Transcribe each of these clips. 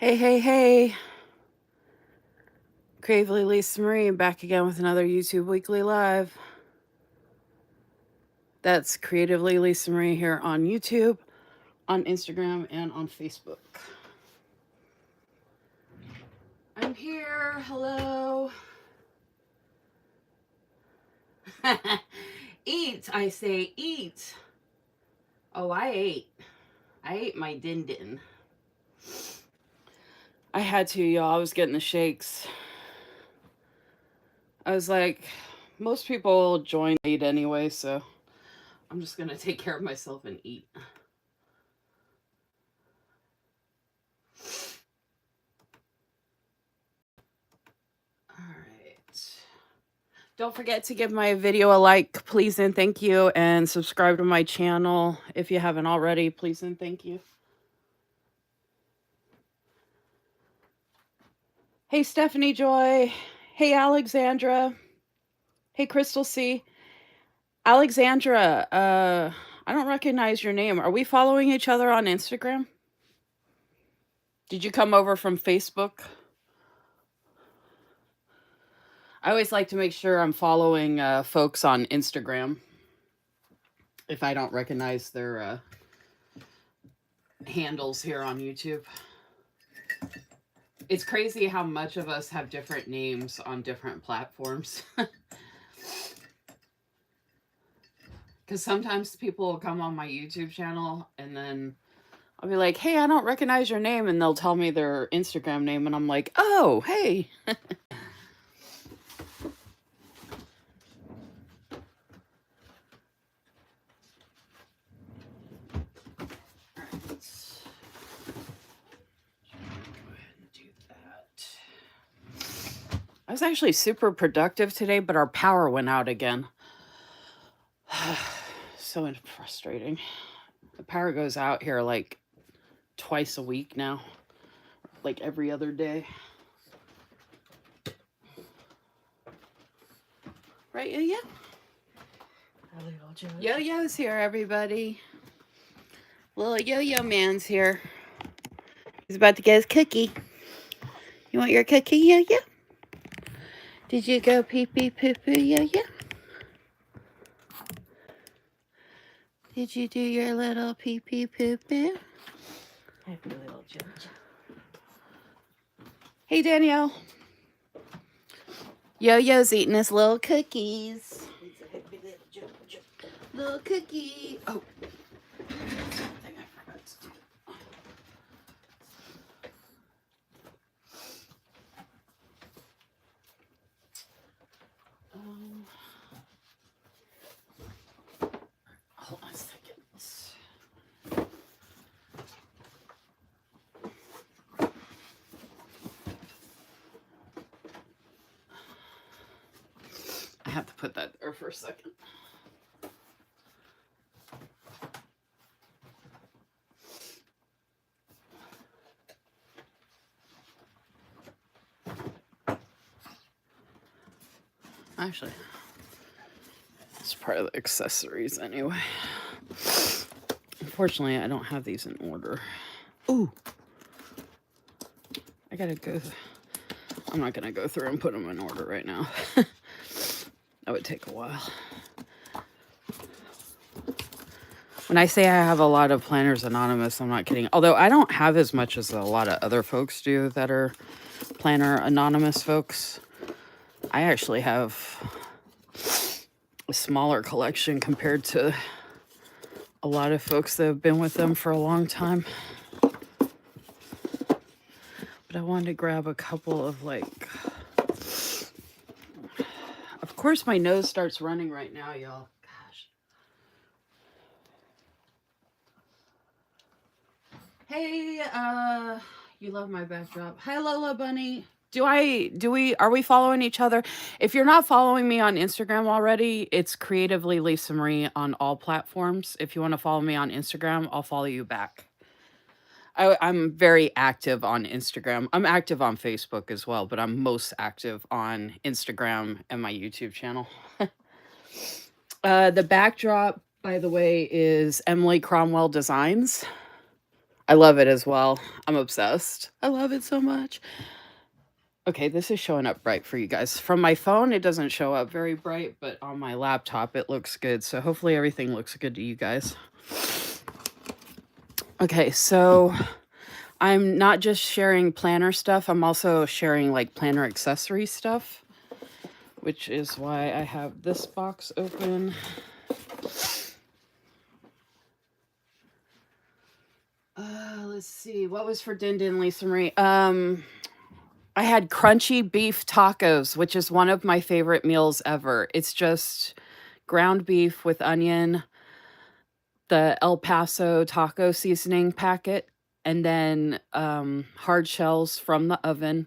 Hey, hey, hey. creativelylisamarie back again with another YouTube Weekly Live. That's creativelylisamarie here on YouTube, on Instagram, and on Facebook. I'm here. Hello. Eat, I say, eat. Oh, I ate. I ate my din-din. I had to, y'all. I was getting the shakes. I was like, most people join late anyway, so I'm just going to take care of myself and eat. All right. Don't forget to give my video a like, please and thank you, and subscribe to my channel if you haven't already, please and thank you. Hey, Stephanie Joy. Hey, Alexandra. Hey, Crystal C. Alexandra, I don't recognize your name. Are we following each other on Instagram? Did you come over from Facebook? I always like to make sure I'm following folks on Instagram if I don't recognize their handles here on YouTube. It's crazy how much of us have different names on different platforms. Because sometimes people will come on my YouTube channel and then I'll be like, hey, I don't recognize your name. And they'll tell me their Instagram name. And I'm like, oh, hey. I was actually super productive today, but our power went out again. So frustrating. The power goes out here like twice a week now, like every other day. Right, Yo-Yo? Yo-Yo's here, everybody. Little Yo-Yo man's here. He's about to get his cookie. You want your cookie, Yo-Yo? Did you go pee-pee poo-poo, Yo-Yo? Did you do your little pee-pee poo-poo? Happy little Jojo. Hey, Danielle. Yo-Yo's eating his little cookies. He's a happy little Jojo. Little cookie. Oh. Something I forgot to do. Hold on a second. I have to put that there for a second. Actually, it's part of the accessories anyway. Unfortunately, I don't have these in order. Ooh. I gotta go. I'm not gonna go through and put them in order right now. That would take a while. When I say I have a lot of Planners Anonymous, I'm not kidding. Although I don't have as much as a lot of other folks do that are Planner Anonymous folks. I actually have a smaller collection compared to a lot of folks that have been with them for a long time. But I wanted to grab a couple of like... Of course my nose starts running right now, y'all. Gosh. Hey, you love my backdrop. Hi, Lola Bunny. Are we following each other? If you're not following me on Instagram already, it's creativelylisamarie on all platforms. If you want to follow me on Instagram, I'll follow you back. I'm very active on Instagram. I'm active on Facebook as well, but I'm most active on Instagram and my YouTube channel. The backdrop, by the way, is Emily Cromwell Designs. I love it as well. I'm obsessed. I love it so much. Okay, this is showing up bright for you guys. From my phone, it doesn't show up very bright, but on my laptop, it looks good. So hopefully everything looks good to you guys. Okay, so I'm not just sharing planner stuff, I'm also sharing like planner accessory stuff, which is why I have this box open. Let's see, what was for Din Din, Lisa Marie? I had crunchy beef tacos, which is one of my favorite meals ever. It's just ground beef with onion, the El Paso taco seasoning packet, and then hard shells from the oven.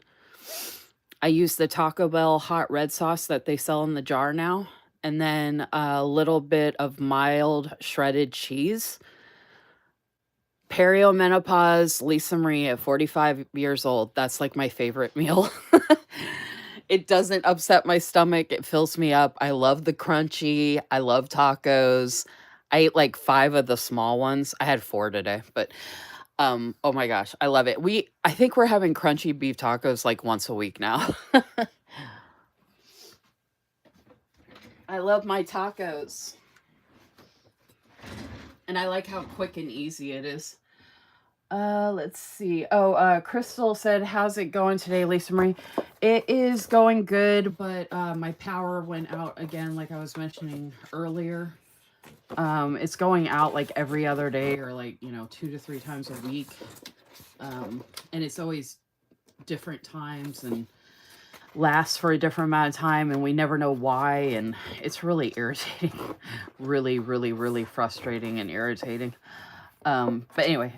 I use the Taco Bell hot red sauce that they sell in the jar now, and then a little bit of mild shredded cheese. Perimenopause Lisa Marie at 45 years old. That's like my favorite meal. It doesn't upset my stomach. It fills me up. I love the crunchy. I love tacos. I ate like 5 of the small ones. I had 4 today, but oh my gosh, I love it. I think we're having crunchy beef tacos like once a week now. I love my tacos. And I like how quick and easy it is. Let's see. Oh, Crystal said, how's it going today, Lisa Marie? It is going good, but my power went out again, like I was mentioning earlier. It's going out like every other day or like, 2 to 3 times a week. And it's always different times and lasts for a different amount of time, and we never know why, and it's really irritating. Really, really, really frustrating and irritating. But anyway,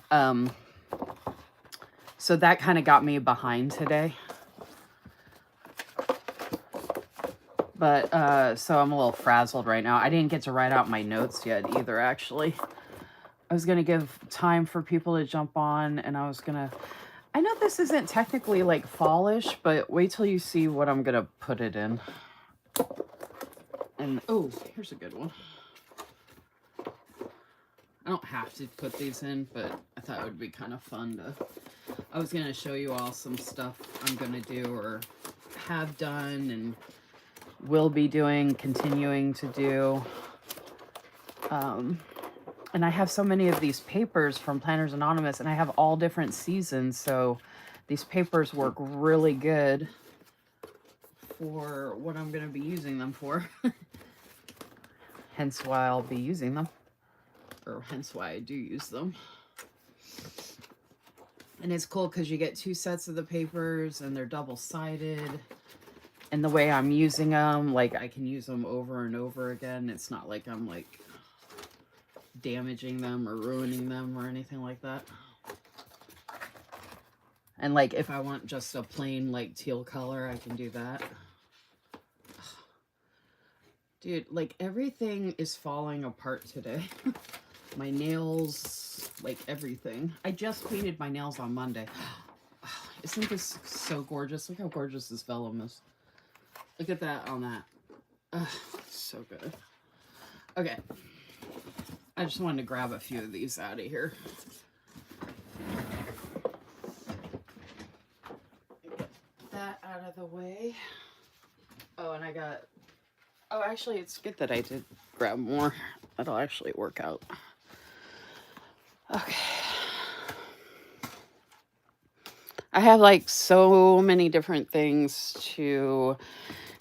so that kind of got me behind today. But, so I'm a little frazzled right now. I didn't get to write out my notes yet either, actually. I was going to give time for people to jump on, and I was going to... I know this isn't technically, like, fallish, but wait till you see what I'm going to put it in. And, oh, here's a good one. I don't have to put these in, but I thought it would be kind of fun to... I was going to show you all some stuff I'm going to do or have done and will be doing, continuing to do. And I have so many of these papers from Planners Anonymous, and I have all different seasons, so these papers work really good for what I'm going to be using them for. Hence why I'll be using them. Or hence why I do use them. And it's cool because you get 2 sets of the papers, and they're double-sided. And the way I'm using them, like, I can use them over and over again. It's not like I'm, like, damaging them or ruining them or anything like that. And, like, if I want just a plain, like, teal color, I can do that. Dude, like, everything is falling apart today. My nails, like, everything. I just painted my nails on Monday. Isn't this so gorgeous? Look how gorgeous this vellum is. Look at that on that. So good. Okay. I just wanted to grab a few of these out of here. Get that out of the way. Oh, and I got... Oh, actually, it's good that I did grab more. That'll actually work out. Okay. I have like so many different things to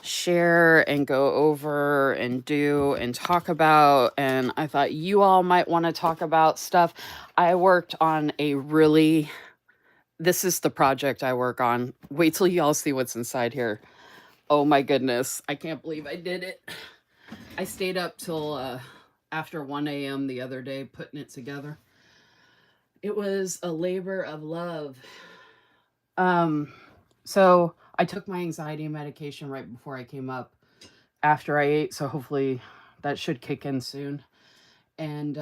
share and go over and do and talk about, and I thought you all might want to talk about stuff. I worked on a really... This is the project I work on. Wait till you all see what's inside here. Oh my goodness. I can't believe I did it. I stayed up till after 1 a.m. the other day putting it together. It was a labor of love. So I took my anxiety medication right before I came up after I ate, so hopefully that should kick in soon. And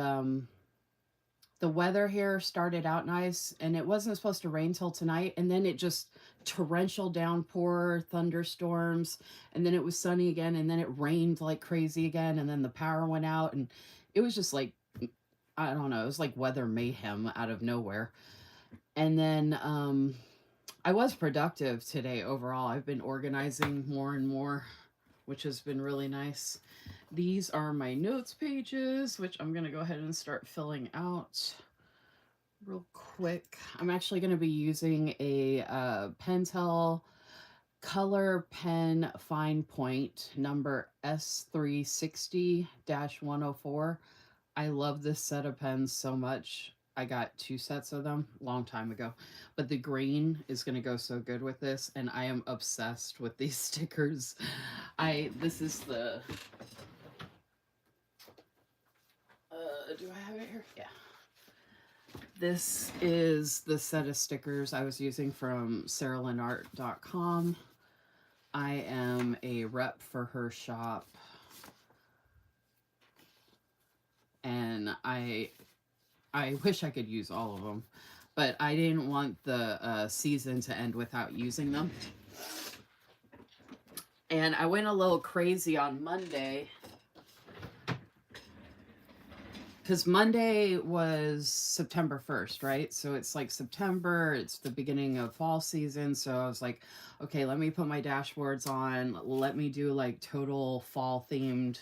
the weather here started out nice, and it wasn't supposed to rain till tonight, and then it just torrential downpour, thunderstorms, and then it was sunny again, and then it rained like crazy again, and then the power went out, and it was just like I don't know, it was like weather mayhem out of nowhere. And then I was productive today overall. I've been organizing more and more, which has been really nice. These are my notes pages, which I'm going to go ahead and start filling out real quick. I'm actually going to be using a Pentel color pen fine point number S360-104. I love this set of pens so much. I got 2 sets of them long time ago, but the green is going to go so good with this, and I am obsessed with these stickers. This is the do I have it here? Yeah. This is the set of stickers I was using from sarahlinart.com. I am a rep for her shop, and I wish I could use all of them, but I didn't want the season to end without using them. And I went a little crazy on Monday, because Monday was September 1st, right? So it's like September, it's the beginning of fall season. So I was like, okay, let me put my dashboards on. Let me do like total fall themed,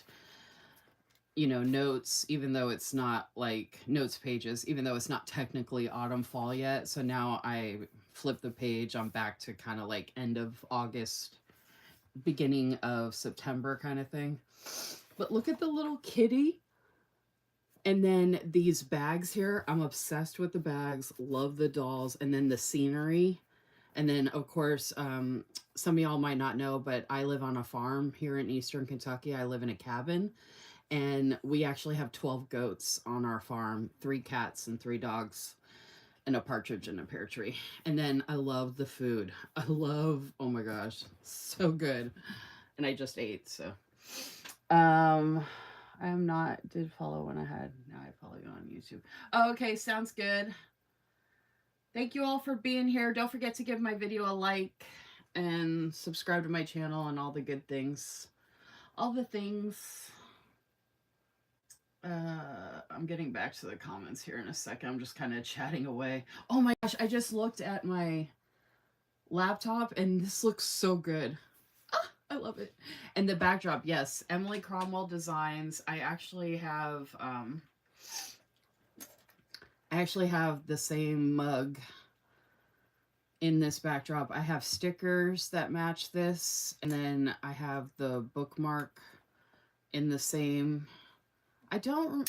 you know, notes, even though it's not like notes pages, even though it's not technically autumn fall yet. So now I flip the page, I'm back to kind of like end of August, beginning of September kind of thing. But look at the little kitty. And then these bags here, I'm obsessed with the bags, love the dolls, and then the scenery. And then, of course, some of y'all might not know, but I live on a farm here in Eastern Kentucky. I live in a cabin, and we actually have 12 goats on our farm, 3 cats and 3 dogs, and a partridge in a pear tree. And then I love the food. I love, oh my gosh, so good. And I just ate, so. I am not, did follow when I had, now I follow you on YouTube. Oh, okay, sounds good. Thank you all for being here. Don't forget to give my video a like and subscribe to my channel and all the good things. All the things. I'm getting back to the comments here in a second. I'm just kind of chatting away. Oh my gosh, I just looked at my laptop and this looks so good. I love it. And the backdrop, yes, Emily Cromwell Designs. I actually have the same mug in this backdrop. I have stickers that match this, and then I have the bookmark in the same. I don't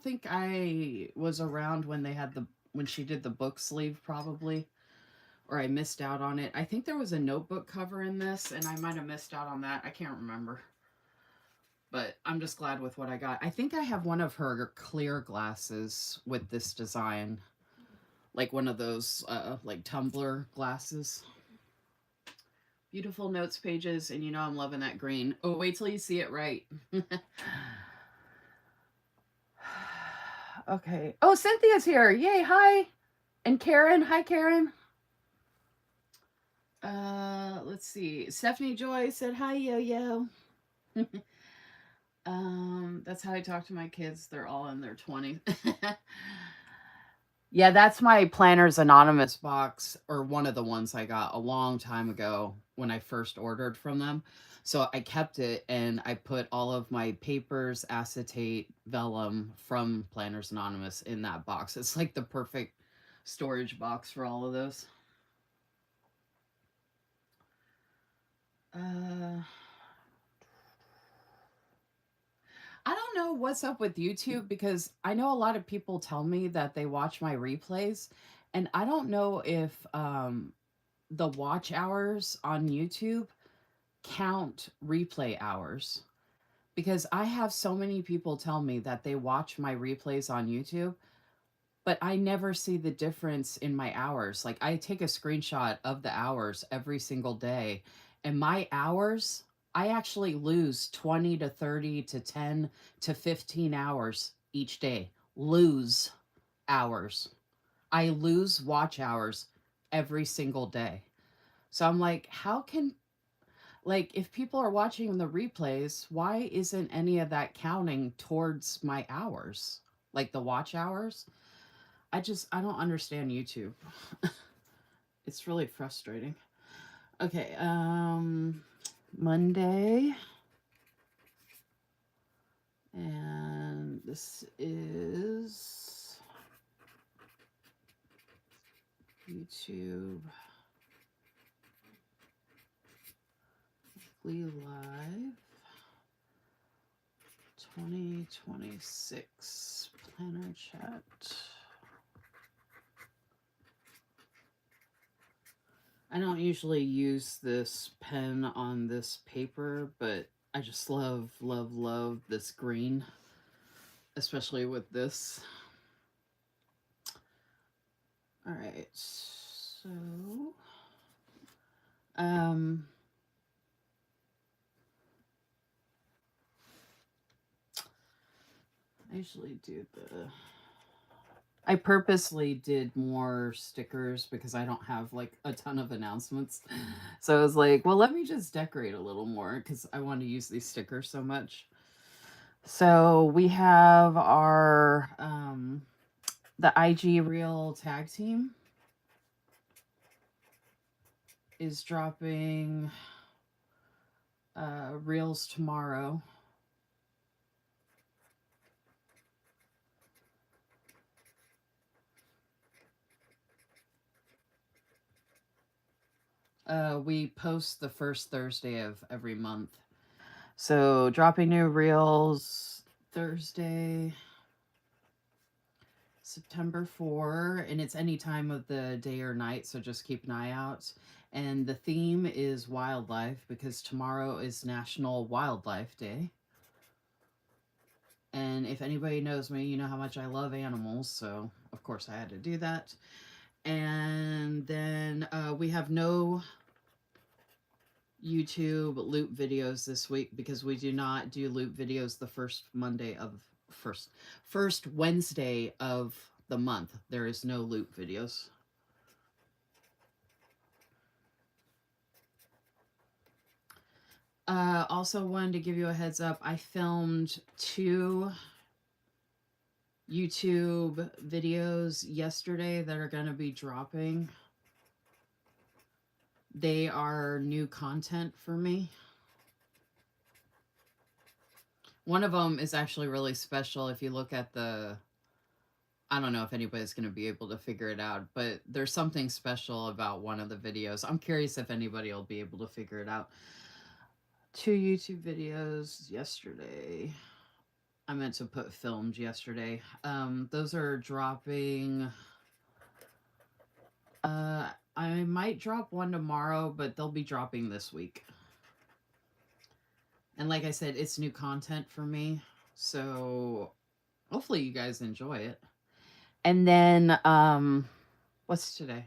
think I was around when they had when she did the book sleeve, probably. Or I missed out on it. I think there was a notebook cover in this, and I might have missed out on that. I can't remember. But I'm just glad with what I got. I think I have one of her clear glasses with this design. Like one of those, like tumbler glasses. Beautiful notes pages, and you know I'm loving that green. Oh, wait till you see it right. Okay. Oh, Cynthia's here. Yay, hi. And Karen. Hi, Karen. Let's see. Stephanie Joy said, hi, yo-yo. That's how I talk to my kids. They're all in their 20s. Yeah, that's my Planners Anonymous box, or one of the ones I got a long time ago when I first ordered from them. So I kept it, and I put all of my papers, acetate, vellum from Planners Anonymous in that box. It's like the perfect storage box for all of those. I don't know what's up with YouTube, because I know a lot of people tell me that they watch my replays, and I don't know if the watch hours on YouTube count replay hours, because I have so many people tell me that they watch my replays on YouTube, but I never see the difference in my hours. Like, I take a screenshot of the hours every single day, and my hours, I actually lose 20 to 30 to 10 to 15 hours each day. Lose hours. I lose watch hours every single day. So I'm like, how can, like, if people are watching the replays, why isn't any of that counting towards my hours? like the watch hours. I don't understand YouTube. It's really frustrating. Okay, Monday. And this is YouTube Weekly Live 2026 Planner Chat. I don't usually use this pen on this paper, but I just love, love, love this green, especially with this. All right, so, I usually do I purposely did more stickers because I don't have like a ton of announcements. So I was like, well, let me just decorate a little more because I want to use these stickers so much. So we have our the IG Reel tag team is dropping reels tomorrow. We post the first Thursday of every month. So dropping new reels Thursday, September 4, and it's any time of the day or night, so just keep an eye out. And the theme is wildlife because tomorrow is National Wildlife Day. And if anybody knows me, you know how much I love animals, so of course I had to do that. And then we have no YouTube loop videos this week because we do not do loop videos the first Wednesday of the month. There is no loop videos. Also wanted to give you a heads up. I filmed 2 YouTube videos yesterday that are going to be dropping. They are new content for me. One of them is actually really special. If you look at I don't know if anybody's going to be able to figure it out, but there's something special about one of the videos. I'm curious if anybody will be able to figure it out. 2 YouTube videos yesterday. I meant to put filmed yesterday. Those are dropping. I might drop one tomorrow, but they'll be dropping this week. And like I said, it's new content for me. So hopefully you guys enjoy it. And then, what's today?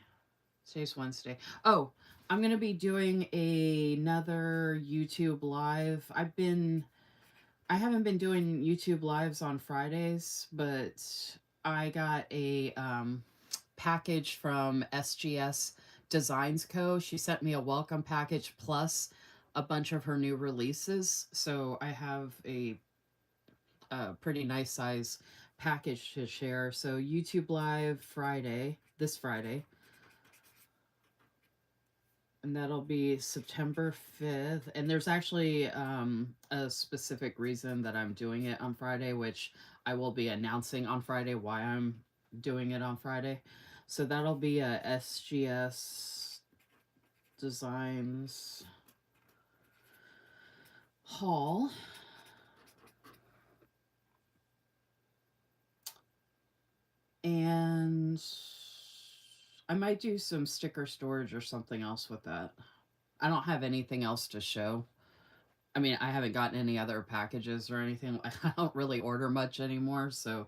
Today's Wednesday. Oh, I'm going to be doing another YouTube live. I haven't been doing YouTube lives on Fridays, but I got a package from SGS Designs Co. She sent me a welcome package plus a bunch of her new releases. So I have a pretty nice size package to share. So YouTube Live this Friday. And that'll be September 5th. And there's actually a specific reason that I'm doing it on Friday, which I will be announcing on Friday why I'm doing it on Friday. So that'll be a SGS Designs haul. And I might do some sticker storage or something else with that. I don't have anything else to show. I mean, I haven't gotten any other packages or anything. I don't really order much anymore, so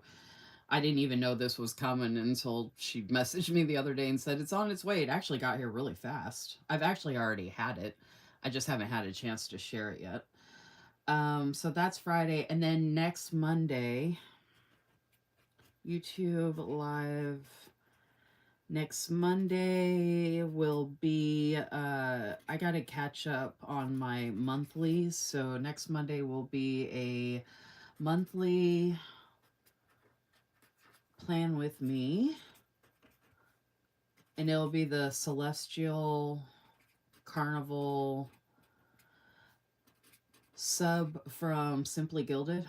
I didn't even know this was coming until she messaged me the other day and said it's on its way. It actually got here really fast. I've actually already had it. I just haven't had a chance to share it yet. So that's Friday. And then next Monday, YouTube Live. Next Monday will be, I got to catch up on my monthlies. So next Monday will be a monthly plan with me, and it'll be the Celestial Carnival sub from Simply Gilded.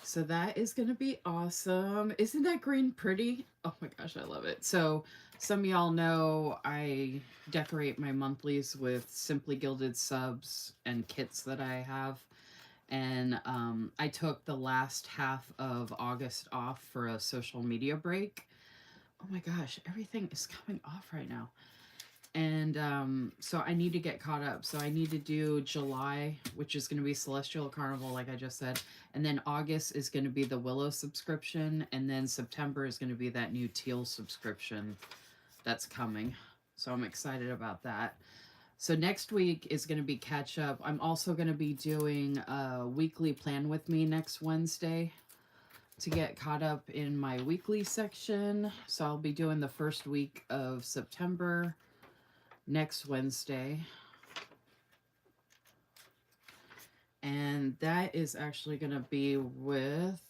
So that is going to be awesome. Isn't that green pretty? Oh my gosh, I love it. So some of y'all know I decorate my monthlies with Simply Gilded subs and kits that I have. And I took the last half of August off for a social media break. Oh my gosh, everything is coming off right now. And so I need to get caught up. So I need to do July, which is going to be Celestial Carnival, like I just said. And then August is going to be the Willow subscription. And then September is going to be that new Teal subscription that's coming. So I'm excited about that. So next week is going to be catch up. I'm also going to be doing a weekly plan with me next Wednesday to get caught up in my weekly section. So I'll be doing the first week of September next Wednesday. And that is actually going to be with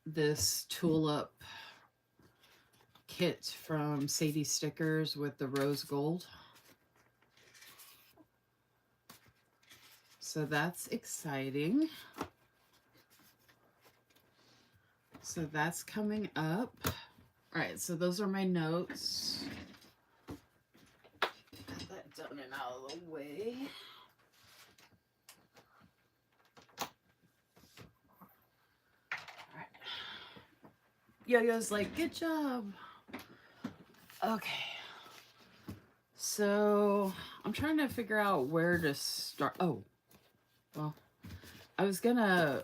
this tulip kit from Sadie Stickers with the rose gold. So that's exciting. So that's coming up. All right, so those are my notes. Got that done and out of the way. All right. Yo-Yo's like, good job. Okay. So I'm trying to figure out where to start. Oh, well, I was gonna.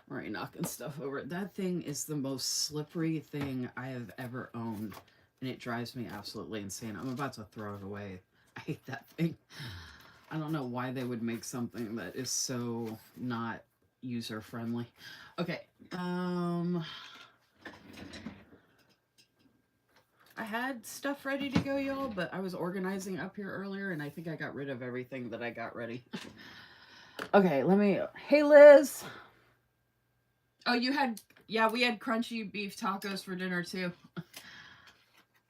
Right, knocking stuff over. That thing is the most slippery thing I have ever owned, and it drives me absolutely insane. I'm about to throw it away. I hate that thing. I don't know why they would make something that is so not user friendly. Okay. I had stuff ready to go, y'all, but I was organizing up here earlier, and I think I got rid of everything that I got ready. Okay, let me. Hey, Liz. Oh, you had. Yeah, we had crunchy beef tacos for dinner, too.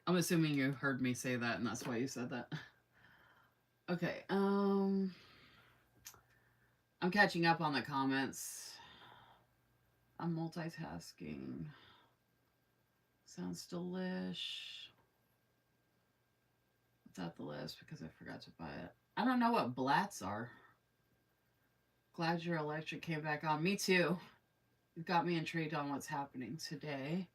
I'm assuming you heard me say that, and that's why you said that. Okay, I'm catching up on the comments. I'm multitasking. Sounds delish. Without the list because I forgot to buy it. I don't know what blats are. Glad your electric came back on. Me too. You've got me intrigued on what's happening today.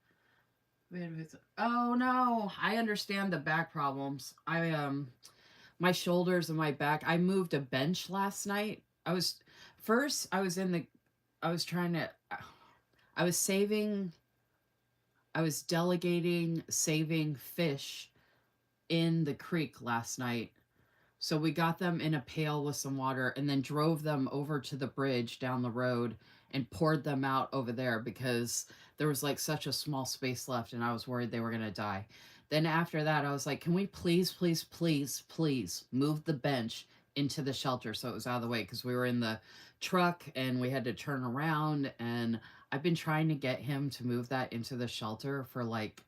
Oh no, I understand the back problems. My shoulders and my back. I moved a bench last night. I was trying to I was saving I was delegating saving fish in the creek last night. So we got them in a pail with some water and then drove them over to the bridge down the road and poured them out over there because there was like such a small space left and I was worried they were going to die. Then after that, I was like, can we please, please, please, please move the bench into the shelter so it was out of the way because we were in the truck and we had to turn around. And I've been trying to get him to move that into the shelter for like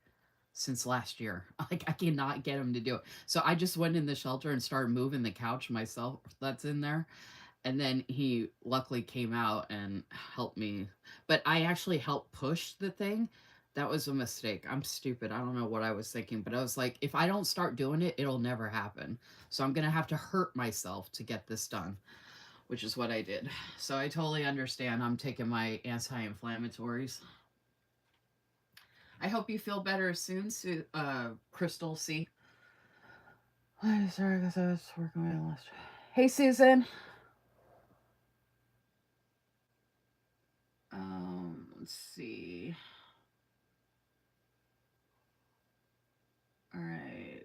since last year. Like I cannot get him to do it. So I just went in the shelter and started moving the couch myself that's in there. And then he luckily came out and helped me. But I actually helped push the thing. That was a mistake. I'm stupid. I don't know what I was thinking, but I was like, if I don't start doing it, it'll never happen. So I'm going to have to hurt myself to get this done, which is what I did. So I totally understand. I'm taking my anti-inflammatories. I hope you feel better soon, Crystal C. Sorry, because I was working with last. Hey, Susan. Let's see. All right.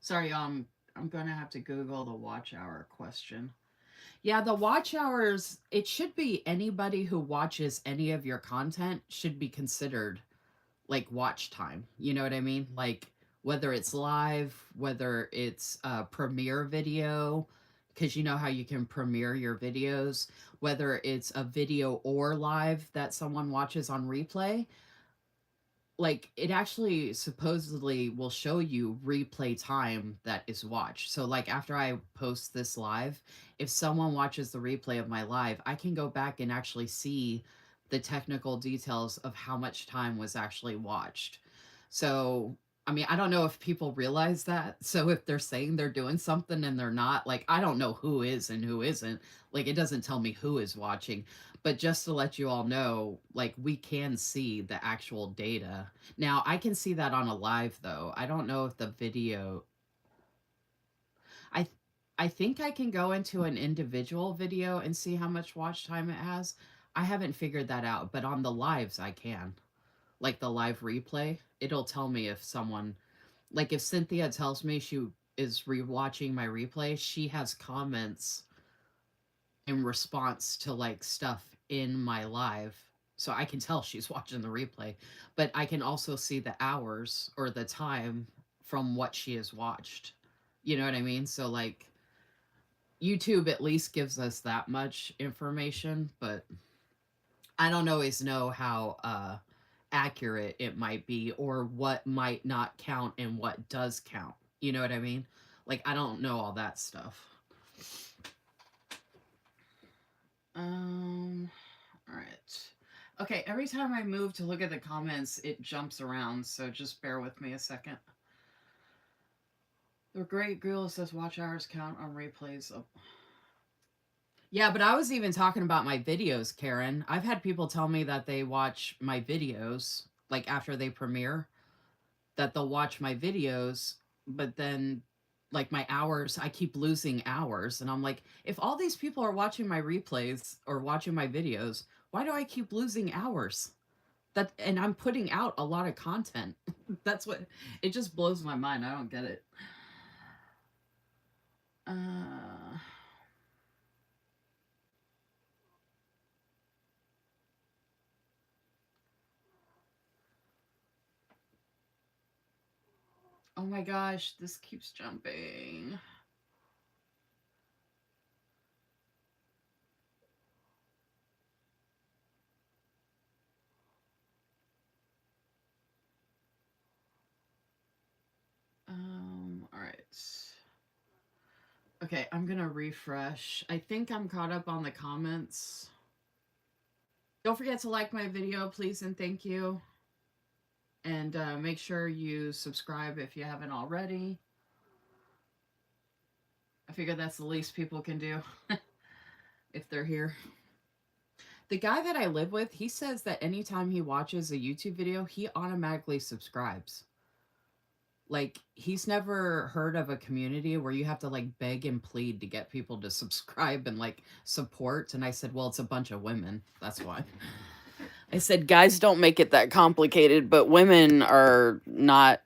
Sorry, I'm gonna have to Google the watch hour question. Yeah, the watch hours, it should be anybody who watches any of your content should be considered like watch time. You know what I mean? Like whether it's live, whether it's a premiere video, because you know how you can premiere your videos, whether it's a video or live that someone watches on replay, like it actually supposedly will show you replay time that is watched. So like after I post this live, if someone watches the replay of my live, I can go back and actually see the technical details of how much time was actually watched. So I mean, I don't know if people realize that. So if they're saying they're doing something and they're not, like I don't know who is and who isn't. Like it doesn't tell me who is watching, but just to let you all know, like we can see the actual data. Now, I can see that on a live though. I don't know if the video I I think I can go into an individual video and see how much watch time it has. I haven't figured that out, but on the lives I can. Like the live replay, it'll tell me if someone, like if Cynthia tells me she is rewatching my replay, she has comments in response to like stuff in my live. So I can tell she's watching the replay, but I can also see the hours or the time from what she has watched. You know what I mean? So like YouTube at least gives us that much information, but I don't always know how accurate it might be or what might not count and what does count. You know what I mean? Like I don't know all that stuff. Um All right. Okay, every time I move to look at the comments, it jumps around, so just bear with me a second. The Great Ghoul says watch hours count on replays. Oh. Yeah, but I was even talking about my videos, Karen. I've had people tell me that they watch my videos, like after they premiere, that they'll watch my videos, but then like my hours, I keep losing hours. And I'm like, if all these people are watching my replays or watching my videos, why do I keep losing hours? That, and I'm putting out a lot of content. That's what, it just blows my mind. I don't get it. Uh oh my gosh, this keeps jumping. All right. Okay, I'm gonna refresh. I think I'm caught up on the comments. Don't forget to like my video, please, and thank you. And make sure you subscribe if you haven't already. I figure that's the least people can do if they're here. The guy that I live with, he says that anytime he watches a YouTube video, he automatically subscribes. Like, he's never heard of a community where you have to like beg and plead to get people to subscribe and like support. And I said, well, it's a bunch of women. That's why. I said, guys don't make it that complicated, but women are not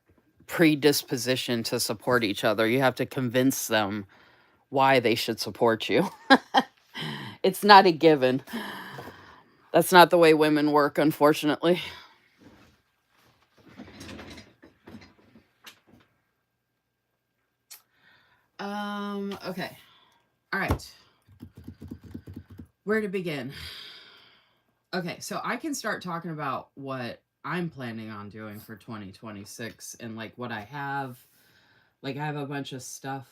predispositioned to support each other. You have to convince them why they should support you. It's not a given. That's not the way women work, unfortunately. Okay. All right. Where to begin? Okay, so I can start talking about what I'm planning on doing for 2026 and like what I have. Like I have a bunch of stuff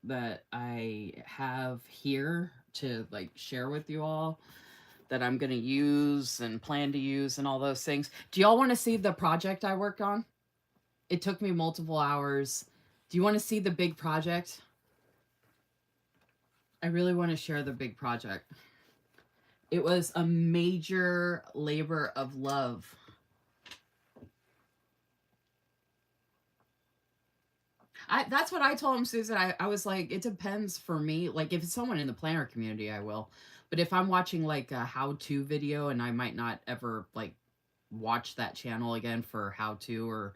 that I have here to like share with you all that I'm going to use and plan to use and all those things. Do y'all want to see the project I worked on? It took me multiple hours. Do you want to see the big project? I really want to share the big project. It was a major labor of love. That's what I told him, Susan. I was like, it depends for me. Like, if it's someone in the planner community, I will. But if I'm watching like a how-to video and I might not ever like watch that channel again for how-to or,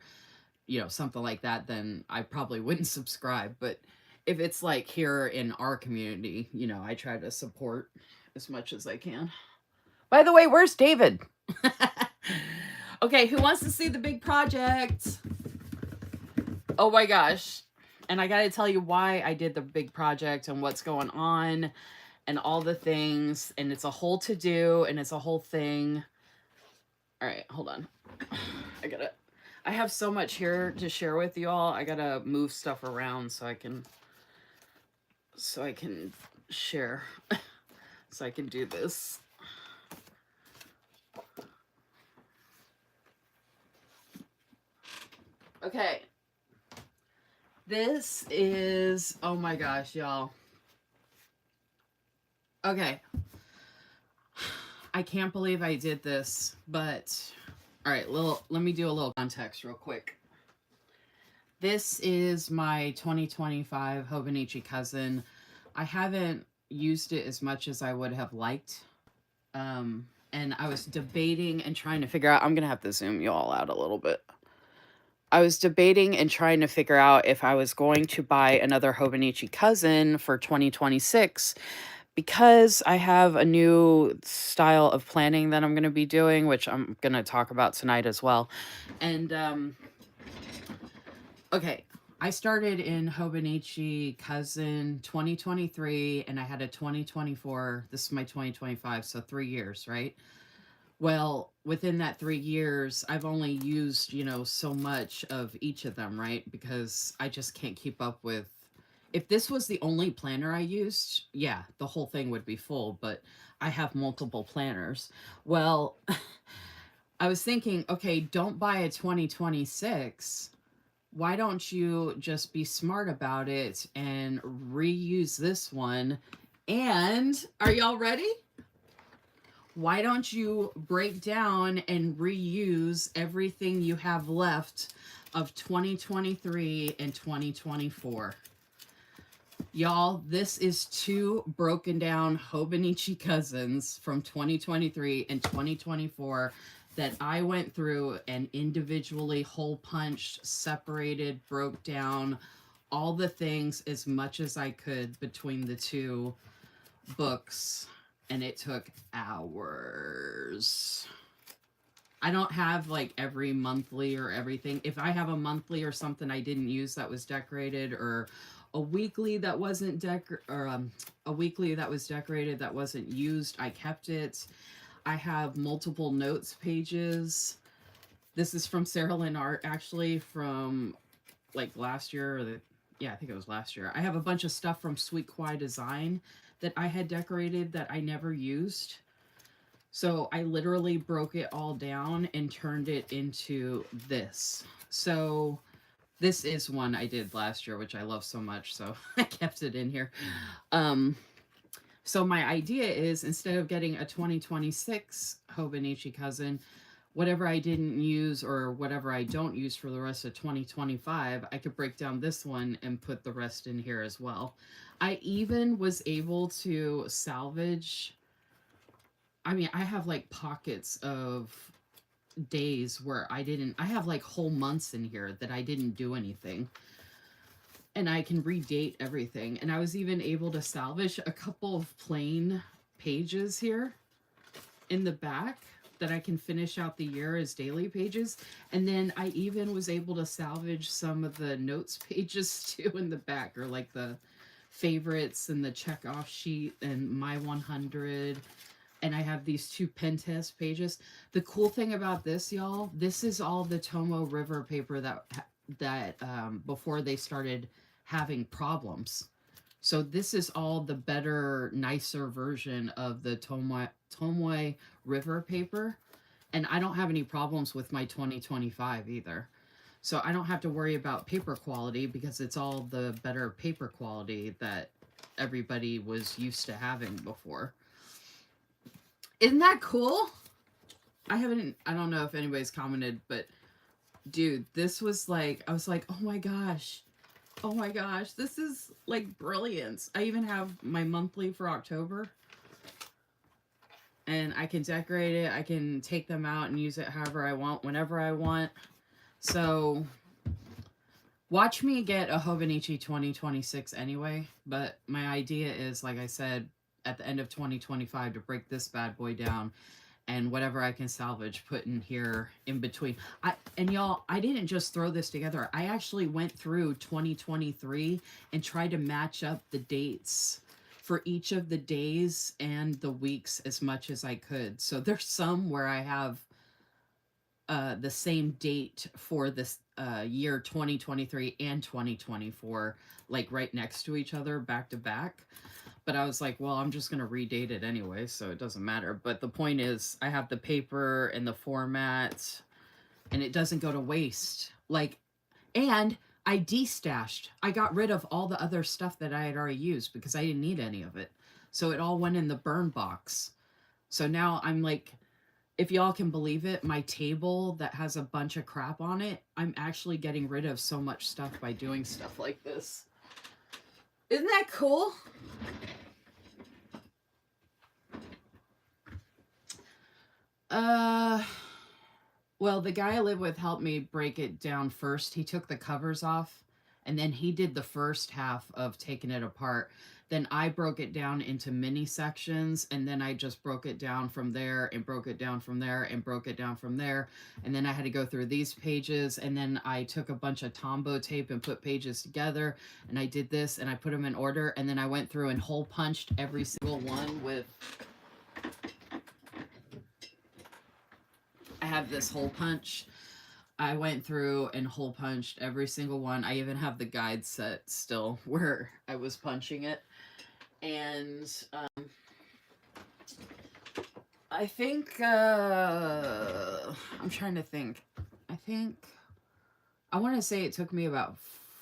you know, something like that, then I probably wouldn't subscribe. But if it's like here in our community, you know, I try to support as much as I can. By the way, where's David? Okay, who wants to see the big project? Oh my gosh. And I got to tell you why I did the big project and what's going on and all the things. And it's a whole to do and it's a whole thing. All right, hold on. I have so much here to share with you all. I got to move stuff around so I can share. So I can do this. Okay. This is, oh my gosh, y'all. Okay. I can't believe I did this, but all right, let me do a little context real quick. This is my 2025 Hobonichi cousin. I haven't used it as much as I would have liked. And I was debating and trying to figure out, I'm going to have to zoom you all out a little bit. I was debating and trying to figure out if I was going to buy another Hobonichi cousin for 2026 because I have a new style of planning that I'm going to be doing, which I'm going to talk about tonight as well. And, okay, I started in Hobonichi cousin 2023 and I had a 2024. This is my 2025, so 3 years, right? Well, within that 3 years, I've only used, you know, so much of each of them, right? Because I just can't keep up with. If this was the only planner I used, yeah, the whole thing would be full, but I have multiple planners. Well, I was thinking, okay, don't buy a 2026. Why don't you just be smart about it and reuse this one? And are y'all ready? Why don't you break down and reuse everything you have left of 2023 and 2024? Y'all, this is 2 broken down Hobonichi cousins from 2023 and 2024 that I went through and individually hole punched, separated, broke down all the things as much as I could between the 2 books. And it took hours. I don't have like every monthly or everything. If I have a monthly or something I didn't use that was decorated, or a weekly that wasn't a weekly that was decorated that wasn't used, I kept it. I have multiple notes pages. This is from Sarah Lynn Art, actually, from like last year, or I think it was last year. I have a bunch of stuff from Sweet Kwai Design that I had decorated that I never used. So I literally broke it all down and turned it into this. So this is one I did last year, which I love so much, so I kept it in here. So my idea is, instead of getting a 2026 Hobonichi cousin, whatever I didn't use or whatever I don't use for the rest of 2025, I could break down this one and put the rest in here as well. I even was able to salvage, I mean, I have like pockets of days where I have like whole months in here that I didn't do anything. And I can redate everything. And I was even able to salvage a couple of plain pages here in the back that I can finish out the year as daily pages. And then I even was able to salvage some of the notes pages too in the back, or like the favorites and the check off sheet and my 100. And I have these 2 pen test pages. The cool thing about this, y'all, this is all the Tomo River paper that before they started having problems. So this is all the better, nicer version of the Tomoe River paper. And I don't have any problems with my 2025 either. So I don't have to worry about paper quality because it's all the better paper quality that everybody was used to having before. Isn't that cool? I don't know if anybody's commented, but dude, this was like, I was like, oh my gosh, this is like brilliance. I even have my monthly for October. And I can decorate it. I can take them out and use it however I want, whenever I want. So Watch me get a Hobonichi 2026 anyway, but my idea is, like I said, at the end of 2025 to break this bad boy down and whatever I can salvage put in here in between. And y'all, I didn't just throw this together. I actually went through 2023 and tried to match up the dates for each of the days and the weeks as much as I could. So there's some where I have the same date for this year 2023 and 2024, like right next to each other, back to back. But I was like, well, I'm just going to redate it anyway, so it doesn't matter. But the point is, I have the paper and the format, and it doesn't go to waste. Like, and I destashed. I got rid of all the other stuff that I had already used because I didn't need any of it. So it all went in the burn box. So now I'm like, if y'all can believe it, my table that has a bunch of crap on it, I'm actually getting rid of so much stuff by doing stuff like this. Isn't that cool? Well, the guy I live with helped me break it down first. He took the covers off, and then he did the first half of taking it apart. Then I broke it down into mini sections, and then I just broke it down from there and broke it down from there and broke it down from there. And then I had to go through these pages, and then I took a bunch of Tombow tape and put pages together, and I did this, and I put them in order, and then I went through and hole punched every single one with... I have this hole punch. I went through and hole punched every single one. I even have the guide set still where I was punching it. And I think, I'm trying to think. I want to say it took me about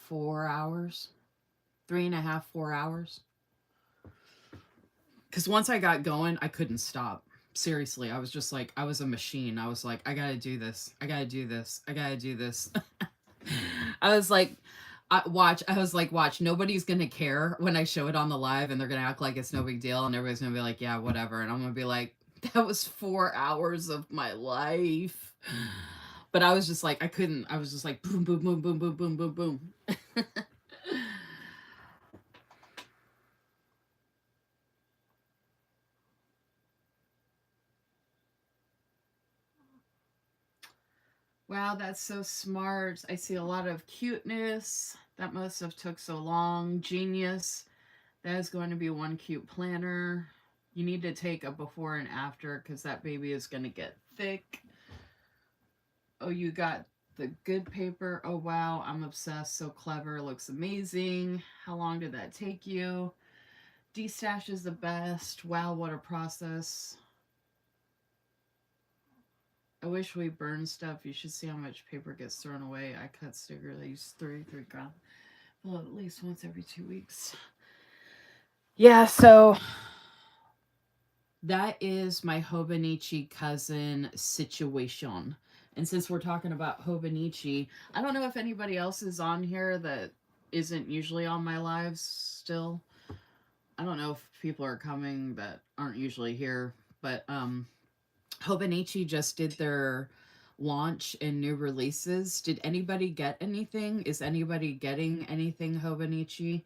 4 hours, 3.5, 4 hours. Because once I got going, I couldn't stop. Seriously, I was just like, I was a machine. I was like, I gotta do this. I gotta do this. I gotta do this. I was like, watch, nobody's gonna care when I show it on the live and they're gonna act like it's no big deal and everybody's gonna be like, yeah, whatever. And I'm gonna be like, that was 4 hours of my life. But I was just like, I was just like, boom, boom, boom, boom, boom, boom, boom, boom. Wow, that's so smart. I see a lot of cuteness. That must have took so long. Genius. That is going to be one cute planner. You need to take a before and after because that baby is going to get thick. Oh, you got the good paper. Oh, wow. I'm obsessed. So clever. Looks amazing. How long did that take you? D-stash is the best. Wow, what a process. I wish we burned stuff. You should see how much paper gets thrown away. I cut stickers. I use 33 grams. Well, at least once every 2 weeks. Yeah, so that is my Hobonichi cousin situation. And since we're talking about Hobonichi, I don't know if anybody else is on here that isn't usually on my lives still. I don't know if people are coming that aren't usually here, but Hobonichi just did their launch and new releases. Did anybody get anything? Is anybody getting anything Hobonichi?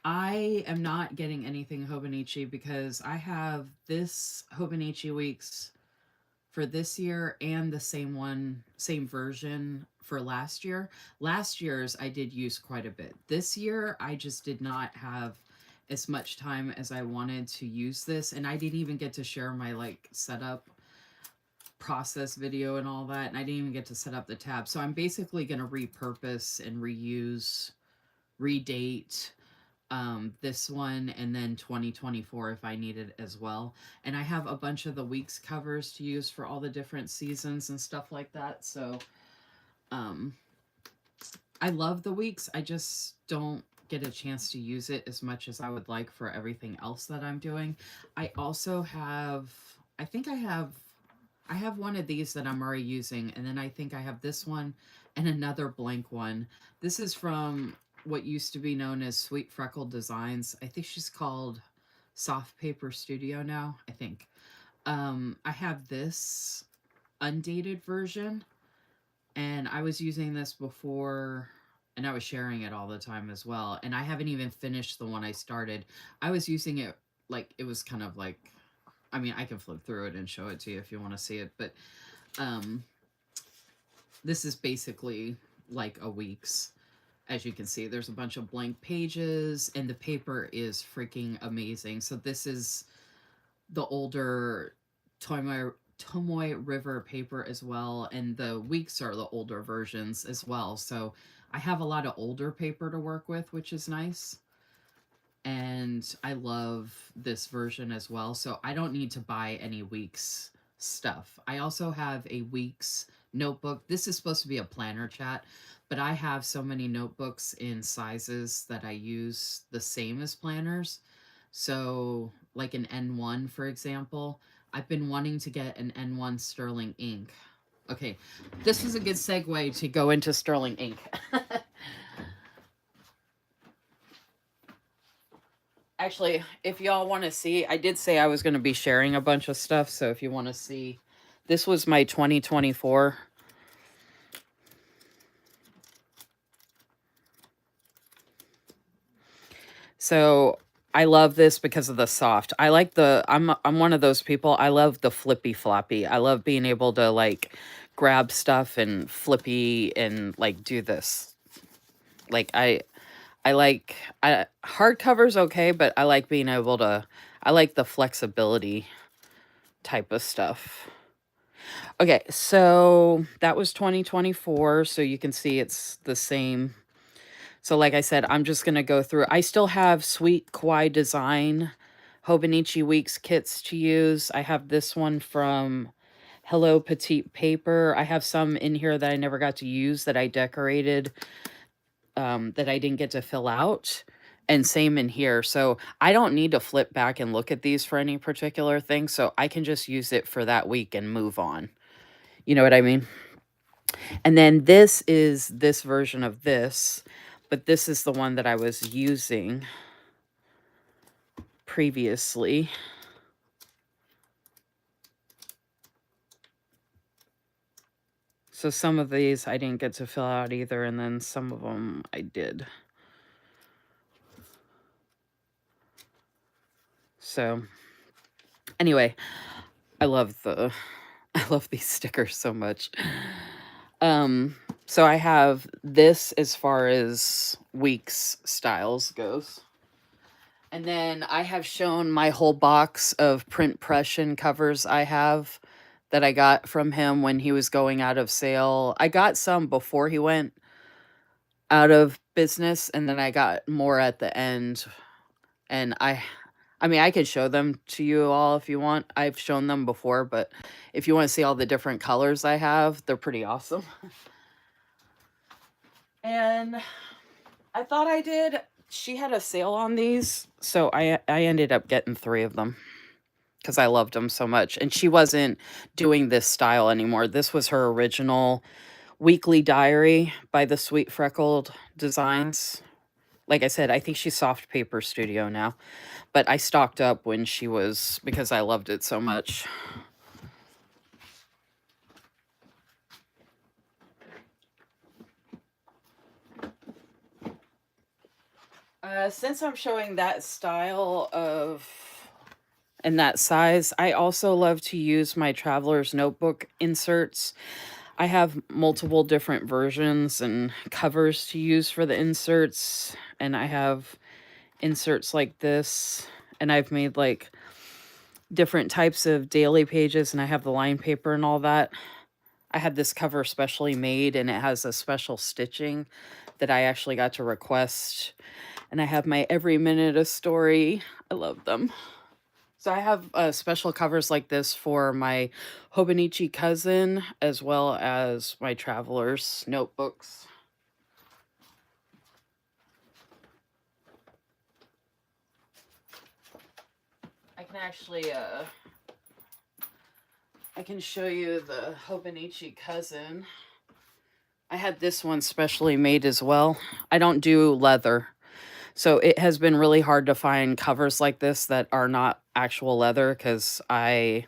I am not getting anything Hobonichi because I have this Hobonichi Weeks for this year and the same version for last year. Last year's I did use quite a bit. This year I just did not have as much time as I wanted to use this, and I didn't even get to share my like setup process video and all that, and I didn't even get to set up the tab. So I'm basically going to repurpose and reuse, redate this one and then 2024 if I need it as well. And I have a bunch of the weeks covers to use for all the different seasons and stuff like that. So I love the weeks. I just don't get a chance to use it as much as I would like for everything else that I'm doing. I also have, I think I have one of these that I'm already using, and then I think I have this one and another blank one. This is from what used to be known as Sweet Freckle Designs. I think she's called Soft Paper Studio now, I think. I have this undated version, and I was using this before, and I was sharing it all the time as well. And I haven't even finished the one I started. I was using it like it was kind of like, I mean, I can flip through it and show it to you if you want to see it, but um, this is basically like a week's. As you can see, there's a bunch of blank pages, and the paper is freaking amazing. So this is the older Tomoe River paper as well, and the weeks are the older versions as well. So I have a lot of older paper to work with, which is nice. And I love this version as well. So I don't need to buy any weeks stuff. I also have a weeks notebook. This is supposed to be a planner chat, but I have so many notebooks in sizes that I use the same as planners. So like an N1, for example, I've been wanting to get an N1 sterling ink. Okay, this was a good segue to go into sterling ink. Actually, if y'all want to see, I did say I was going to be sharing a bunch of stuff. So if you want to see, this was my 2024. So I love this because of the soft. I like I'm one of those people. I love the flippy floppy. I love being able to like grab stuff and flippy and like do this. Like hardcover's okay, but I like being able to, I like the flexibility type of stuff. Okay, so that was 2024, so you can see it's the same. So like I said, I'm just going to go through. I still have Sweet Kawaii Design Hobonichi Weeks kits to use. I have this one from Hello Petite Paper. I have some in here that I never got to use that I decorated, that I didn't get to fill out. And same in here. So I don't need to flip back and look at these for any particular thing. So I can just use it for that week and move on. You know what I mean? And then this is this version of this, but this is the one that I was using previously. So some of these I didn't get to fill out either, and then some of them I did. So anyway, I love these stickers so much. So I have this as far as weeks styles goes. And then I have shown my whole box of print pression covers I have that I got from him when he was going out of sale. I got some before he went out of business, and then I got more at the end. And I mean, I could show them to you all if you want. I've shown them before, but if you want to see all the different colors I have, they're pretty awesome. And I thought I did. She had a sale on these, so I ended up getting 3 of them because I loved them so much. And she wasn't doing this style anymore. This was her original weekly diary by the Sweet Freckled Designs. Like I said, I think she's Soft Paper Studio now. But I stocked up when she was, because I loved it so much. Since I'm showing that style of and that size, I also love to use my Traveler's Notebook inserts. I have multiple different versions and covers to use for the inserts, and I have inserts like this, and I've made like different types of daily pages, and I have the line paper and all that. I had this cover specially made, and it has a special stitching that I actually got to request. And I have my Every Minute a Story. I love them. So I have special covers like this for my Hobonichi cousin, as well as my Traveler's notebooks. I can actually, I can show you the Hobonichi cousin. I had this one specially made as well. I don't do leather. So it has been really hard to find covers like this that are not actual leather because I'm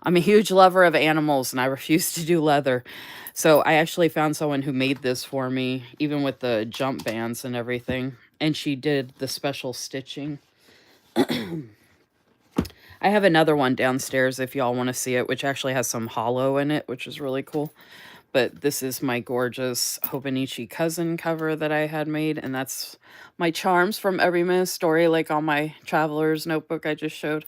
a huge lover of animals and I refuse to do leather. So I actually found someone who made this for me, even with the jump bands and everything. And she did the special stitching. I have another one downstairs if y'all want to see it, which actually has some hollow in it, which is really cool. But this is my gorgeous Hobonichi cousin cover that I had made, and that's my charms from Every Minute Story, like on my traveler's notebook I just showed.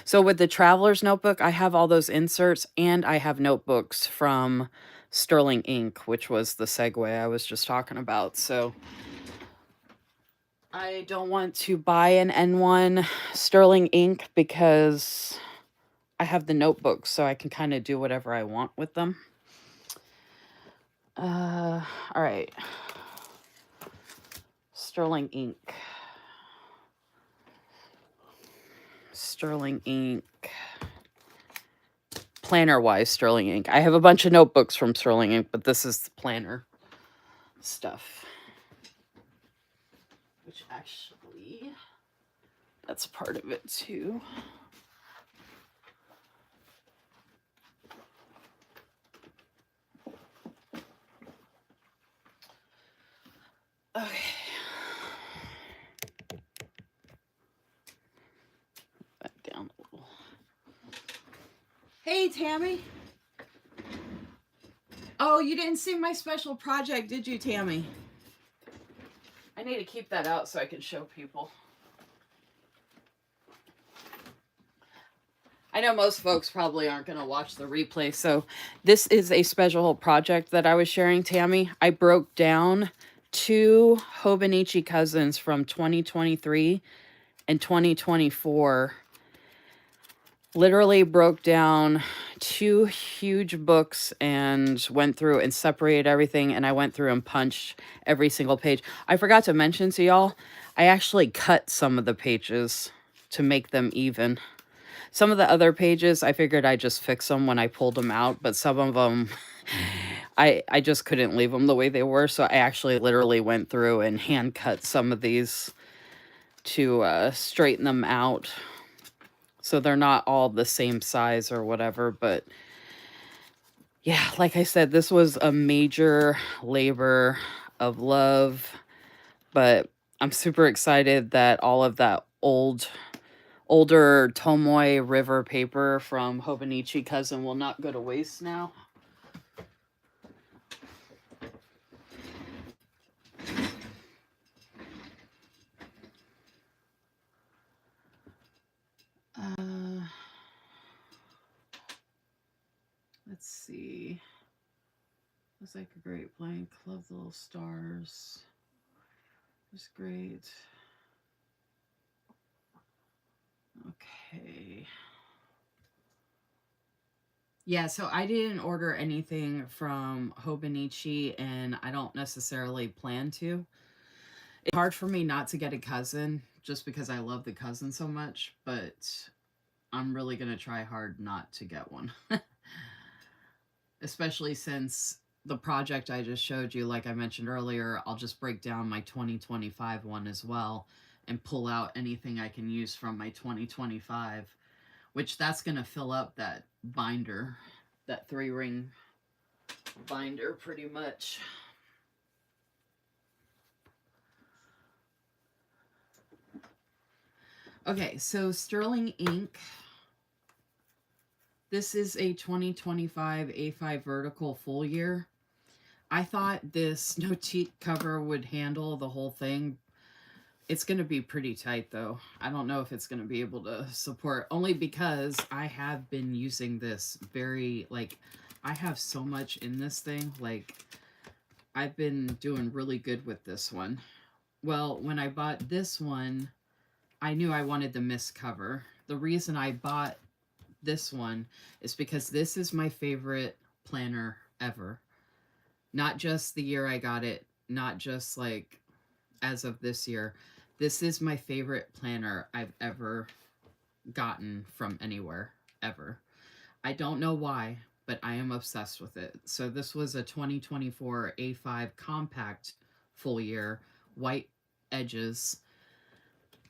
So with the traveler's notebook, I have all those inserts, and I have notebooks from Sterling Ink, which was the segue I was just talking about. So I don't want to buy an N1 Sterling Ink because I have the notebooks, so I can kind of do whatever I want with them. All right. Sterling Ink. Sterling Ink. Planner-wise, Sterling Ink. I have a bunch of notebooks from Sterling Ink, but this is the planner stuff. Which actually, that's part of it too. Okay. That down a little. Hey, Tammy. Oh, you didn't see my special project, did you, Tammy? I need to keep that out so I can show people. I know most folks probably aren't going to watch the replay, so this is a special project that I was sharing, Tammy. I broke down 2 Hobonichi cousins from 2023 and 2024. Literally broke down 2 huge books and went through and separated everything, and I went through and punched every single page. I forgot to mention to y'all, I actually cut some of the pages to make them even. Some of the other pages, I figured I'd just fix them when I pulled them out, but some of them, I just couldn't leave them the way they were, so I actually literally went through and hand cut some of these to straighten them out. So they're not all the same size or whatever, but yeah, like I said, this was a major labor of love, but I'm super excited that all of that older Tomoe River paper from Hobonichi Cousin will not go to waste now. Let's see. Looks like a great blank. Love the little stars. It's great. Okay. Yeah, so I didn't order anything from Hobonichi, and I don't necessarily plan to. It's hard for me not to get a cousin just because I love the cousin so much, but I'm really going to try hard not to get one. Especially since the project I just showed you, like I mentioned earlier, I'll just break down my 2025 one as well and pull out anything I can use from my 2025, which that's going to fill up that binder, that 3-ring binder pretty much. Okay, so Sterling Ink. This is a 2025 A5 vertical full year. I thought this no-teat cover would handle the whole thing. It's going to be pretty tight, though. I don't know if it's going to be able to support, only because I have been using this very, like, I have so much in this thing. Like, I've been doing really good with this one. Well, when I bought this one, I knew I wanted the mist cover. The reason I bought this one is because this is my favorite planner ever. Not just the year I got it, not just like as of this year. This is my favorite planner I've ever gotten from anywhere, ever. I don't know why, but I am obsessed with it. So this was a 2024 A5 compact full year, white edges.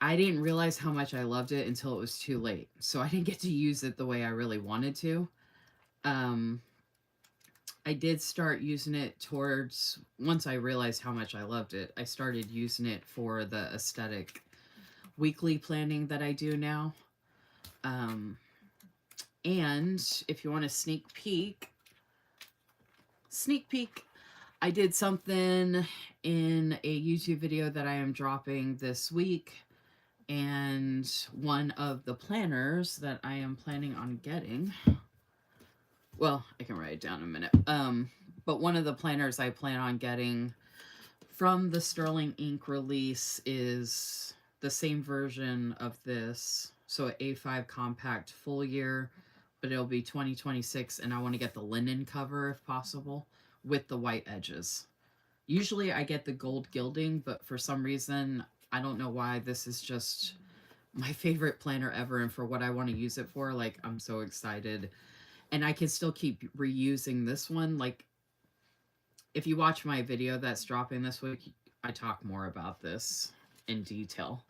I didn't realize how much I loved it until it was too late. So I didn't get to use it the way I really wanted to. I I did start using it towards, once I realized how much I loved it, I started using it for the aesthetic weekly planning that I do now. And if you want a sneak peek, I did something in a YouTube video that I am dropping this week. And one of the planners that I am planning on getting, well, I can write it down in a minute. But one of the planners I plan on getting from the Sterling Ink release is the same version of this. So an A5 compact full year, but it'll be 2026, and I want to get the linen cover if possible with the white edges. Usually I get the gold gilding, but for some reason, I don't know why, this is just my favorite planner ever, and for what I want to use it for, like, I'm so excited. And I can still keep reusing this one. Like, if you watch my video that's dropping this week, I talk more about this in detail.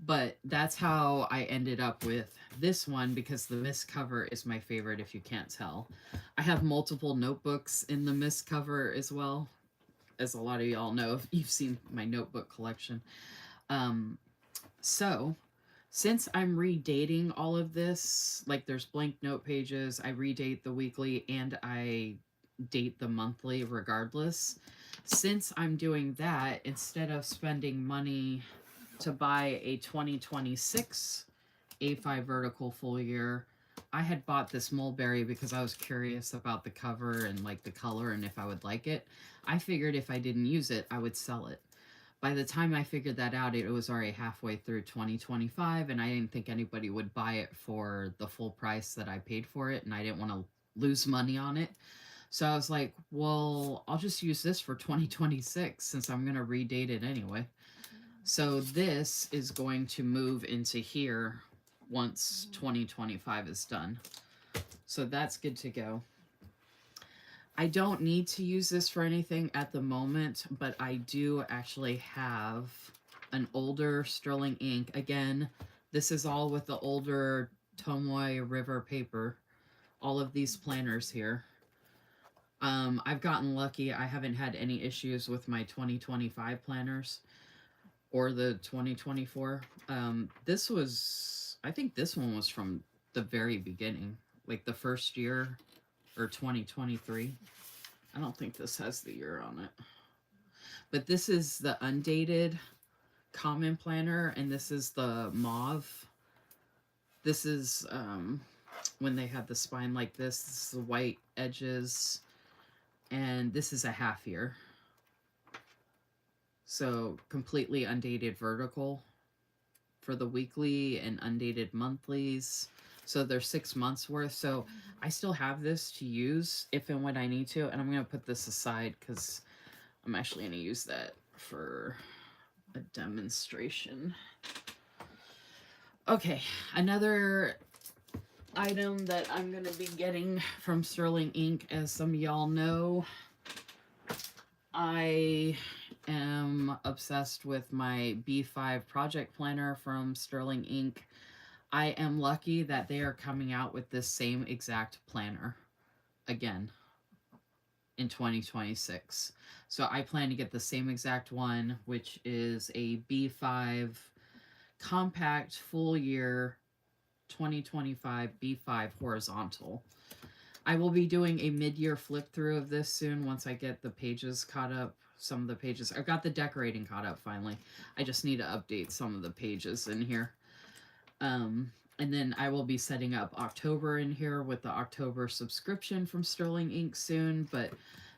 But that's how I ended up with this one, because the mist cover is my favorite, if you can't tell. I have multiple notebooks in the mist cover as well, as a lot of y'all know if you've seen my notebook collection. So since I'm redating all of this, like there's blank note pages, I redate the weekly and I date the monthly regardless. Since I'm doing that, instead of spending money to buy a 2026 A5 vertical full year, I had bought this mulberry because I was curious about the cover and like the color and if I would like it. I figured if I didn't use it, I would sell it. By the time I figured that out, it was already halfway through 2025, and I didn't think anybody would buy it for the full price that I paid for it, and I didn't want to lose money on it. So I was like, well, I'll just use this for 2026 since I'm going to redate it anyway. So this is going to move into here once 2025 is done. So that's good to go. I don't need to use this for anything at the moment, but I do actually have an older Sterling Ink. Again, this is all with the older Tomoe River paper. All of these planners here. I've gotten lucky. I haven't had any issues with my 2025 planners or the 2024. This was, I think this one was from the very beginning, like the first year, or 2023. I don't think this has the year on it. But this is the undated common planner, and this is the mauve. This is when they have the spine like this. This is the white edges, and this is a half year. So completely undated vertical for the weekly and undated monthlies. So they're 6 months worth. So I still have this to use if and when I need to. And I'm going to put this aside because I'm actually going to use that for a demonstration. Okay, another item that I'm going to be getting from Sterling Ink, as some of y'all know, I am obsessed with my B5 project planner from Sterling Ink. I am lucky that they are coming out with this same exact planner again in 2026. So I plan to get the same exact one, which is a B5 compact full year 2025 B5 horizontal. I will be doing a mid-year flip through of this soon once I get the pages caught up. Some of the pages, I've got the decorating caught up finally. I just need to update some of the pages in here. And then I will be setting up October in here with the October subscription from Sterling Ink soon, but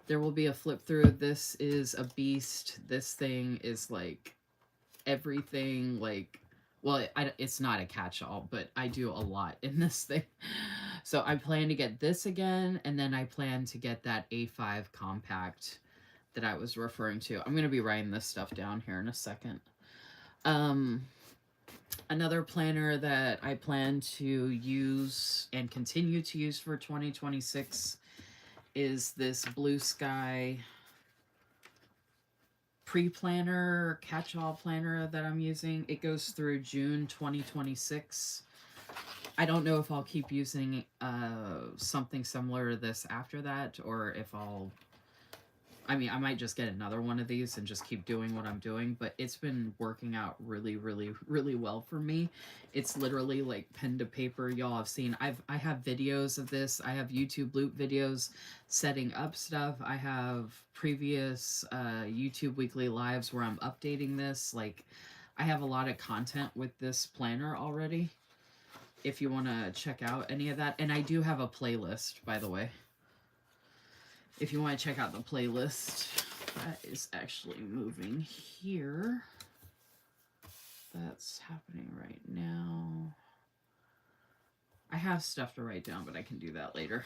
there will be a flip through. This is a beast. This thing is like everything, like, well, it's not a catch-all, but I do a lot in this thing. So I plan to get this again, and then I plan to get that A5 compact that I was referring to. I'm going to be writing this stuff down here in a second. Another planner that I plan to use and continue to use for 2026 is this Blue Sky pre-planner, catch-all planner that I'm using. It goes through June 2026. I don't know if I'll keep using something similar to this after that, or if I mean, I might just get another one of these and just keep doing what I'm doing, but it's been working out really, really, really well for me. It's literally like pen to paper. Y'all have seen, I have videos of this. I have YouTube loop videos setting up stuff. I have previous YouTube weekly lives where I'm updating this. Like, I have a lot of content with this planner already, if you want to check out any of that. And I do have a playlist, by the way. If you want to check out the playlist, that is actually moving here. That's happening right now. I have stuff to write down, but I can do that later.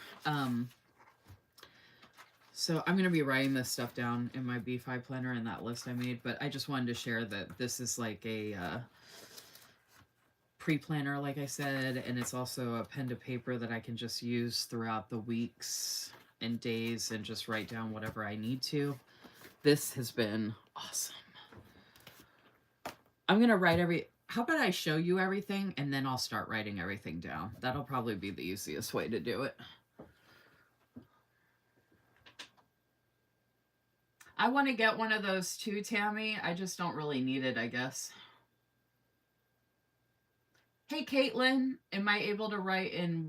So I'm going to be writing this stuff down in my B5 planner in that list I made, but I just wanted to share that this is like a pre-planner, like I said, and it's also a pen to paper that I can just use throughout the weeks and days and just write down whatever I need to. This has been awesome. I'm going to write how about I show you everything and then I'll start writing everything down. That'll probably be the easiest way to do it. I want to get one of those too, Tammy. I just don't really need it, I guess. Hey, Caitlin, am I able to write in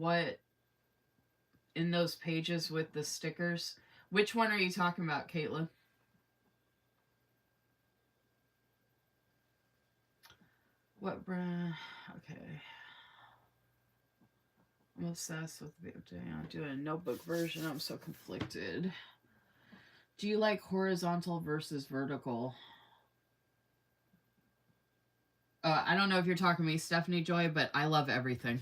those pages with the stickers? Which one are you talking about, Caitlin? What brand? Okay. I'm obsessed with I'm doing a notebook version. I'm so conflicted. Do you like horizontal versus vertical? I don't know if you're talking to me, Stephanie Joy, but I love everything.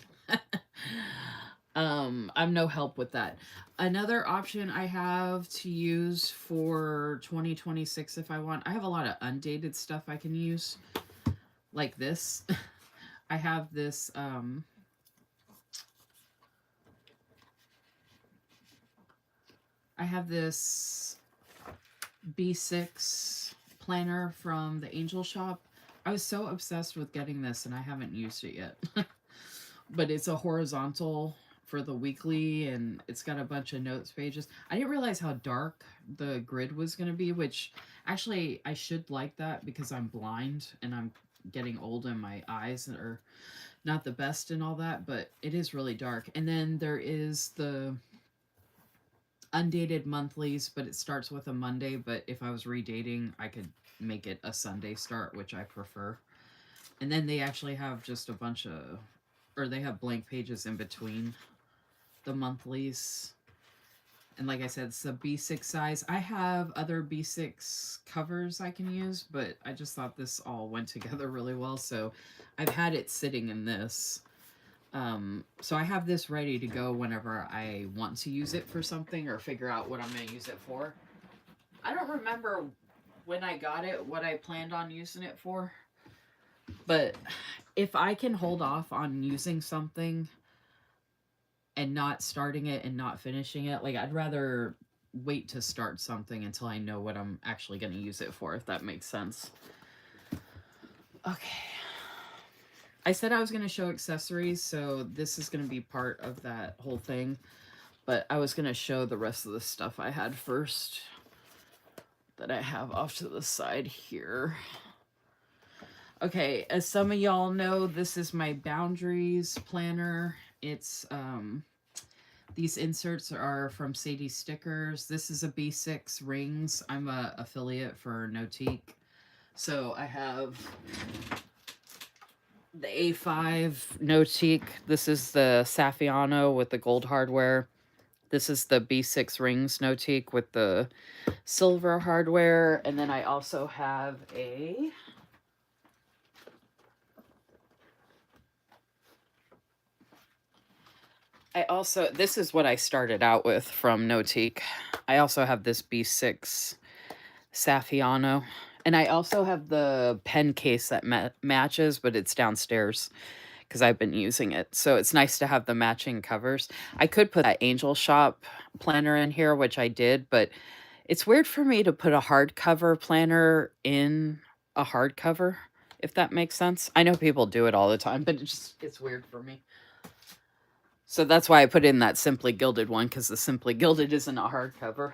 I'm no help with that. Another option I have to use for 2026 if I want, I have a lot of undated stuff I can use, like this. I have this, B6 planner from the Angel Shop. I was so obsessed with getting this and I haven't used it yet. But it's a horizontal for the weekly and it's got a bunch of notes pages. I didn't realize how dark the grid was going to be, which actually I should like that because I'm blind and I'm getting old and my eyes are not the best and all that, but it is really dark. And then there is the undated monthlies, but it starts with a Monday, but if I was redating, I could make it a Sunday start, which I prefer. And then they actually have just a bunch of, or they have blank pages in between the monthlies. And like I said, it's a B6 size. I have other B6 covers I can use, but I just thought this all went together really well. So I've had it sitting in this. So I have this ready to go whenever I want to use it for something or figure out what I'm going to use it for. I don't remember when I got it, what I planned on using it for. But if I can hold off on using something and not starting it and not finishing it, like I'd rather wait to start something until I know what I'm actually going to use it for, if that makes sense. Okay. I said I was going to show accessories, so this is going to be part of that whole thing. But I was going to show the rest of the stuff I had first that I have off to the side here. Okay, as some of y'all know, this is my boundaries planner. It's, these inserts are from Sadie Stickers. This is a B6 rings. I'm a affiliate for Notique. So I have the A5 Notique. This is the Saffiano with the gold hardware. This is the B6 rings Notique with the silver hardware. And then I also have a this is what I started out with from Notique. I also have this B6 Saffiano. And I also have the pen case that matches, but it's downstairs because I've been using it. So it's nice to have the matching covers. I could put that Angel Shop planner in here, which I did, but it's weird for me to put a hardcover planner in a hardcover, if that makes sense. I know people do it all the time, but it's weird for me. So that's why I put in that Simply Gilded one, because the Simply Gilded isn't a hardcover.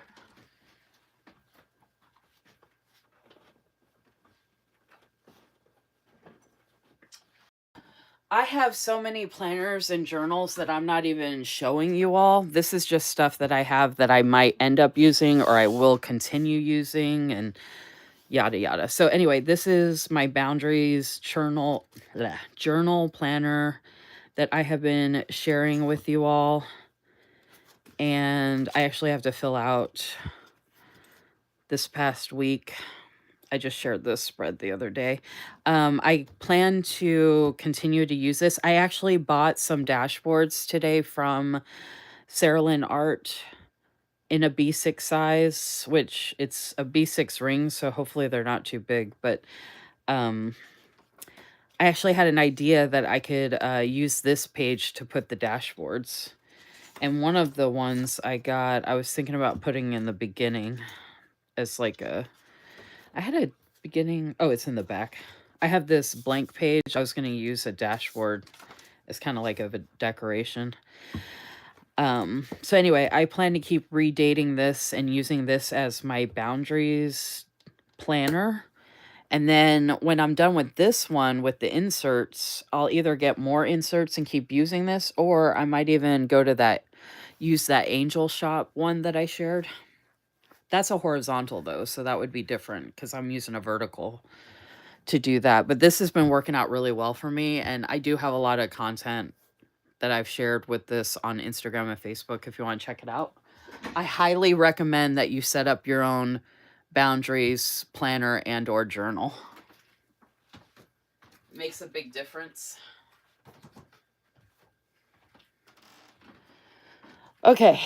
I have so many planners and journals that I'm not even showing you all. This is just stuff that I have that I might end up using or I will continue using and yada yada. So anyway, this is my boundaries journal planner that I have been sharing with you all. And I actually have to fill out this past week. I just shared this spread the other day. I plan to continue to use this. I actually bought some dashboards today from Sarah Lynn Art in a B6 size, which it's a B6 ring, so hopefully they're not too big. But I actually had an idea that I could use this page to put the dashboards. And one of the ones I got, I was thinking about putting in the beginning as like a... I had a beginning... Oh, it's in the back. I have this blank page. I was going to use a dashboard as kind of like a decoration. So anyway, I plan to keep redating this and using this as my boundaries planner. And then when I'm done with this one with the inserts, I'll either get more inserts and keep using this, or I might even go to that, use that Angel Shop one that I shared. That's a horizontal though, so that would be different because I'm using a vertical to do that. But this has been working out really well for me, and I do have a lot of content that I've shared with this on Instagram and Facebook if you want to check it out. I highly recommend that you set up your own boundaries planner and or journal. It makes a big difference. Okay.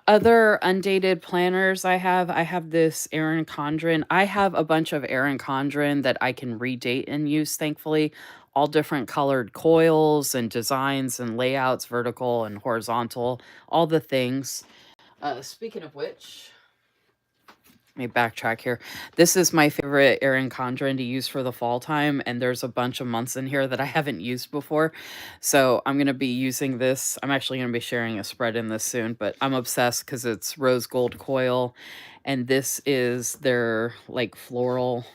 Other undated planners I have this Erin Condren. I have a bunch of Erin Condren that I can redate and use, thankfully. All different colored coils and designs and layouts, vertical and horizontal, all the things. Speaking of which, let me backtrack here. This is my favorite Erin Condren to use for the fall time, and there's a bunch of months in here that I haven't used before. So I'm going to be using this. I'm actually going to be sharing a spread in this soon, but I'm obsessed because it's rose gold coil, and this is their like floral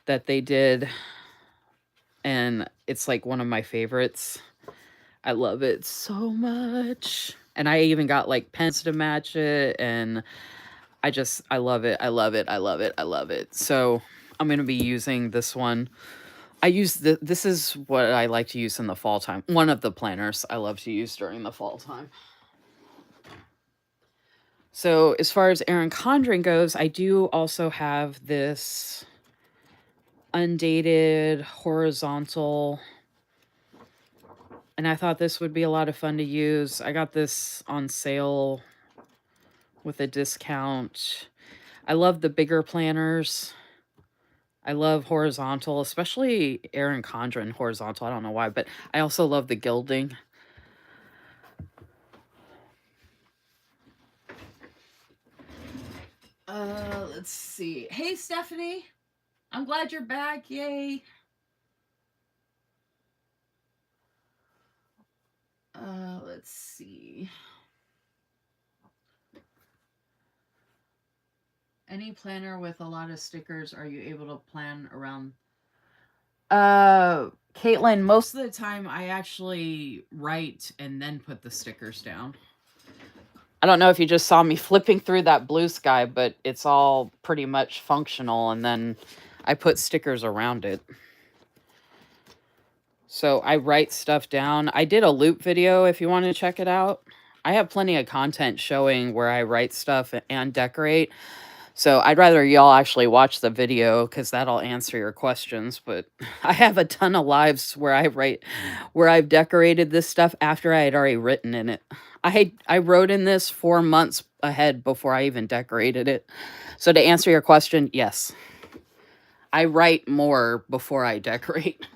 that they did, and it's like one of my favorites. I love it so much. And I even got like pens to match it, and I love it. I love it. I love it. I love it. So I'm going to be using this one. This is what I like to use in the fall time. One of the planners I love to use during the fall time. So as far as Erin Condren goes, I do also have this undated horizontal, and I thought this would be a lot of fun to use. I got this on sale with a discount. I love the bigger planners. I love horizontal, especially Erin Condren horizontal. I don't know why, but I also love the gilding. Let's see. Hey, Stephanie. I'm glad you're back. Yay. Let's see. Any planner with a lot of stickers, are you able to plan around? Caitlin, most of the time I actually write and then put the stickers down. I don't know if you just saw me flipping through that blue sky, but it's all pretty much functional, and then I put stickers around it. So I write stuff down. I did a loop video if you want to check it out. I have plenty of content showing where I write stuff and decorate. So I'd rather y'all actually watch the video because that'll answer your questions. But I have a ton of lives where I've decorated this stuff after I had already written in it. I wrote in this 4 months ahead before I even decorated it. So to answer your question, yes. I write more before I decorate.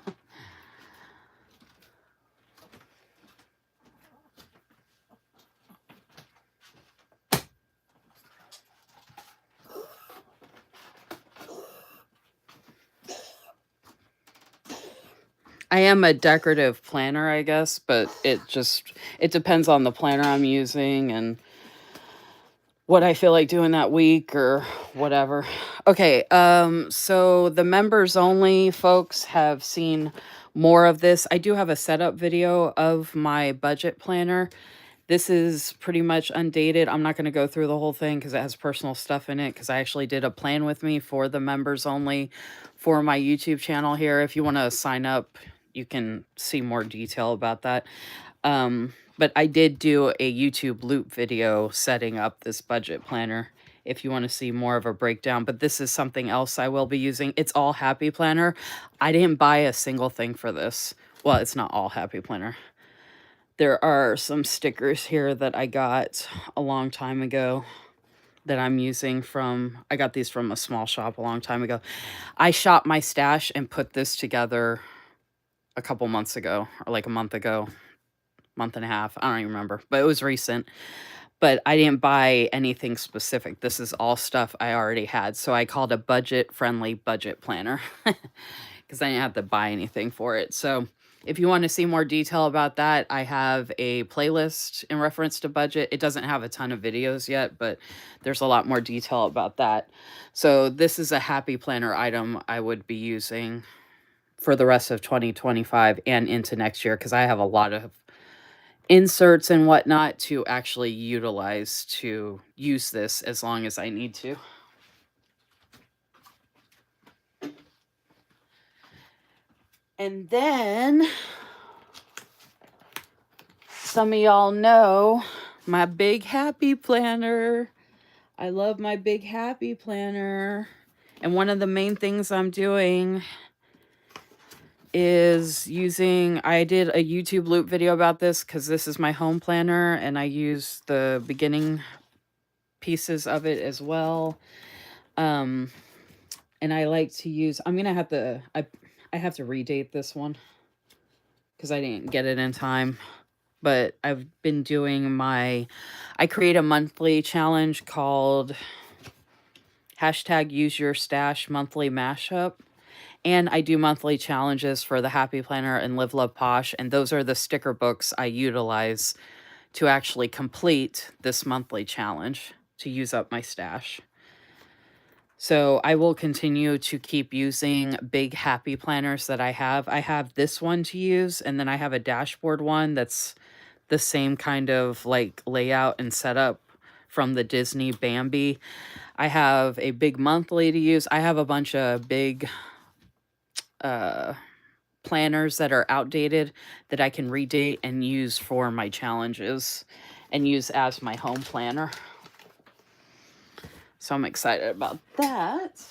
I am a decorative planner, I guess, but it depends on the planner I'm using and what I feel like doing that week or whatever. Okay, so the members only folks have seen more of this. I do have a setup video of my budget planner. This is pretty much undated. I'm not going to go through the whole thing because it has personal stuff in it, because I actually did a plan with me for the members only for my YouTube channel here. If you want to sign up, you can see more detail about that. But I did do a YouTube loop video setting up this budget planner if you want to see more of a breakdown. But this is something else I will be using. It's all Happy Planner. I didn't buy a single thing for this. Well, it's not all Happy Planner. There are some stickers here that I got a long time ago that I'm using from, I got these from a small shop a long time ago. I shopped my stash and put this together a couple months ago, or like a month ago, month and a half. I don't even remember, but it was recent. But I didn't buy anything specific. This is all stuff I already had. So I called a budget-friendly budget planner because I didn't have to buy anything for it. So if you want to see more detail about that, I have a playlist in reference to budget. It doesn't have a ton of videos yet, but there's a lot more detail about that. So this is a Happy Planner item I would be using for the rest of 2025 and into next year, because I have a lot of inserts and whatnot to actually utilize to use this as long as I need to. And then some of y'all know my Big Happy Planner. I love my Big Happy Planner. And one of the main things I'm doing is using, I did a YouTube loop video about this because this is my home planner and I use the beginning pieces of it as well. And I like to use, I'm gonna have to, I have to redate this one because I didn't get it in time. But I've been doing I create a monthly challenge called #UseYourStash monthly mashup. And I do monthly challenges for the Happy Planner and Live Love Posh. And those are the sticker books I utilize to actually complete this monthly challenge to use up my stash. So I will continue to keep using big Happy Planners that I have. I have this one to use, and then I have a dashboard one that's the same kind of like layout and setup from the Disney Bambi. I have a big monthly to use. I have a bunch of big planners that are outdated that I can redate and use for my challenges and use as my home planner. So I'm excited about that.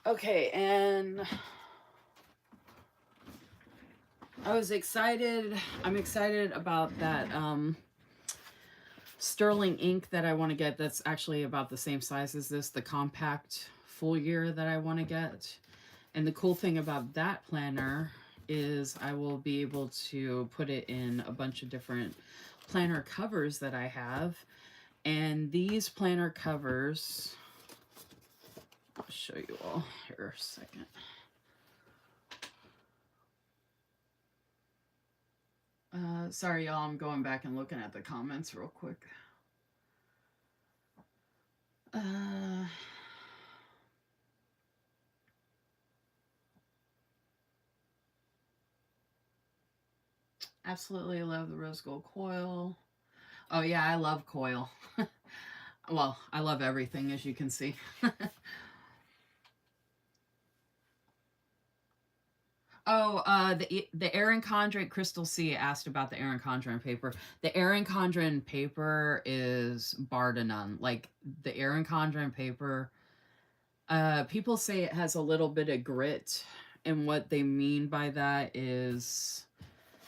Okay, and I'm excited about that sterling ink that I want to get. That's actually about the same size as this, the compact full year that I want to get. And the cool thing about that planner is I will be able to put it in a bunch of different planner covers that I have. And these planner covers, I'll show you all here a second. Sorry, y'all, I'm going back and looking at the comments real quick. Absolutely love the rose gold coil. Oh yeah, I love coil. Well, I love everything, as you can see. Oh, the Erin Condren, Crystal C asked about the Erin Condren paper. The Erin Condren paper is bar to none. Like, the Erin Condren paper, people say it has a little bit of grit, and what they mean by that is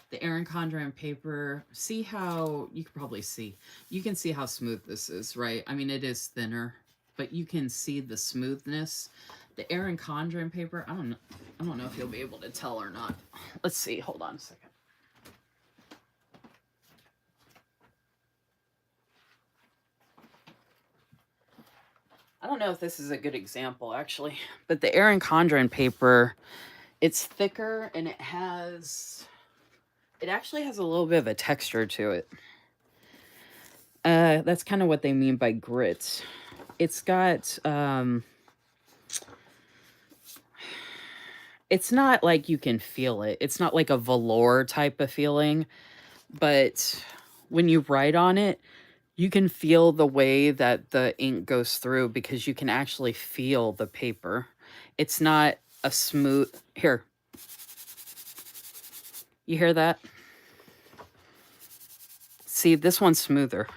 the Erin Condren paper. See how, you can probably see, you can see how smooth this is, right? I mean, it is thinner, but you can see the smoothness. The Erin Condren paper, I don't know if you'll be able to tell or not. Let's see, hold on a second. I don't know if this is a good example actually, but the Erin Condren paper, it's thicker and it actually has a little bit of a texture to it. That's kind of what they mean by grit. It's got it's not like you can feel it. It's not like a velour type of feeling, but when you write on it, you can feel the way that the ink goes through because you can actually feel the paper. It's not a smooth. Here. You hear that? See, this one's smoother.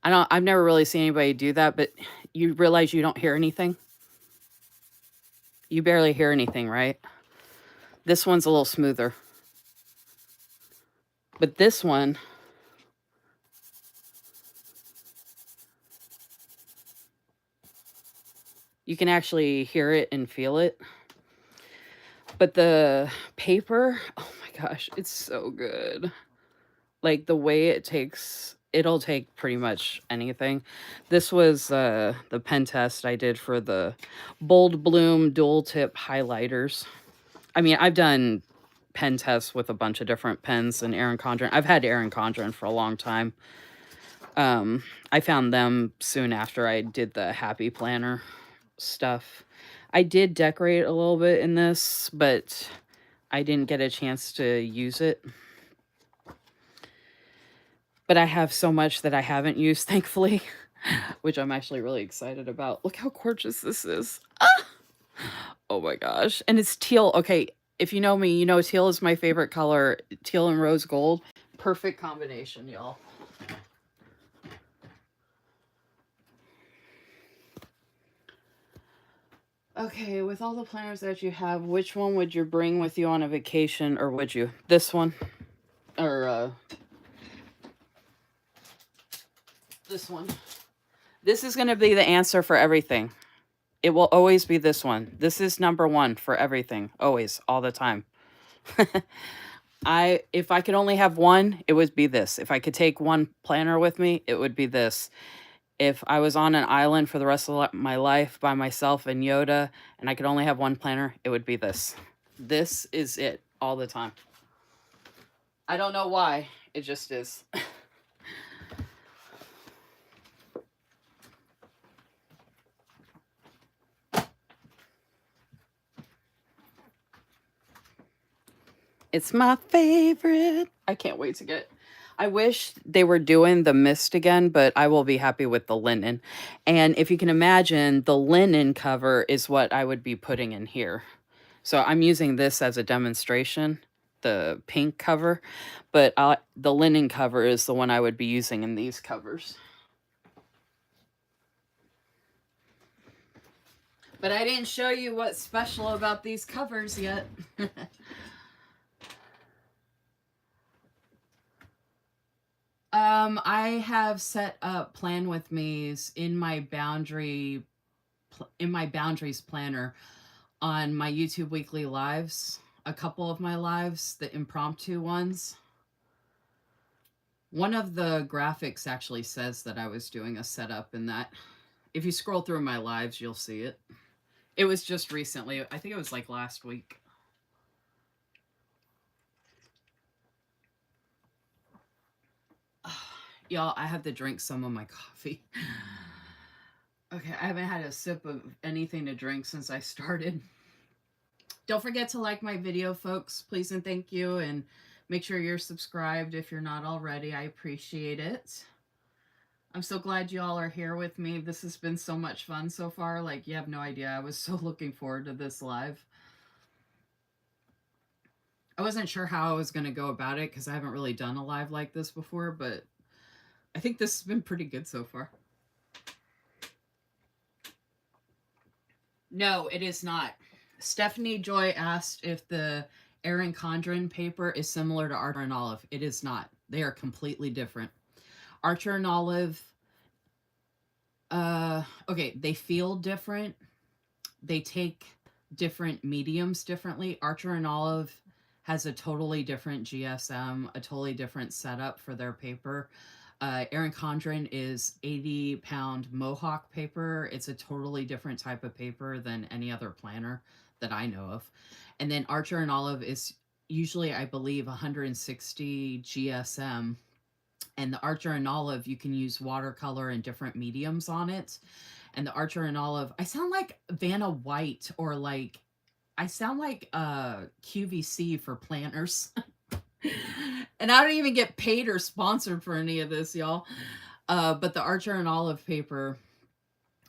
I've never really seen anybody do that, but you realize you don't hear anything? You barely hear anything, right? This one's a little smoother. But this one, you can actually hear it and feel it. But the paper, oh my gosh, it's so good. Like the way it'll take pretty much anything. This was the pen test I did for the Bold Bloom dual tip highlighters. I mean, I've done pen tests with a bunch of different pens and Erin Condren. I've had Erin Condren for a long time. I found them soon after I did the Happy Planner stuff. I did decorate a little bit in this, but I didn't get a chance to use it. But I have so much that I haven't used, thankfully, which I'm actually really excited about. Look how gorgeous this is. Ah! Oh my gosh. And it's teal. Okay, if you know me, you know teal is my favorite color. Teal and rose gold. Perfect combination, y'all. Okay, with all the planners that you have, which one would you bring with you on a vacation, or would you? This one? Or, this one? This is going to be the answer for everything. It will always be this one. This is number one for everything. Always, all the time. If I could only have one, it would be this. If I could take one planner with me, it would be this. If I was on an island for the rest of my life by myself and Yoda, and I could only have one planner, it would be this. This is it all the time. I don't know why. It just is. It's my favorite. I can't wait to get. I wish they were doing the mist again, but I will be happy with the linen. And if you can imagine, the linen cover is what I would be putting in here. So I'm using this as a demonstration, the pink cover, but the linen cover is the one I would be using in these covers. But I didn't show you what's special about these covers yet. I have set up Plan With Me's in my boundaries planner on my YouTube weekly lives. A couple of my lives, the impromptu ones. One of the graphics actually says that I was doing a setup in that. If you scroll through my lives, you'll see it. It was just recently. I think it was like last week. Y'all, I have to drink some of my coffee. Okay, I haven't had a sip of anything to drink since I started. Don't forget to like my video, folks. Please and thank you. And make sure you're subscribed if you're not already. I appreciate it. I'm so glad you all are here with me. This has been so much fun so far. Like, you have no idea. I was so looking forward to this live. I wasn't sure how I was going to go about it because I haven't really done a live like this before, but I think this has been pretty good so far. No, it is not. Stephanie Joy asked if the Erin Condren paper is similar to Archer and Olive. It is not. They are completely different. Archer and Olive, okay, they feel different. They take different mediums differently. Archer and Olive has a totally different GSM, a totally different setup for their paper. Erin Condren is 80-pound Mohawk paper. It's a totally different type of paper than any other planner that I know of. And then Archer and Olive is usually, I believe, 160 GSM. And the Archer and Olive, you can use watercolor and different mediums on it. And the Archer and Olive, I sound like Vanna White, or like, I sound like QVC for planners. And I don't even get paid or sponsored for any of this, y'all. But the Archer and Olive paper,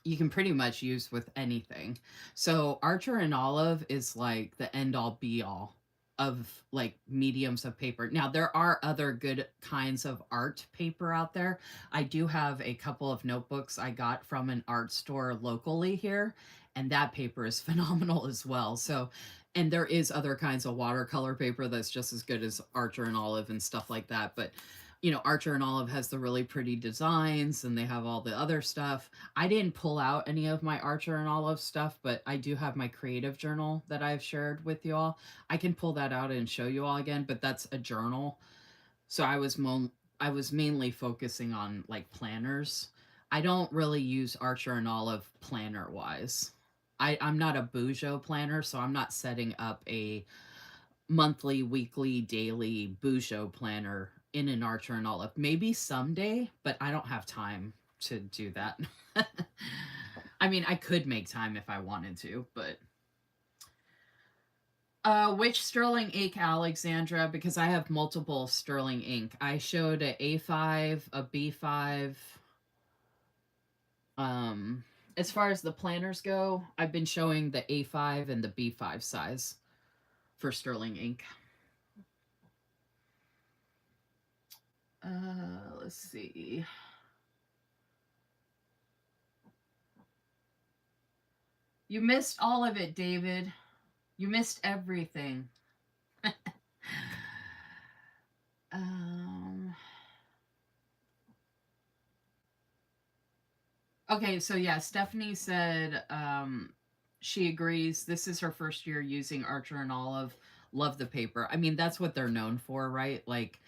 you can pretty much use with anything. So Archer and Olive is like the end all be all of like mediums of paper. Now there are other good kinds of art paper out there. I do have a couple of notebooks I got from an art store locally here, and that paper is phenomenal as well. So, and there is other kinds of watercolor paper that's just as good as Archer and Olive and stuff like that. But you know, Archer and Olive has the really pretty designs, and they have all the other stuff. I didn't pull out any of my Archer and Olive stuff, but I do have my creative journal that I've shared with you all. I can pull that out and show you all again, but that's a journal. So I was mainly focusing on like planners. I don't really use Archer and Olive planner wise. I'm not a Bujo planner, so I'm not setting up a monthly, weekly, daily Bujo planner in an Archer and Olive. Maybe someday, but I don't have time to do that. I mean, I could make time if I wanted to, but which sterling ink, Alexandra? Because I have multiple sterling ink. I showed a A5, a B5. As far as the planners go, I've been showing the A5 and the B5 size for sterling ink. Let's see. You missed all of it, David. You missed everything. Okay, so yeah, Stephanie said she agrees. This is her first year using Archer and Olive. Love the paper. I mean, that's what they're known for, right? Like,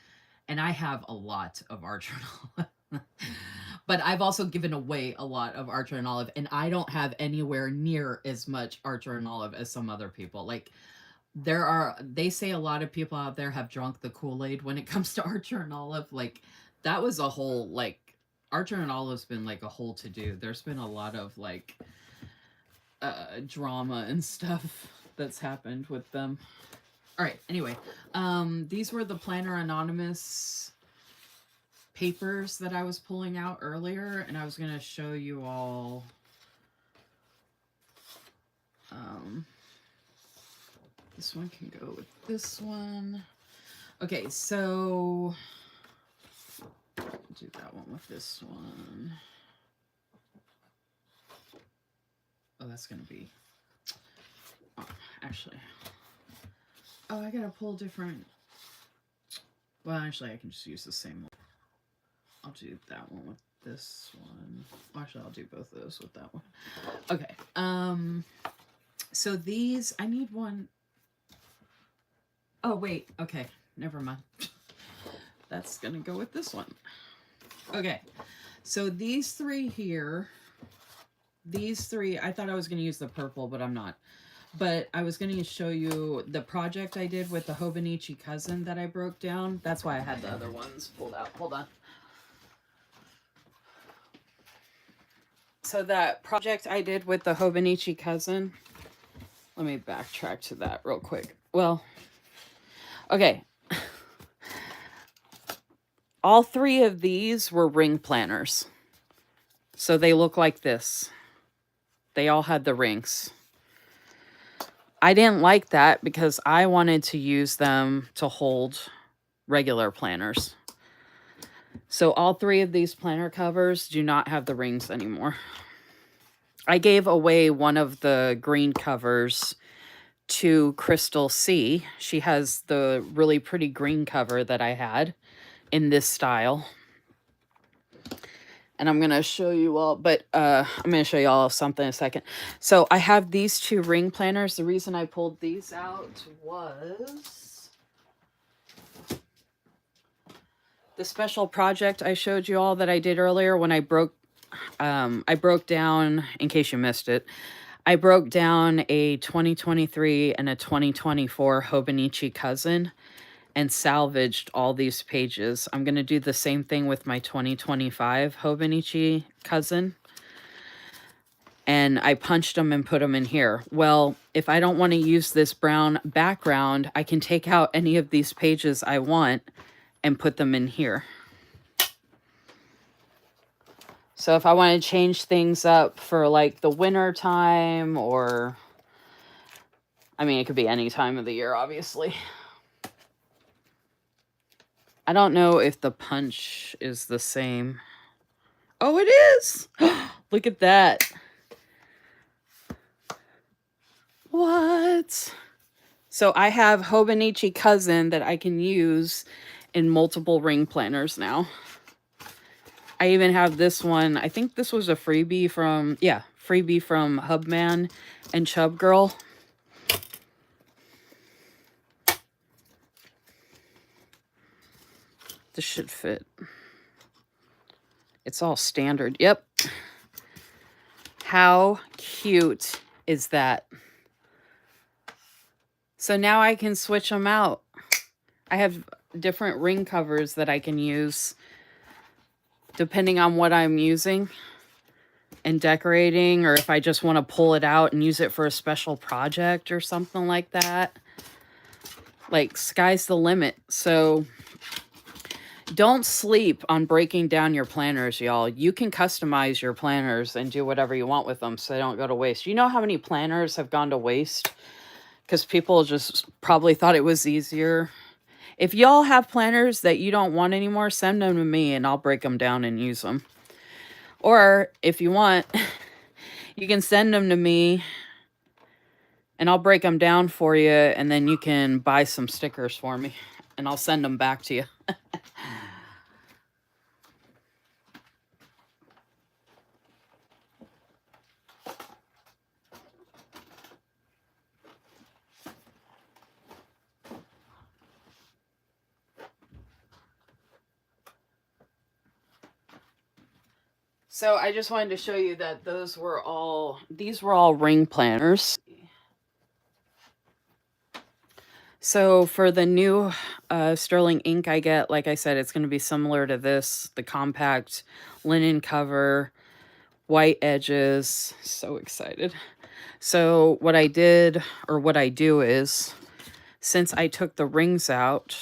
and I have a lot of Archer and Olive. But I've also given away a lot of Archer and Olive, and I don't have anywhere near as much Archer and Olive as some other people. Like, they say a lot of people out there have drunk the Kool-Aid when it comes to Archer and Olive. Like, that was a whole, like, Archer and Olive's been like a whole to-do. There's been a lot of like drama and stuff that's happened with them. All right, anyway, these were the Planner Anonymous papers that I was pulling out earlier, and I was going to show you all this one can go with this one. Okay, so do that one with this one. Oh, that's going to be... Oh, actually... Oh, I gotta pull different... Well, actually, I can just use the same one. I'll do that one with this one. Actually, I'll do both of those with that one. Okay. So these... I need one... Oh, wait. Okay. Never mind. That's gonna go with this one. Okay. So these three here... These three... I thought I was gonna use the purple, but I'm not. But I was going to show you the project I did with the Hobonichi cousin that I broke down. That's why I had the other ones pulled out. Hold on. So that project I did with the Hobonichi cousin. Let me backtrack to that real quick. Well, okay. All three of these were ring planners. So they look like this. They all had the rings. I didn't like that because I wanted to use them to hold regular planners. So all three of these planner covers do not have the rings anymore. I gave away one of the green covers to Crystal C. She has the really pretty green cover that I had in this style. And I'm going to show you all, but I'm going to show you all something in a second. So I have these two ring planners. The reason I pulled these out was The special project I showed you all that I did earlier when I broke down, in case you missed it, I broke down a 2023 and a 2024 Hobonichi cousin and salvaged all these pages. I'm going to do the same thing with my 2025 Hobonichi cousin. And I punched them and put them in here. Well, if I don't want to use this brown background, I can take out any of these pages I want and put them in here. So if I want to change things up for like the winter time, or, I mean, it could be any time of the year, obviously. I don't know if the punch is the same. Oh, it is. Look at that. What? So I have Hobonichi cousin that I can use in multiple ring planners now. I even have this one. I think this was a freebie from, yeah, freebie from Hubman and Chub Girl. This should fit. It's all standard. Yep. How cute is that? So now I can switch them out. I have different ring covers that I can use depending on what I'm using and decorating, or if I just want to pull it out and use it for a special project or something like that. Like, sky's the limit. So don't sleep on breaking down your planners, y'all. You can customize your planners and do whatever you want with them so they don't go to waste. You know how many planners have gone to waste because people just probably thought it was easier? If y'all have planners that you don't want anymore, send them to me and I'll break them down and use them. Or if you want, you can send them to me and I'll break them down for you, and then you can buy some stickers for me and I'll send them back to you. So I just wanted to show you that these were all ring planners. So for the new sterling ink I get, like I said, it's going to be similar to this, the compact linen cover, white edges. So excited. So what I did, or what I do is, since I took the rings out,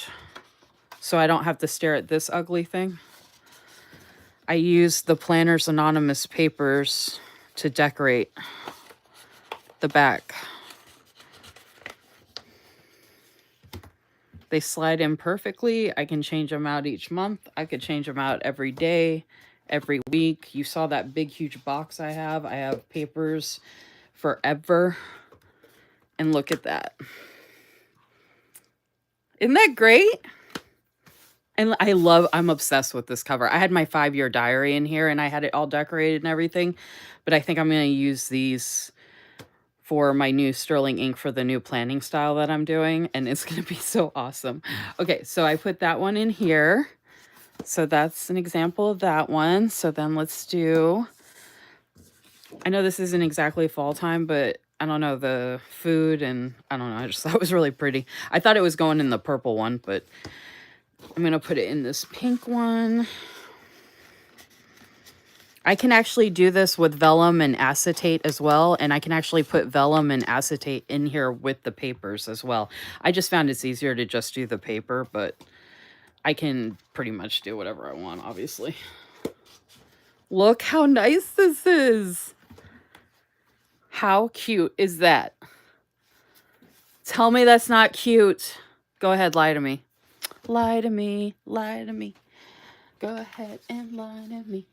so I don't have to stare at this ugly thing, I used the Planners Anonymous papers to decorate the back. They slide in perfectly. I can change them out each month. I could change them out every day, every week. You saw that big, huge box I have. I have papers forever. And look at that. Isn't that great? And I'm obsessed with this cover. I had my 5-year diary in here and I had it all decorated and everything. But I think I'm going to use these for my new sterling ink for the new planning style that I'm doing. And it's going to be so awesome. Okay, so I put that one in here. So that's an example of that one. So then let's do, I know this isn't exactly fall time, but I don't know, the food and I don't know. I just thought it was really pretty. I thought it was going in the purple one, but I'm going to put it in this pink one. I can actually do this with vellum and acetate as well. And I can actually put vellum and acetate in here with the papers as well. I just found it's easier to just do the paper, but I can pretty much do whatever I want, obviously. Look how nice this is. How cute is that? Tell me that's not cute. Go ahead, lie to me. Lie to me, lie to me. Go ahead and lie to me.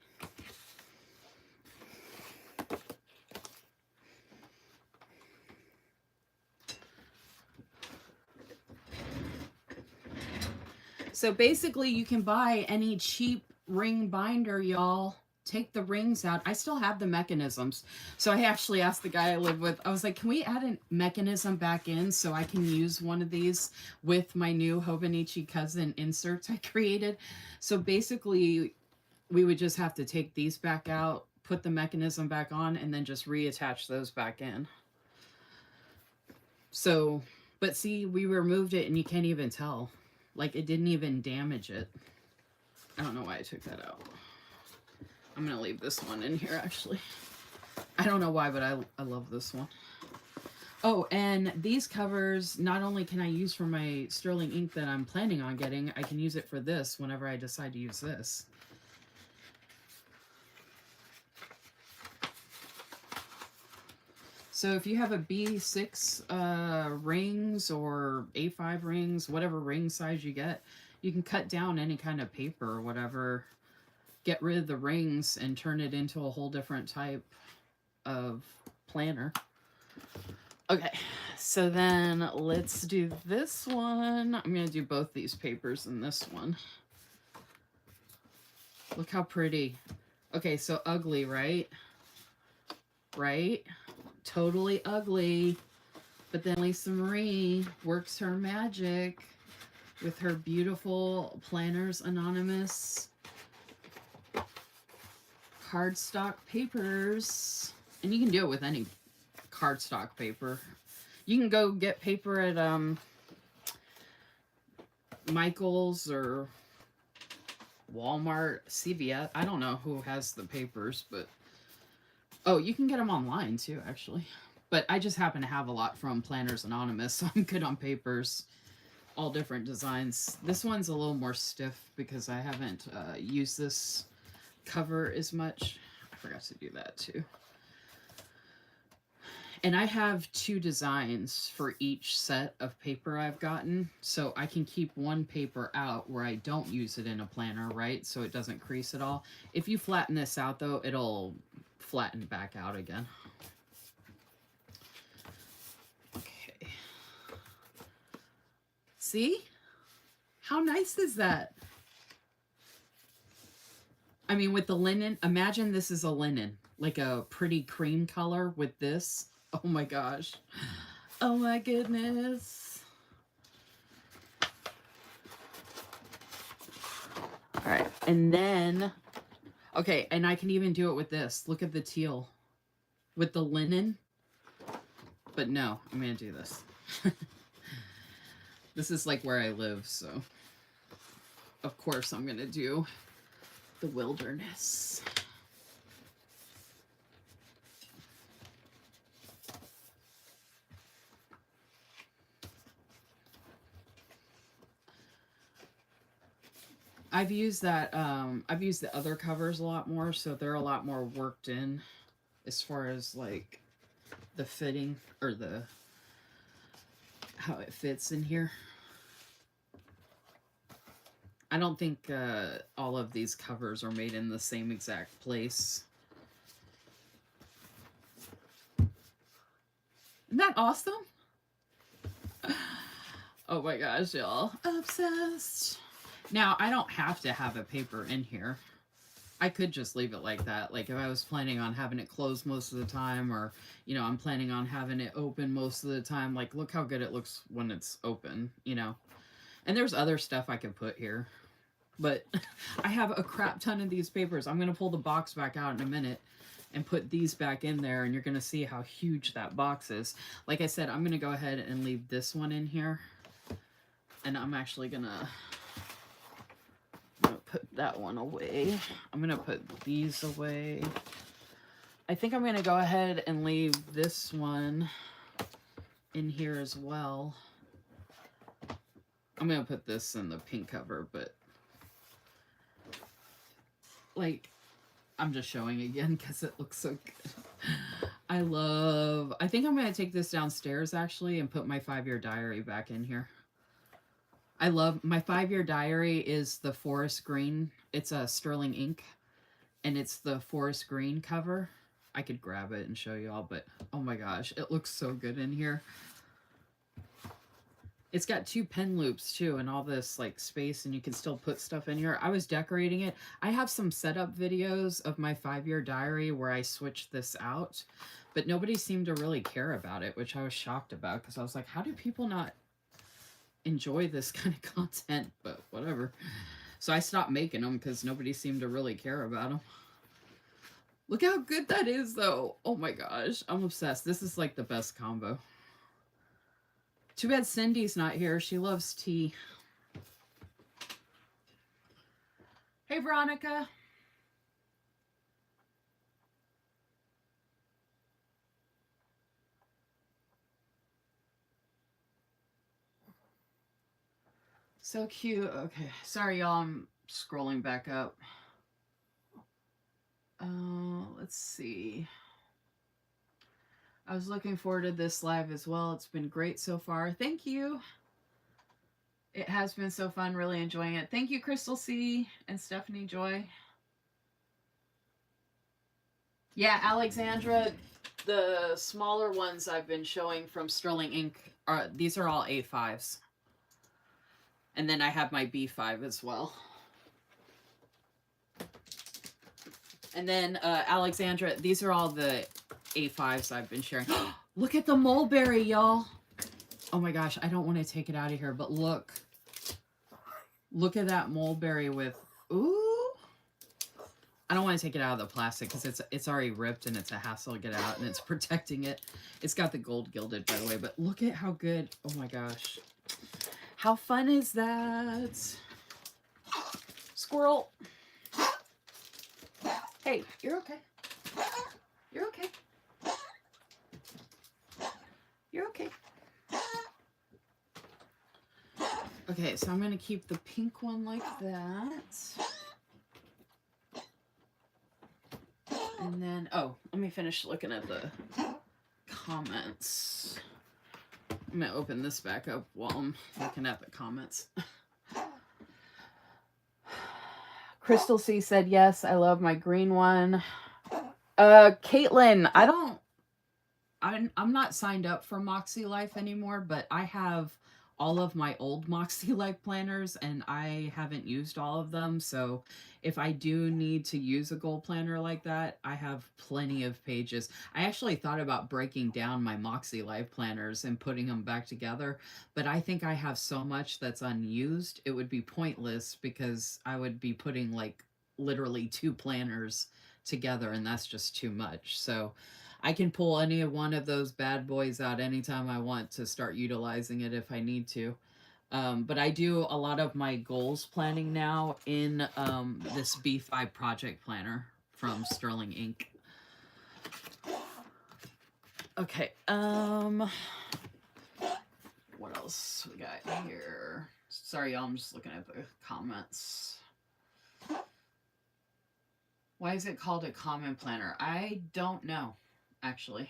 So basically you can buy any cheap ring binder, y'all, take the rings out. I still have the mechanisms. So I actually asked the guy I live with, I was like, can we add a mechanism back in so I can use one of these with my new Hobonichi cousin inserts I created? So basically, we would just have to take these back out, put the mechanism back on, and then just reattach those back in. So, but see, we removed it and you can't even tell. Like, it didn't even damage it. I don't know why I took that out. I'm going to leave this one in here, actually. I don't know why, but I love this one. Oh, and these covers, not only can I use for my sterling ink that I'm planning on getting, I can use it for this whenever I decide to use this. So if you have a B6 rings or A5 rings, whatever ring size you get, you can cut down any kind of paper or whatever, get rid of the rings and turn it into a whole different type of planner. Okay, so then let's do this one. I'm going to do both these papers in this one. Look how pretty. Okay, so ugly, right? Right? Totally ugly. But then Lisa Marie works her magic with her beautiful Planners Anonymous cardstock papers. And you can do it with any cardstock paper. You can go get paper at Michael's or Walmart, CVS. I don't know who has the papers, but oh, you can get them online too, actually. But I just happen to have a lot from Planners Anonymous, so I'm good on papers. All different designs. This one's a little more stiff because I haven't used this cover as much. I forgot to do that too. And I have 2 designs for each set of paper I've gotten, so I can keep one paper out where I don't use it in a planner, right? So it doesn't crease at all. If you flatten this out, though, it'll flatten back out again. Okay. See? How nice is that? I mean, with the linen, imagine this is a linen, like a pretty cream color with this. Oh my gosh. Oh my goodness. All right. And then, okay, and I can even do it with this. Look at the teal with the linen. But no, I'm going to do this. This is like where I live, so of course I'm going to do the wilderness. I've used that, I've used the other covers a lot more, so they're a lot more worked in as far as like the fitting or the, how it fits in here. I don't think all of these covers are made in the same exact place. Isn't that awesome? Oh my gosh, y'all. Obsessed. Now, I don't have to have a paper in here. I could just leave it like that. Like if I was planning on having it closed most of the time, or, you know, I'm planning on having it open most of the time. Like, look how good it looks when it's open, you know. And there's other stuff I could put here. But I have a crap ton of these papers. I'm going to pull the box back out in a minute and put these back in there, and you're going to see how huge that box is. Like I said, I'm going to go ahead and leave this one in here. And I'm actually going to put that one away. I'm going to put these away. I think I'm going to go ahead and leave this one in here as well. I'm going to put this in the pink cover, but like, I'm just showing again because it looks so good. I think I'm going to take this downstairs actually and put my 5-year diary back in here. I love my 5-year diary is the forest green. It's a sterling ink and it's the forest green cover. I could grab it and show you all, but oh my gosh, it looks so good in here. It's got 2 pen loops too and all this like space, and you can still put stuff in here. I was decorating it. I have some setup videos of my 5-year diary where I switched this out, but nobody seemed to really care about it, which I was shocked about because I was like, how do people not enjoy this kind of content? But whatever. So I stopped making them because nobody seemed to really care about them. Look how good that is, though. Oh my gosh. I'm obsessed. This is like the best combo. Too bad Cindy's not here. She loves tea. Hey, Veronica. So cute. Okay. Sorry, y'all. I'm scrolling back up. Let's see. I was looking forward to this live as well. It's been great so far. Thank you. It has been so fun. Really enjoying it. Thank you, Crystal C. and Stephanie Joy. Yeah, Alexandra, the smaller ones I've been showing from Sterling Ink are these are all A5s. And then I have my B5 as well. And then Alexandra, these are all the A5s I've been sharing. Look at the mulberry, y'all. Oh my gosh, I don't want to take it out of here, but look. Look at that mulberry with, ooh. I don't want to take it out of the plastic because it's already ripped and it's a hassle to get out and it's protecting it. It's got the gold gilded, by the way, but look at how good. Oh my gosh. How fun is that? Squirrel. Hey, you're okay. You're okay. You're okay. Okay, so I'm going to keep the pink one like that. And then, oh, let me finish looking at the comments. I'm going to open this back up while I'm looking at the comments. Crystal C said, yes, I love my green one. Caitlin, I'm not signed up for Moxie Life anymore, but I have all of my old Moxie Life planners and I haven't used all of them. So if I do need to use a goal planner like that, I have plenty of pages. I actually thought about breaking down my Moxie Life planners and putting them back together, but I think I have so much that's unused. It would be pointless because I would be putting like literally 2 planners together and that's just too much. So I can pull any one of those bad boys out anytime I want to start utilizing it if I need to. But I do a lot of my goals planning now in this B5 project planner from Sterling Ink. Okay. What else we got here? Sorry, y'all. I'm just looking at the comments. Why is it called a common planner? I don't know, actually.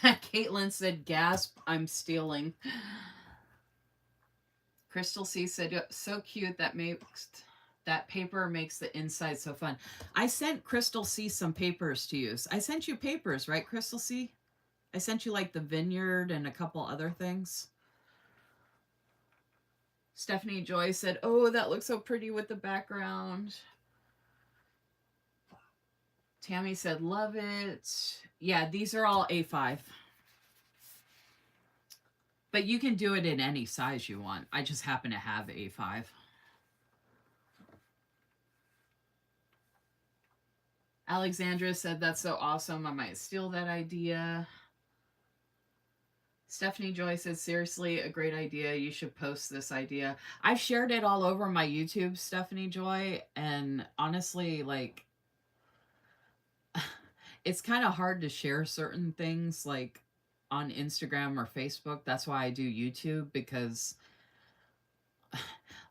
Caitlin said, gasp, I'm stealing. Crystal C said, so cute, that paper makes the inside so fun. I sent Crystal C some papers to use. I sent you papers, right, Crystal C? I sent you like the vineyard and a couple other things. Stephanie Joy said, oh, that looks so pretty with the background. Tammy said, love it. Yeah, these are all A5. But you can do it in any size you want. I just happen to have A5. Alexandra said, that's so awesome. I might steal that idea. Stephanie Joy says, seriously, a great idea. You should post this idea. I've shared it all over my YouTube, Stephanie Joy. And honestly, like, it's kind of hard to share certain things like on Instagram or Facebook. That's why I do YouTube, because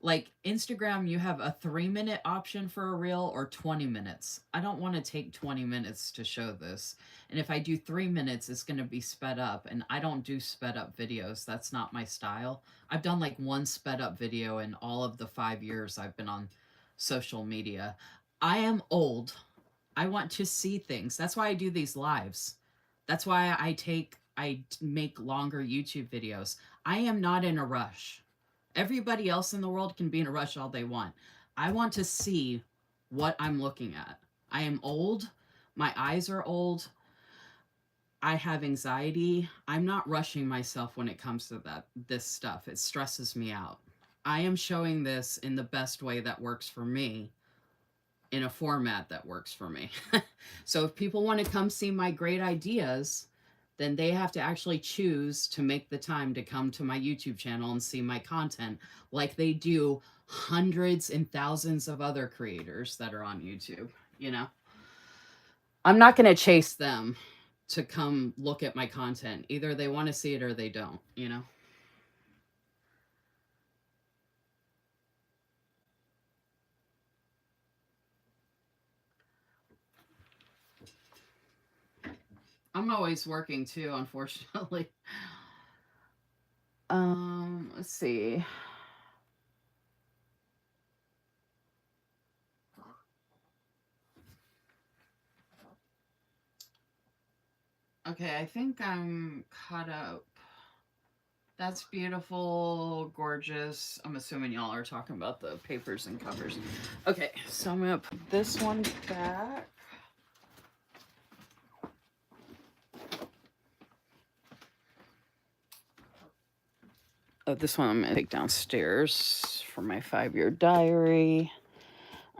like Instagram, you have a 3-minute option for a reel or 20 minutes. I don't want to take 20 minutes to show this. And if I do 3 minutes, it's going to be sped up. And I don't do sped up videos. That's not my style. I've done like 1 sped up video in all of the 5 years I've been on social media. I am old. I want to see things. That's why I do these lives. That's why I take I make longer YouTube videos. I am not in a rush. Everybody else in the world can be in a rush all they want. I want to see what I'm looking at. I am old. My eyes are old. I have anxiety. I'm not rushing myself when it comes to this stuff. It stresses me out. I am showing this in the best way that works for me, in a format that works for me. So if people want to come see my great ideas, then they have to actually choose to make the time to come to my YouTube channel and see my content, like they do hundreds and thousands of other creators that are on YouTube, you know? I'm not going to chase them to come look at my content. Either they want to see it or they don't, you know? I'm always working too, unfortunately. Let's see. Okay, I think I'm caught up. That's beautiful, gorgeous. I'm assuming y'all are talking about the papers and covers. Okay, so I'm gonna put this one back. Oh, this one I'm gonna take downstairs for my 5-year diary.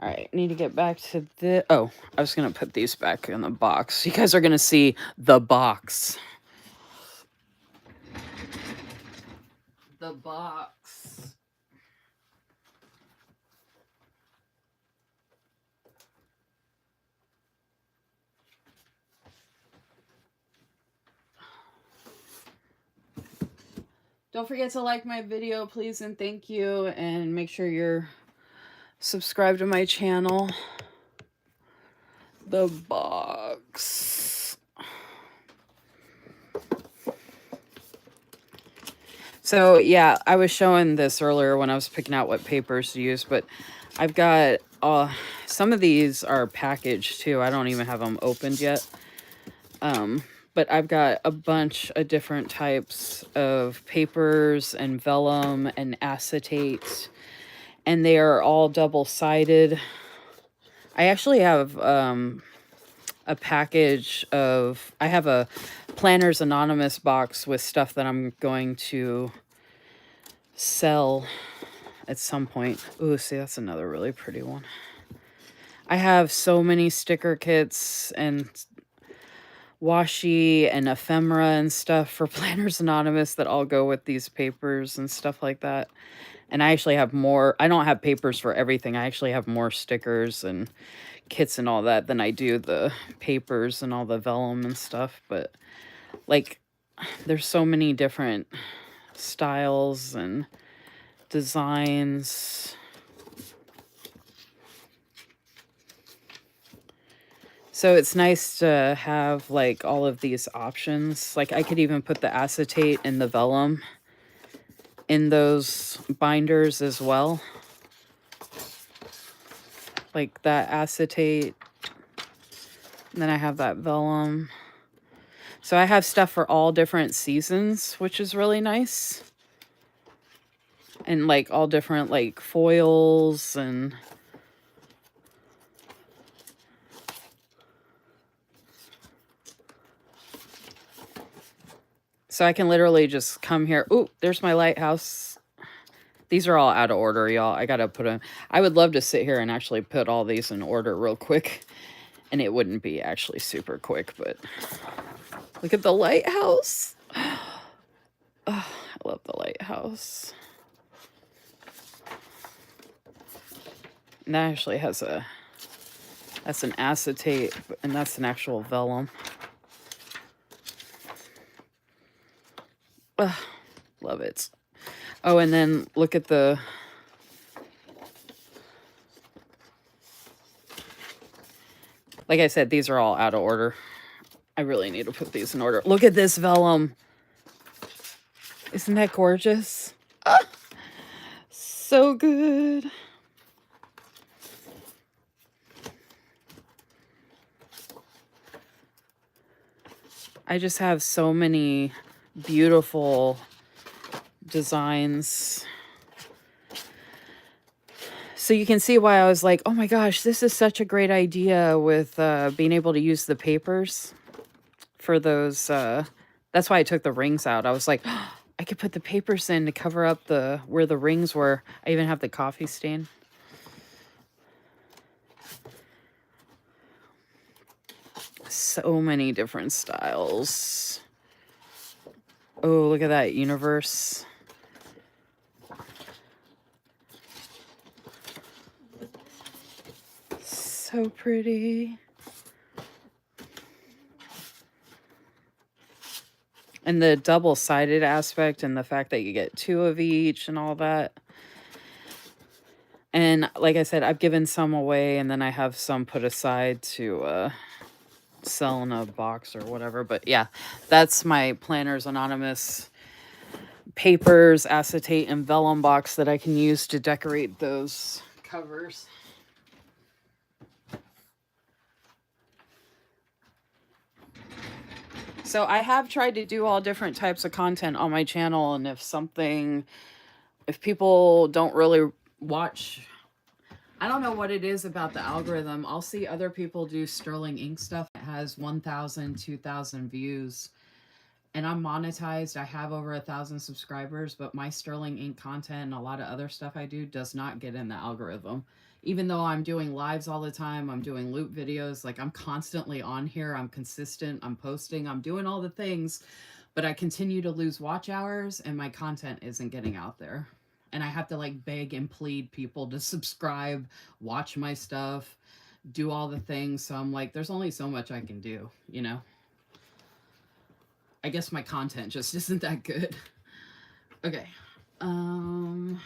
All right, need to get back to the. Oh, I was gonna put these back in the box. You guys are gonna see the box. The box. Don't forget to like my video, please, and thank you. And make sure you're subscribed to my channel. The box. So, yeah, I was showing this earlier when I was picking out what papers to use, but I've got some of these are packaged too. I don't even have them opened yet. But I've got a bunch of different types of papers and vellum and acetate, and they are all double-sided. I actually have a package of, I have a Planners Anonymous box with stuff that I'm going to sell at some point. Ooh, see, that's another really pretty one. I have so many sticker kits and washi and ephemera and stuff for Planners Anonymous that all go with these papers and stuff like that. And I actually have more. I don't have papers for everything. I actually have more stickers and kits and all that than I do the papers and all the vellum and stuff. But like, there's so many different styles and designs. So it's nice to have like all of these options. Like I could even put the acetate and the vellum in those binders as well. Like that acetate. And then I have that vellum. So I have stuff for all different seasons, which is really nice. And like all different like foils and so I can literally just come here. Ooh, there's my lighthouse. These are all out of order, y'all. I gotta put them. I would love to sit here and actually put all these in order real quick. And it wouldn't be actually super quick, but look at the lighthouse. Oh, I love the lighthouse. And that actually has a, that's an acetate, and that's an actual vellum. Love it. Oh, and then look at the, like I said, these are all out of order. I really need to put these in order. Look at this vellum. Isn't that gorgeous? Ah, so good. I just have so many beautiful designs. So you can see why I was like, oh my gosh, this is such a great idea with being able to use the papers for those. That's why I took the rings out. I was like, oh, I could put the papers in to cover up where the rings were. I even have the coffee stain. So many different styles. Oh, look at that universe. So pretty. And the double-sided aspect and the fact that you get 2 of each and all that. And like I said, I've given some away and then I have some put aside to sell in a box or whatever. But yeah, that's my Planners Anonymous papers, acetate, and vellum box that I can use to decorate those covers. So I have tried to do all different types of content on my channel, and if people don't really watch, I don't know what it is about the algorithm. I'll see other people do Sterling Ink stuff that has 1,000, 2,000 views, and I'm monetized. I have over 1,000 subscribers, but my Sterling Ink content and a lot of other stuff I do does not get in the algorithm. Even though I'm doing lives all the time, I'm doing loop videos, like I'm constantly on here, I'm consistent, I'm posting, I'm doing all the things, but I continue to lose watch hours and my content isn't getting out there. And I have to like beg and plead people to subscribe, watch my stuff, do all the things. So I'm like, there's only so much I can do, you know? I guess my content just isn't that good. Okay. I'm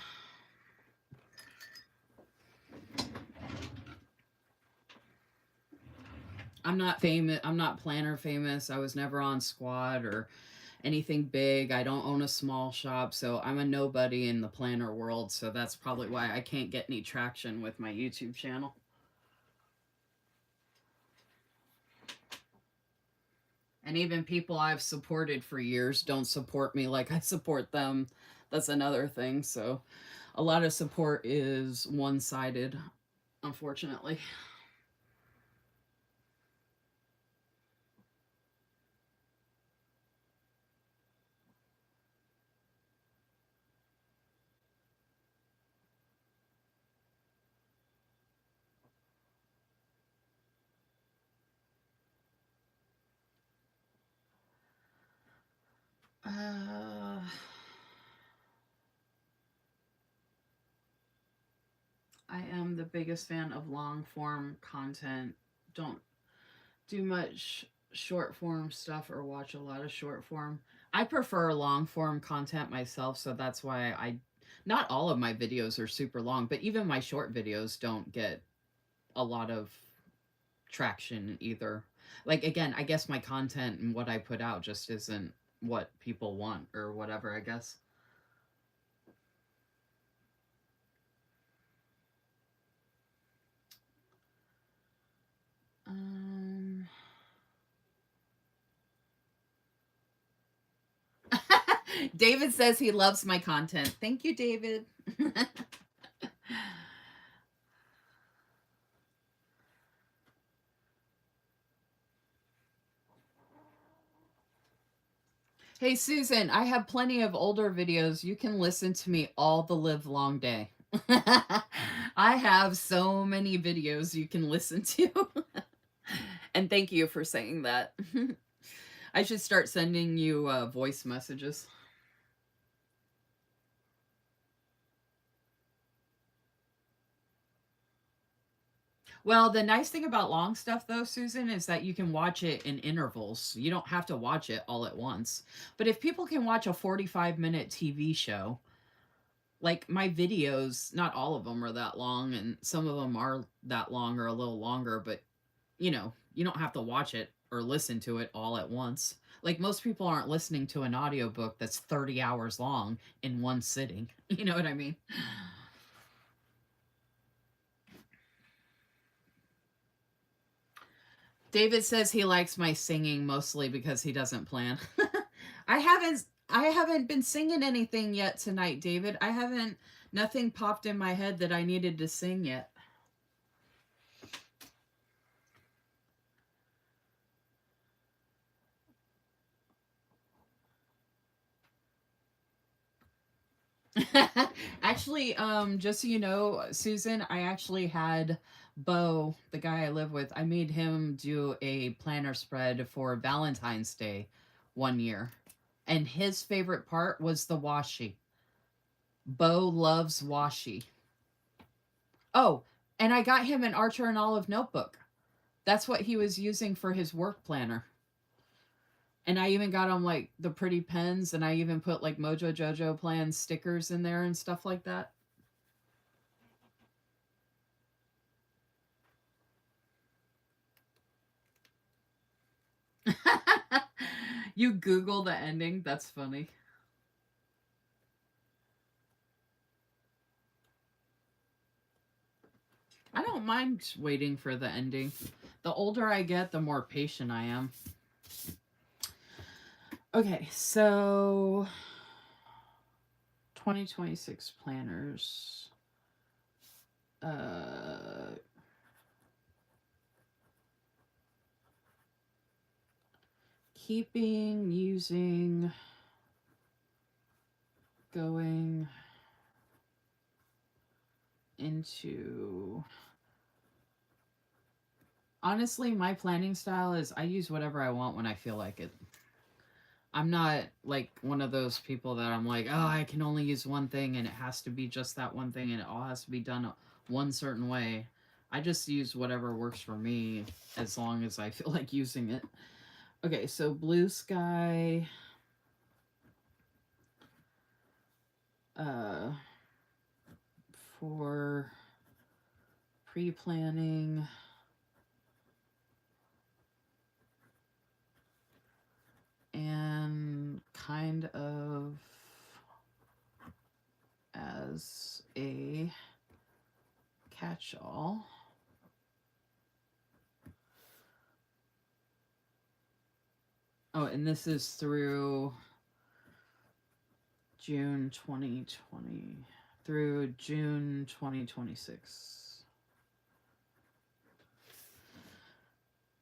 not famous. I'm not planner famous. I was never on Squad or anything big. I don't own a small shop, so I'm a nobody in the planner world. So that's probably why I can't get any traction with my YouTube channel. And even people I've supported for years don't support me like I support them. That's another thing. So a lot of support is one-sided, unfortunately. Uh, I am the biggest fan of long form content. Don't do much short form stuff or watch a lot of short form. I prefer long form content myself, so that's why not all of my videos are super long, but even my short videos don't get a lot of traction either. Like again, I guess my content and what I put out just isn't what people want or whatever, I guess. Um David says he loves my content. Thank you, David. Hey, Susan, I have plenty of older videos. You can listen to me all the live long day. I have so many videos you can listen to. And thank you for saying that. I should start sending you voice messages. Well, the nice thing about long stuff, though, Susan, is that you can watch it in intervals. You don't have to watch it all at once. But if people can watch a 45-minute TV show, like my videos, not all of them are that long, and some of them are that long or a little longer, but you don't have to watch it or listen to it all at once. Like most people aren't listening to an audiobook that's 30 hours long in one sitting. You know what I mean? David says he likes my singing mostly because he doesn't plan. I haven't been singing anything yet tonight, David. Nothing popped in my head that I needed to sing yet. Actually, just so you know, Susan, I actually had Bo, the guy I live with, I made him do a planner spread for Valentine's Day one year. And his favorite part was the washi. Bo loves washi. Oh, and I got him an Archer and Olive notebook. That's what he was using for his work planner. And I even got him like the pretty pens, and I even put like Mojo Jojo Plan stickers in there and stuff like that. You Google the ending? That's funny. I don't mind waiting for the ending. The older I get, the more patient I am. Okay, so 2026 planners. Keeping, using, going into. Honestly, my planning style is I use whatever I want when I feel like it. I'm not like one of those people that I'm like, oh, I can only use one thing and it has to be just that one thing and it all has to be done one certain way. I just use whatever works for me as long as I feel like using it. Okay, so blue sky. For pre-planning. And kind of as a catch-all. Oh, and this is through June 2020 through June 2026.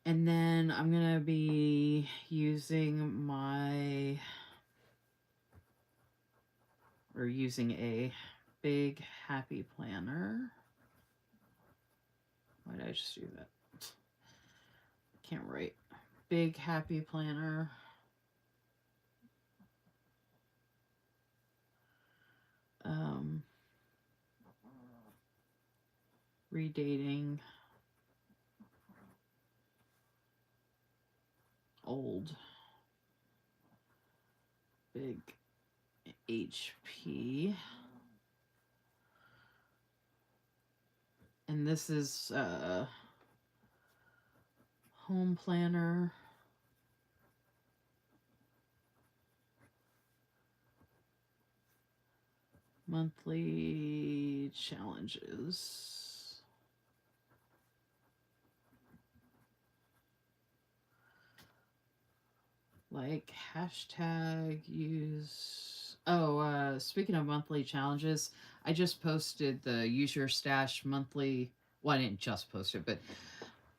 And then I'm going to be using a big happy planner. Why did I just do that? Can't write. Big happy planner. Redating old big HP. And this is home planner. Monthly challenges. Like hashtag use. Oh, speaking of monthly challenges, I just posted the Use Your Stash monthly. Well, I didn't just post it, but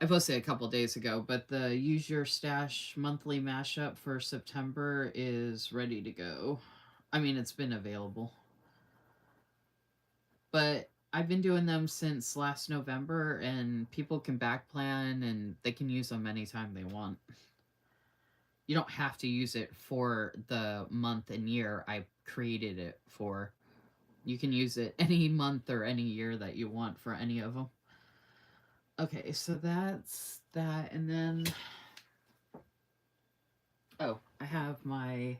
I posted it a couple days ago. But the Use Your Stash monthly mashup for September is ready to go. I mean, it's been available. But I've been doing them since last November, and people can back plan and they can use them anytime they want. You don't have to use it for the month and year I created it for. You can use it any month or any year that you want for any of them. Okay, so that's that. And then, oh, I have my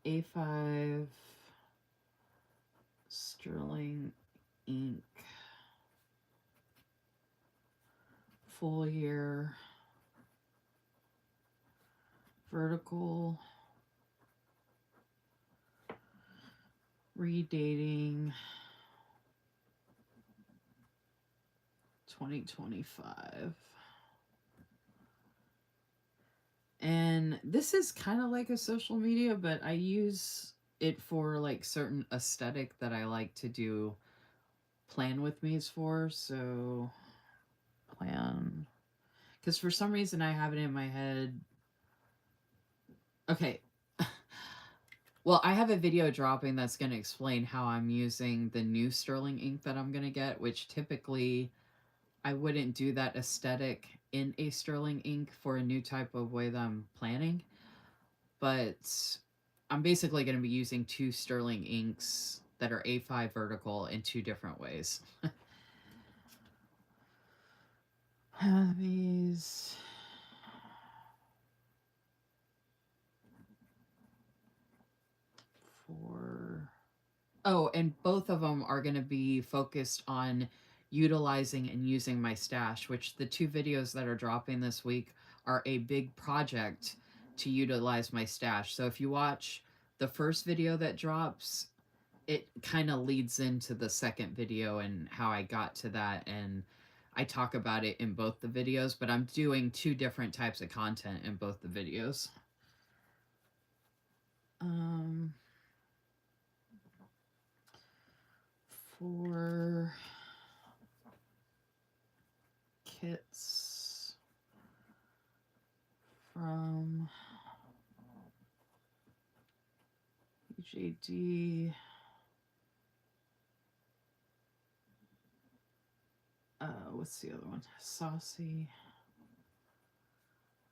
A5 sterling ink full year vertical redating 2025. And this is kind of like a social media, but I use it for like certain aesthetic that I like to do plan with me's for. So plan, because for some reason I have it in my head. Okay. Well, I have a video dropping that's going to explain how I'm using the new sterling ink that I'm going to get, which typically I wouldn't do that aesthetic in a sterling ink for a new type of way that I'm planning. But I'm basically going to be using two sterling inks that are A5 vertical in two different ways. These... for... Oh, and both of them are going to be focused on utilizing and using my stash, which the two videos that are dropping this week are a big project to utilize my stash. So if you watch the first video that drops, it kind of leads into the second video and how I got to that, and I talk about it in both the videos, but I'm doing two different types of content in both the videos. For kits from UJD, what's the other one? Saucy,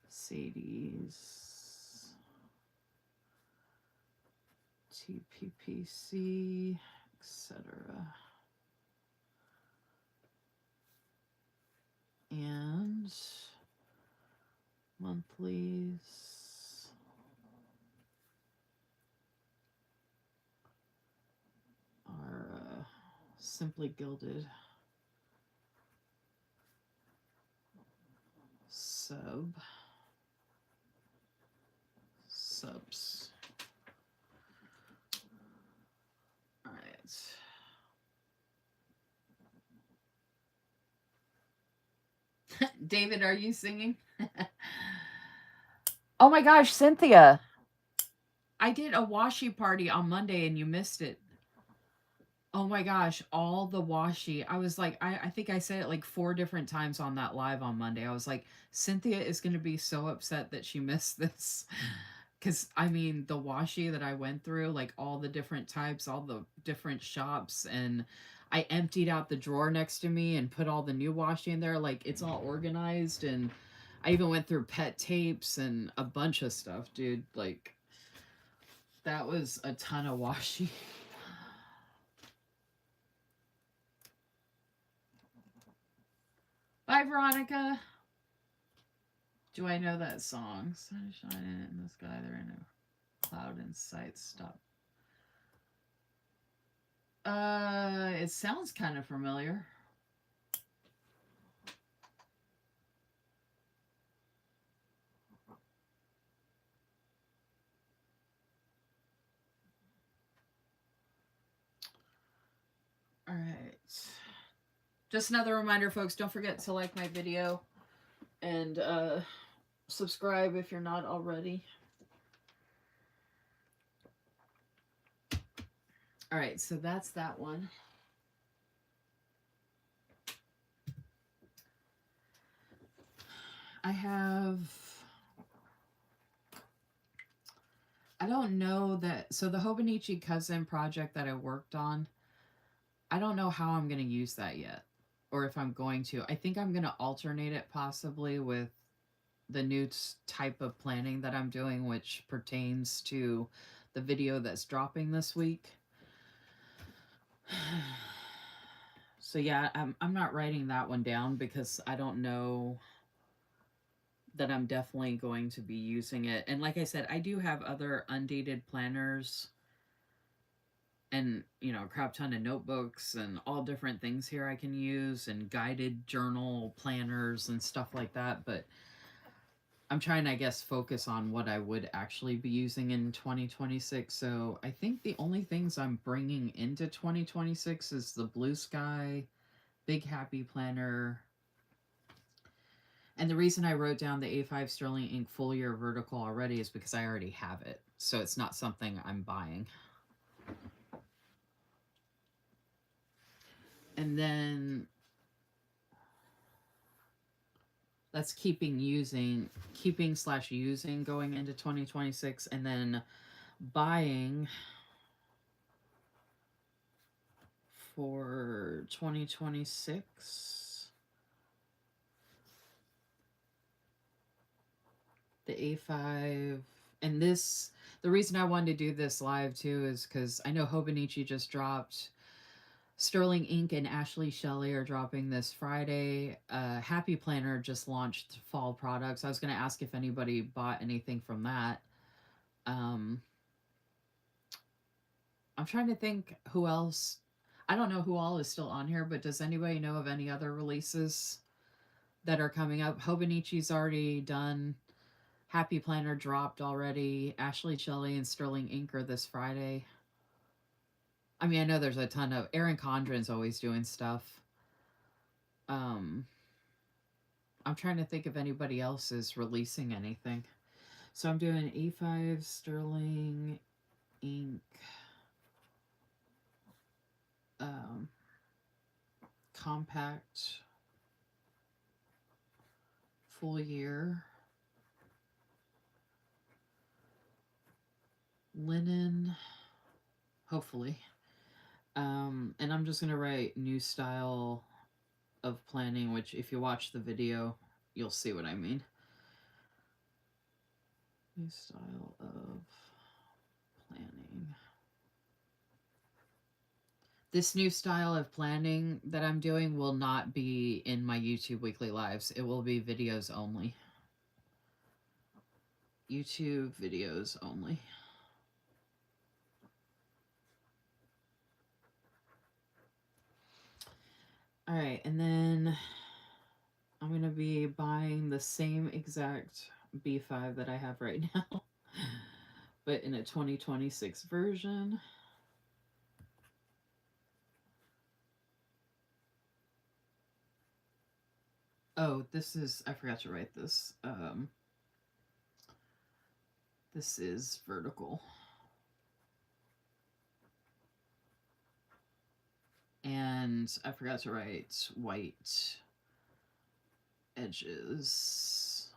Sadie's, TPPC, etc. And monthlies are Simply Gilded, subs. All right. David, are you singing? Oh my gosh, Cynthia. I did a washi party on Monday and you missed it. Oh my gosh, all the washi. I was like, I think I said it like 4 different times on that live on Monday. I was like, Cynthia is going to be so upset that she missed this. Because, I mean, the washi that I went through, like all the different types, all the different shops, and I emptied out the drawer next to me and put all the new washi in there. Like, it's all organized, and I even went through pet tapes and a bunch of stuff, dude. Like, that was a ton of washi. Bye, Veronica. Do I know that song? Sun shining in the sky, there ain't no cloud in sight. Stop. It sounds kind of familiar. All right. Just another reminder, folks, don't forget to like my video and subscribe if you're not already. All right, so that's that one. I don't know that, so the Hobonichi Cousin project that I worked on, I don't know how I'm going to use that yet, or if I'm going to. I think I'm going to alternate it possibly with the new type of planning that I'm doing, which pertains to the video that's dropping this week. So yeah, I'm not writing that one down because I don't know that I'm definitely going to be using it. And like I said, I do have other undated planners and, you know, a crap ton of notebooks and all different things here I can use, and guided journal planners and stuff like that. But I'm trying to, I guess, focus on what I would actually be using in 2026. So I think the only things I'm bringing into 2026 is the Blue Sky Big Happy Planner, And the reason I wrote down the A5 Sterling Ink full year vertical already is because I already have it. So it's not something I'm buying. And then that's keeping slash using going into 2026, and then buying for 2026 the A5. And this, the reason I wanted to do this live too is because I know Hobonichi just dropped. Sterling Ink and Ashley Shelley are dropping this Friday. Happy Planner just launched fall products. I was going to ask if anybody bought anything from that. I'm trying to think who else. I don't know who all is still on here, but does anybody know of any other releases that are coming up? Hobonichi's already done. Happy Planner dropped already. Ashley Shelley and Sterling Ink are this Friday. I mean, I know there's a ton of... Erin Condren's always doing stuff. I'm trying to think if anybody else is releasing anything. So I'm doing A5 Sterling Ink compact full year. Linen, hopefully. And I'm just going to write new style of planning, which if you watch the video, you'll see what I mean. New style of planning. This new style of planning that I'm doing will not be in my YouTube weekly lives. It will be videos only. YouTube videos only. All right, and then I'm going to be buying the same exact B5 that I have right now, but in a 2026 version. Oh, this is, I forgot to write this. This is vertical. And I forgot to write white edges.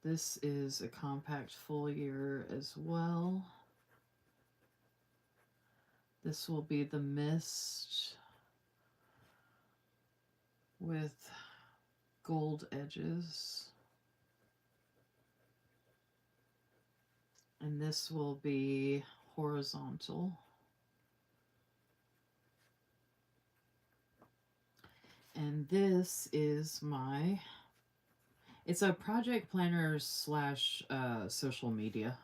This is a compact full year as well. This will be the mist with gold edges. And this will be horizontal. And this is my, it's a project planner slash social media.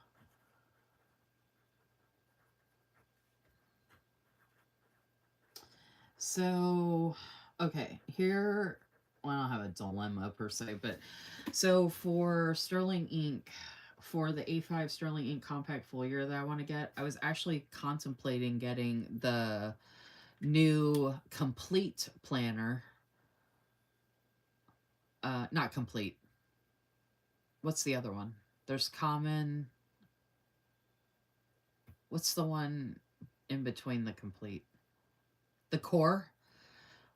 So, okay, here, well, I don't have a dilemma per se, but so for Sterling Ink, for the A5 Sterling Ink compact full year that I want to get, I was actually contemplating getting the new complete planner. Not complete. What's the other one? There's common. What's the one in between the complete? The core?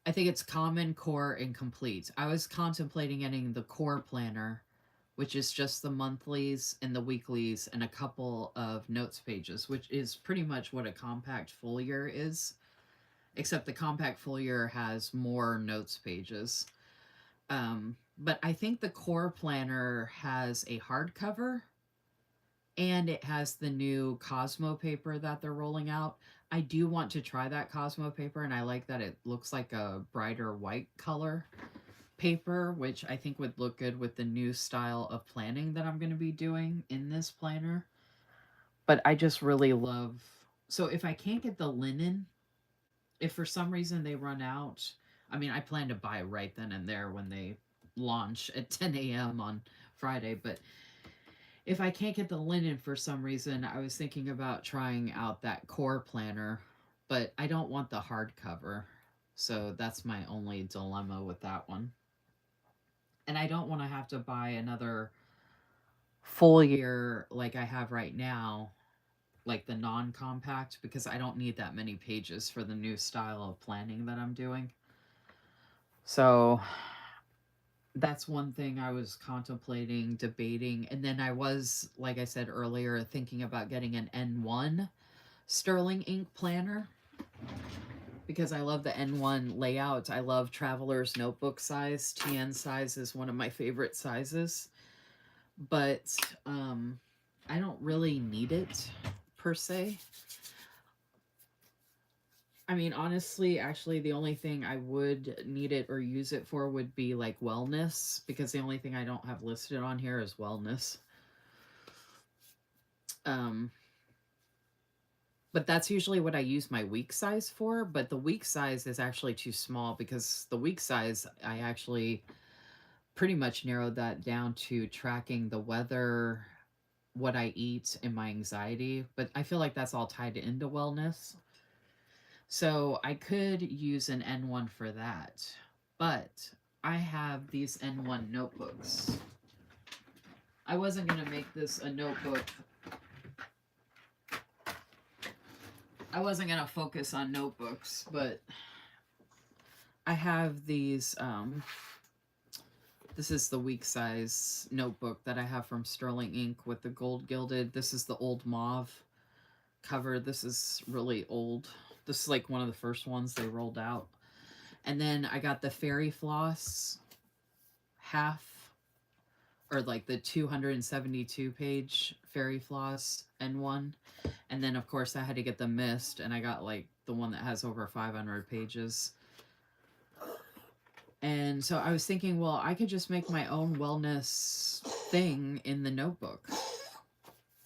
I think it's common, core, and complete. I was contemplating getting the core planner, which is just the monthlies and the weeklies and a couple of notes pages, which is pretty much what a compact full year is, except the compact full year has more notes pages. But I think the core planner has a hardcover and it has the new Cosmo paper that they're rolling out. I do want to try that Cosmo paper, and I like that it looks like a brighter white color paper, which I think would look good with the new style of planning that I'm going to be doing in this planner. But I just really love... So if I can't get the linen, if for some reason they run out, I mean, I plan to buy right then and there when they launch at 10 a.m. on Friday, but if I can't get the linen for some reason, I was thinking about trying out that core planner, but I don't want the hardcover. So that's my only dilemma with that one. And I don't want to have to buy another full year like I have right now, like the non compact, because I don't need that many pages for the new style of planning that I'm doing. So that's one thing I was contemplating, debating. And then I was, like I said earlier, thinking about getting an N1 Sterling ink planner because I love the N1 layout. I love Traveler's Notebook size. TN size is one of my favorite sizes. But I don't really need it per se. I mean, honestly, actually, the only thing I would need it or use it for would be like wellness, because the only thing I don't have listed on here is wellness. Um, but that's usually what I use my week size for. But the week size is actually too small because the week size, I actually pretty much narrowed that down to tracking the weather, what I eat, and my anxiety. But I feel like that's all tied into wellness. So I could use an N1 for that. But I have these N1 notebooks. I wasn't going to make this a notebook. I wasn't going to focus on notebooks, but I have these. This is the week size notebook that I have from Sterling Ink with the gold gilded. This is the old mauve cover. This is really old. This is like one of the first ones they rolled out. And then I got the Fairy Floss half, or like the 272 page Fairy Floss N1. And then, of course, I had to get the Mist, and I got like the one that has over 500 pages. And so I was thinking, well, I could just make my own wellness thing in the notebook.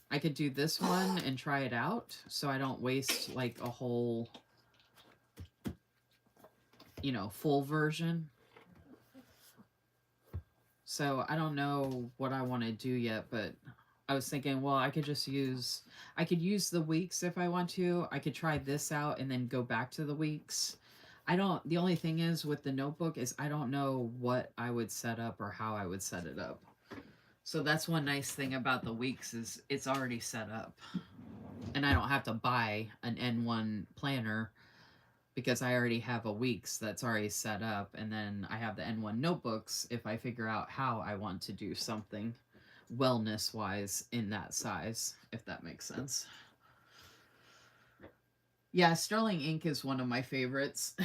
I could do this one and try it out so I don't waste like a whole, full version. So I don't know what I want to do yet, but I was thinking, well, I could use the weeks if I want to. I could try this out and then go back to the weeks. The only thing is with the notebook is I don't know what I would set up or how I would set it up. So that's one nice thing about the weeks is it's already set up. And I don't have to buy an N1 planner because I already have a weeks that's already set up. And then I have the N1 notebooks if I figure out how I want to do something wellness wise in that size, if that makes sense. Yeah, Sterling Ink is one of my favorites.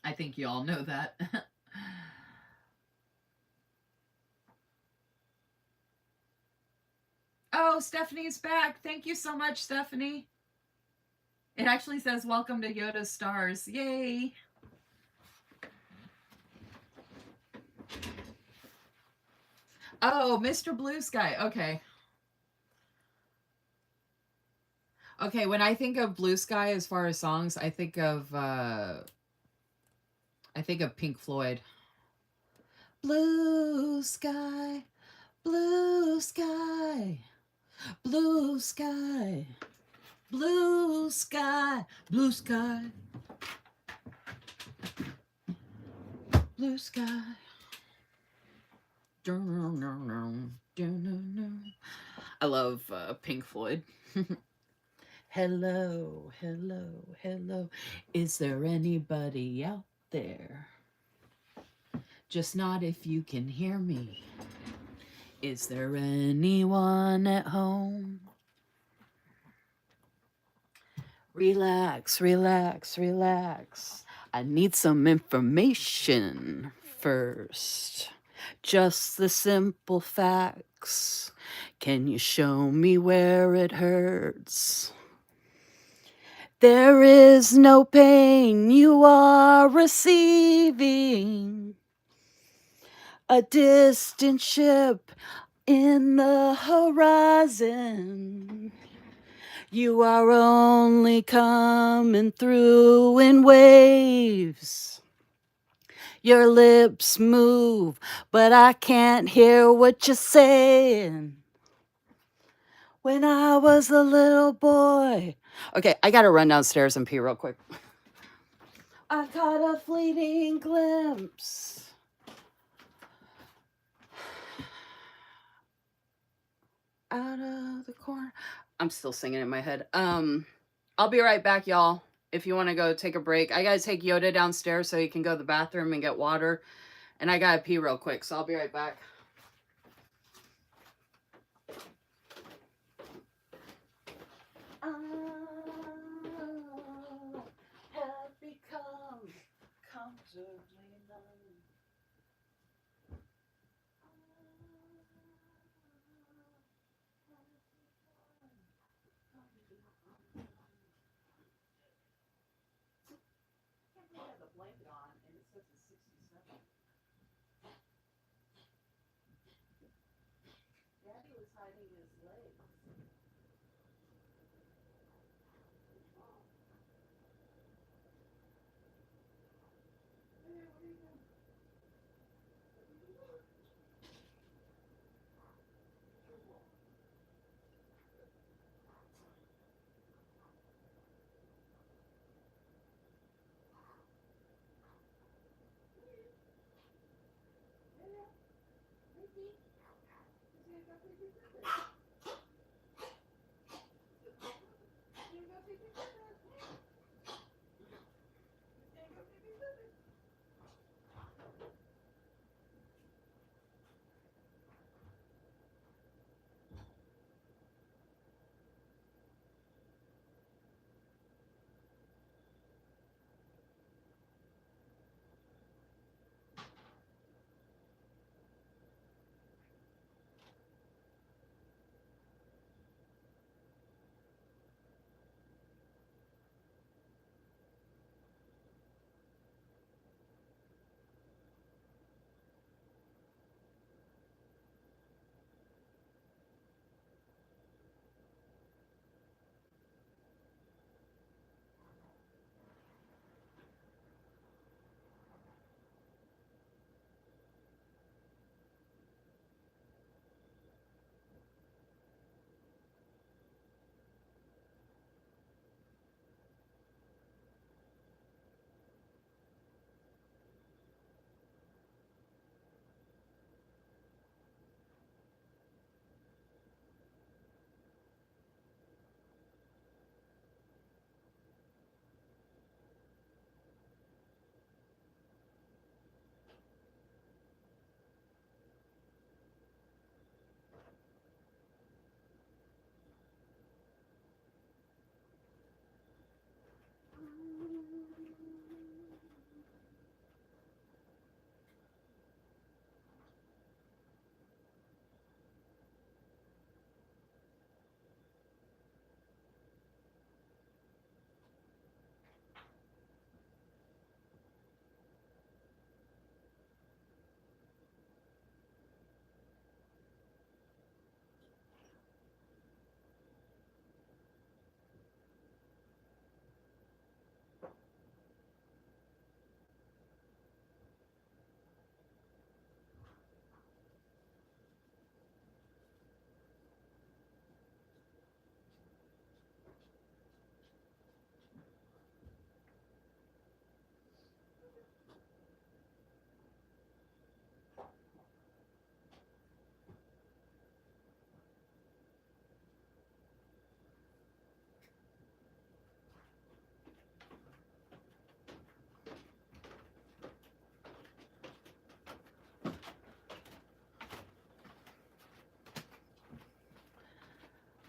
I think you all know that. Oh, Stephanie's back. Thank you so much, Stephanie. It actually says welcome to Yoda Stars. Yay. Oh, Mr. Blue Sky. Okay. Okay, when I think of Blue Sky as far as songs, I think of Pink Floyd. Blue sky, blue sky, blue sky, blue sky, blue sky, blue sky. I love Pink Floyd. Hello, hello, hello. Is there anybody out there? Just not if you can hear me. Is there anyone at home? Relax, relax, relax. I need some information first. Just the simple facts. Can you show me where it hurts? There is no pain you are receiving. A distant ship in the horizon. You are only coming through in waves. Your lips move, but I can't hear what you're saying. When I was a little boy, Okay, I gotta run downstairs and pee real quick. I caught a fleeting glimpse. Out of the corner. I'm still singing in my head. I'll be right back, y'all. If you want to go take a break, I gotta take Yoda downstairs so he can go to the bathroom and get water. And I gotta pee real quick, so I'll be right back. Have become comfortably numb. I have the blanket on and it says it's 67. Daddy was hiding his legs.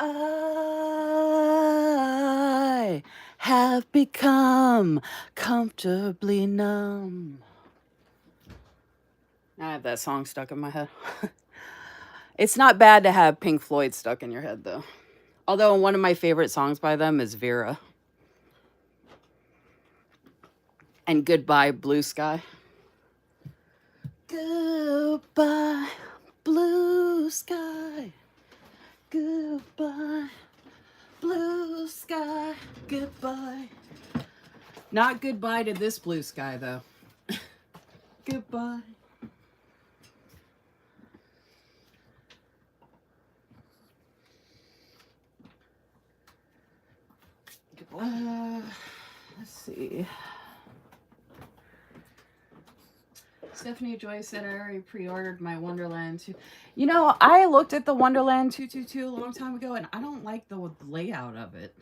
I have become comfortably numb. I have that song stuck in my head. It's not bad to have Pink Floyd stuck in your head, though. Although one of my favorite songs by them is Vera. And Goodbye, Blue Sky. Goodbye, blue sky. Goodbye, blue sky. Goodbye. Not goodbye to this blue sky, though. Goodbye. see. Stephanie Joy said I already pre-ordered my Wonderland 2. You know, I looked at the Wonderland 222 a long time ago, and I don't like the layout of it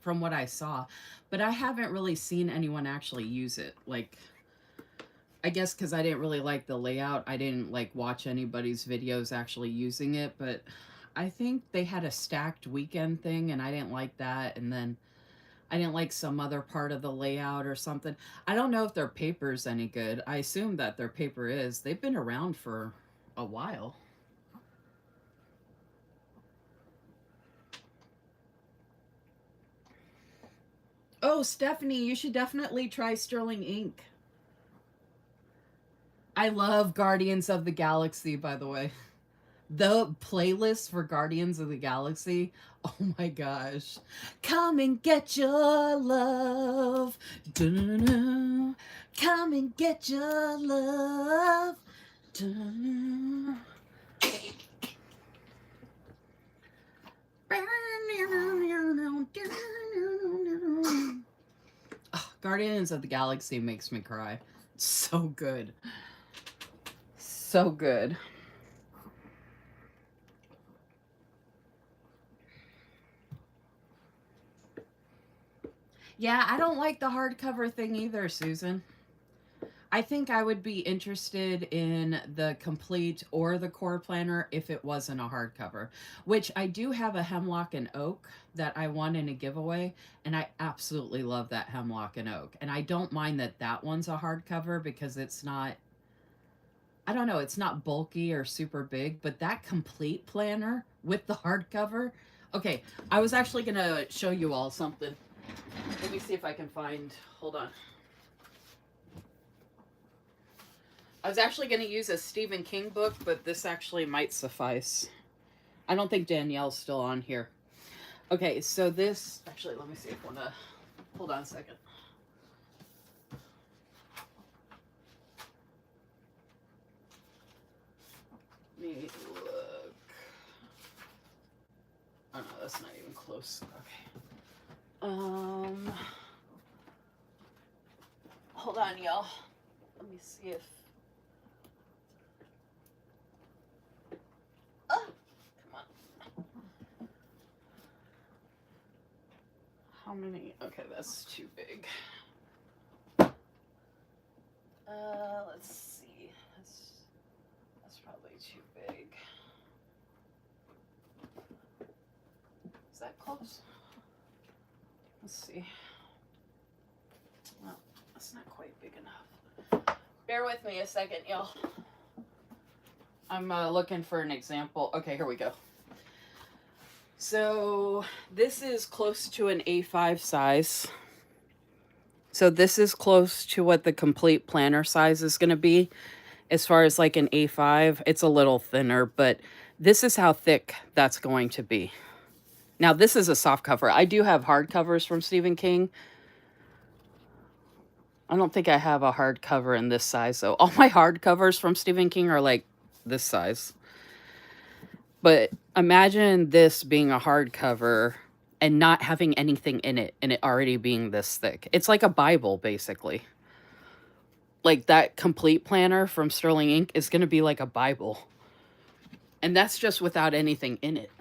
from what I saw. But I haven't really seen anyone actually use it. Like, I guess because I didn't really like the layout, I didn't like watch anybody's videos actually using it. But I think they had a stacked weekend thing, and I didn't like that. And then I didn't like some other part of the layout or something. I don't know if their paper's any good. I assume that their paper is. They've been around for a while. Oh, Stephanie, you should definitely try Sterling Ink. I love Guardians of the Galaxy, by the way. The playlist for Guardians of the Galaxy. Oh my gosh. Come and get your love. Dun-dun-dun. Come and get your love. Dun-dun-dun. Oh, Guardians of the Galaxy makes me cry. So good. So good. Yeah, I don't like the hardcover thing either, Susan. I think I would be interested in the complete or the core planner if it wasn't a hardcover, which I do have a Hemlock and Oak that I won in a giveaway, and I absolutely love that Hemlock and Oak. And I don't mind that that one's a hardcover because it's not, I don't know, it's not bulky or super big, but that complete planner with the hardcover. Okay, I was actually going to show you all something. Let me see if I can find, hold on. I was actually going to use a Stephen King book, but this actually might suffice. I don't think Danielle's still on here. Okay, so this, actually, let me see if I want to, hold on a second. Let me look. Oh no, that's not even close. Okay. Hold on, y'all. Let me see if, oh, come on. How many? Okay, that's too big. Let's see. That's probably too big. Is that close? Let's see. Well, that's not quite big enough. Bear with me a second, y'all. I'm looking for an example. Okay, here we go. So this is close to an A5 size. So this is close to what the complete planner size is going to be. As far as like an A5, it's a little thinner, but this is how thick that's going to be. Now this is a soft cover. I do have hard covers from Stephen King. I don't think I have a hard cover in this size, though. All my hard covers from Stephen King are like this size. But imagine this being a hardcover and not having anything in it and it already being this thick. It's like a Bible, basically. Like that complete planner from Sterling Ink is going to be like a Bible. And that's just without anything in it.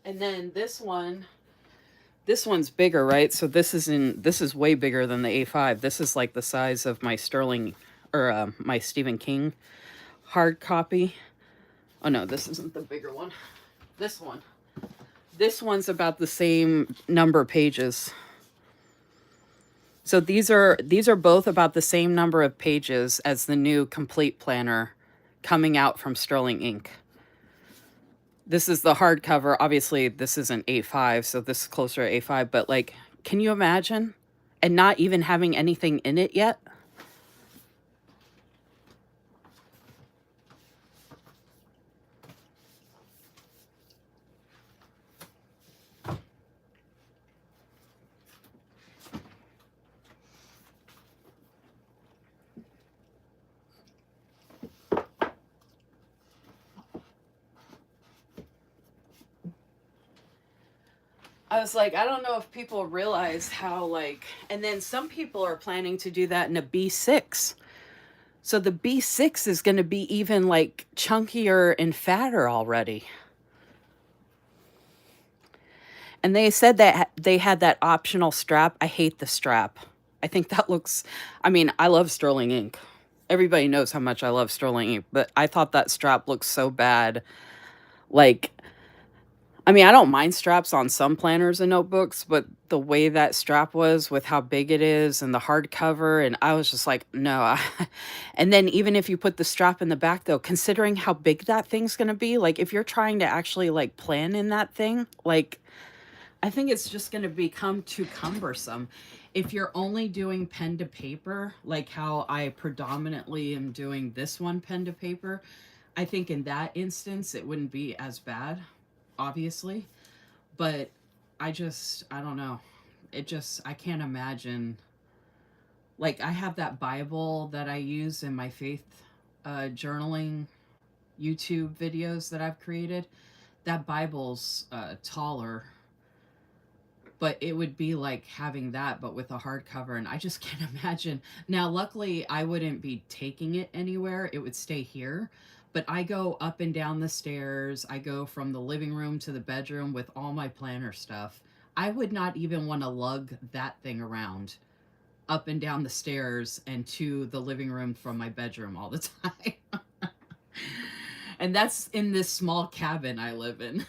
And then this one's bigger, right? So this is way bigger than the A5. This is like the size of my Sterling or my Stephen King hard copy. Oh no, this isn't the bigger one. This one. This one's about the same number of pages. So these are both about the same number of pages as the new complete planner coming out from Sterling Ink. This is the hardcover. Obviously, this isn't A5, so this is closer to A5, but like, can you imagine? And not even having anything in it yet? I was like, I don't know if people realize how, like, and then some people are planning to do that in a B6. So the B6 is going to be even like chunkier and fatter already. And they said that they had that optional strap. I hate the strap. I think that looks, I mean, I love sterling ink. Everybody knows how much I love sterling ink, but I thought that strap looked so bad. Like, I mean, I don't mind straps on some planners and notebooks, but the way that strap was with how big it is and the hardcover, and I was just like, no. And then even if you put the strap in the back, though, considering how big that thing's going to be, like if you're trying to actually like plan in that thing, like I think it's just going to become too cumbersome. If you're only doing pen to paper, like how I predominantly am doing this one pen to paper, I think in that instance it wouldn't be as bad, obviously. But I don't know. I can't imagine. Like, I have that Bible that I use in my faith journaling YouTube videos that I've created. That Bible's taller, but it would be like having that but with a hardcover, and I just can't imagine. Now luckily I wouldn't be taking it anywhere, it would stay here, but I go up and down the stairs, I go from the living room to the bedroom with all my planner stuff. I would not even want to lug that thing around up and down the stairs and to the living room from my bedroom all the time. And that's in this small cabin I live in.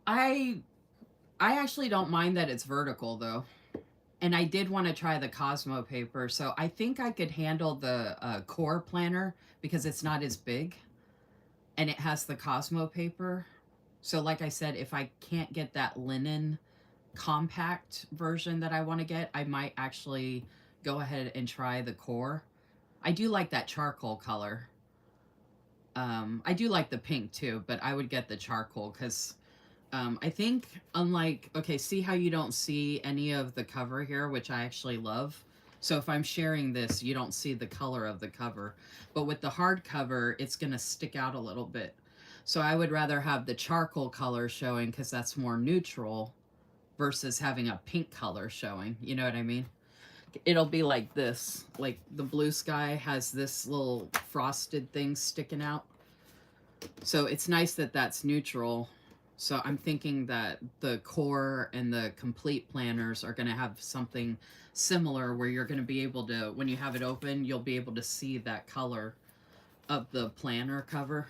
I I actually don't mind that it's vertical though. And I did want to try the Cosmo paper, so I think I could handle the core planner because it's not as big and it has the Cosmo paper. So like I said, if I can't get that linen compact version that I want to get, I might actually go ahead and try the core. I do like that charcoal color. I do like the pink too, but I would get the charcoal because I think unlike, okay, see how you don't see any of the cover here, which I actually love. So if I'm sharing this, you don't see the color of the cover. But with the hardcover, it's going to stick out a little bit. So I would rather have the charcoal color showing because that's more neutral versus having a pink color showing. You know what I mean? It'll be like this. Like the blue sky has this little frosted thing sticking out. So it's nice that that's neutral. So I'm thinking that the core and the complete planners are going to have something similar where you're going to be able to, when you have it open, you'll be able to see that color of the planner cover.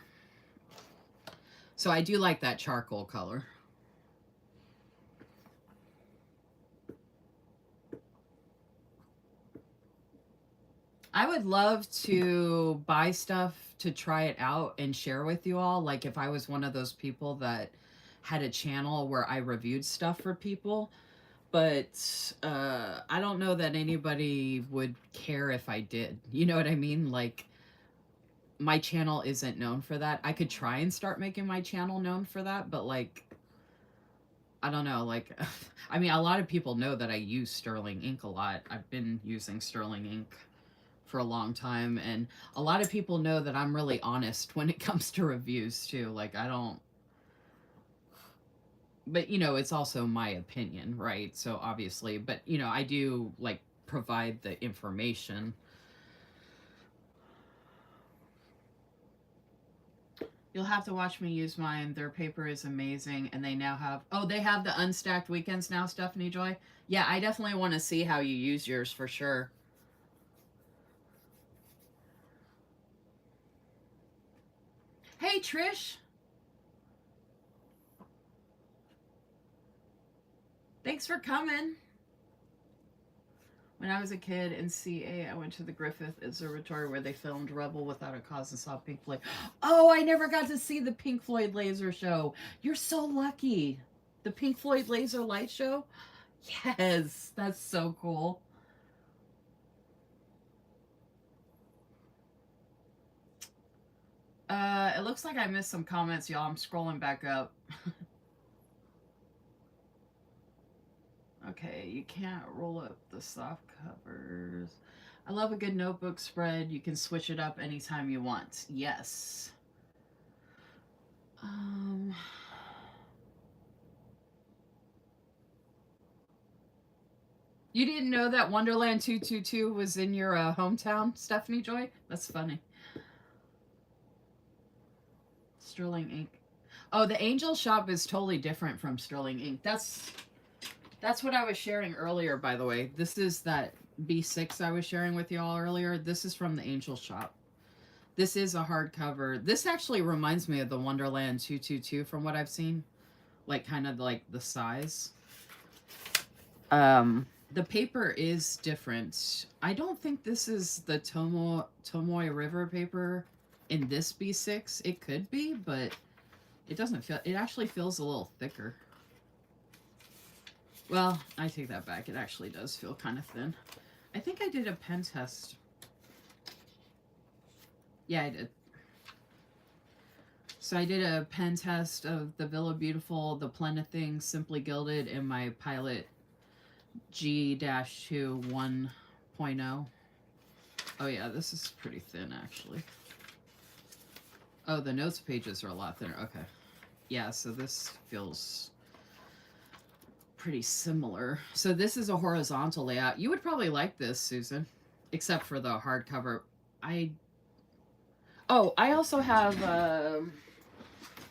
So I do like that charcoal color. I would love to buy stuff to try it out and share with you all. Like if I was one of those people that had a channel where I reviewed stuff for people. But I don't know that anybody would care if I did. You know what I mean? Like my channel isn't known for that. I could try and start making my channel known for that, but like I don't know, like I mean a lot of people know that I use sterling ink a lot. I've been using sterling ink for a long time, and a lot of people know that I'm really honest when it comes to reviews too. Like I don't, but you know, it's also my opinion, right? So obviously, but you know, I do like provide the information. You'll have to watch me use mine. Their paper is amazing, and they now have, oh, they have the unstacked weekends now, Stephanie Joy. Yeah, I definitely want to see how you use yours for sure. Hey, Trish. Thanks for coming. When I was a kid in CA, I went to the Griffith Observatory where they filmed Rebel Without a Cause and saw Pink Floyd. Oh, I never got to see the Pink Floyd laser show. You're so lucky. The Pink Floyd laser light show? Yes, that's so cool. It looks like I missed some comments, y'all. I'm scrolling back up. Okay, you can't roll up the soft covers. I love a good notebook spread. You can switch it up anytime you want. Yes. You didn't know that Wonderland 222 was in your hometown, Stephanie Joy? That's funny. Sterling Ink. Oh, the Angel Shop is totally different from Sterling Ink. That's what I was sharing earlier, by the way. This is that B6 I was sharing with y'all earlier. This is from the Angel Shop. This is a hardcover. This actually reminds me of the Wonderland 222 from what I've seen. Like, kind of like the size. The paper is different. I don't think this is the Tomoe River paper in this B6. It could be, but it doesn't feel... It actually feels a little thicker. Well, I take that back. It actually does feel kind of thin. I think I did a pen test. Yeah, I did. So I did a pen test of the Villa Beautiful, the Plenithing, Simply Gilded, and my Pilot G-2 1.0. Oh yeah, this is pretty thin actually. Oh, the notes pages are a lot thinner. Okay. Yeah, so this feels pretty similar. So this is a horizontal layout. You would probably like this, Susan, except for the hardcover. I also have,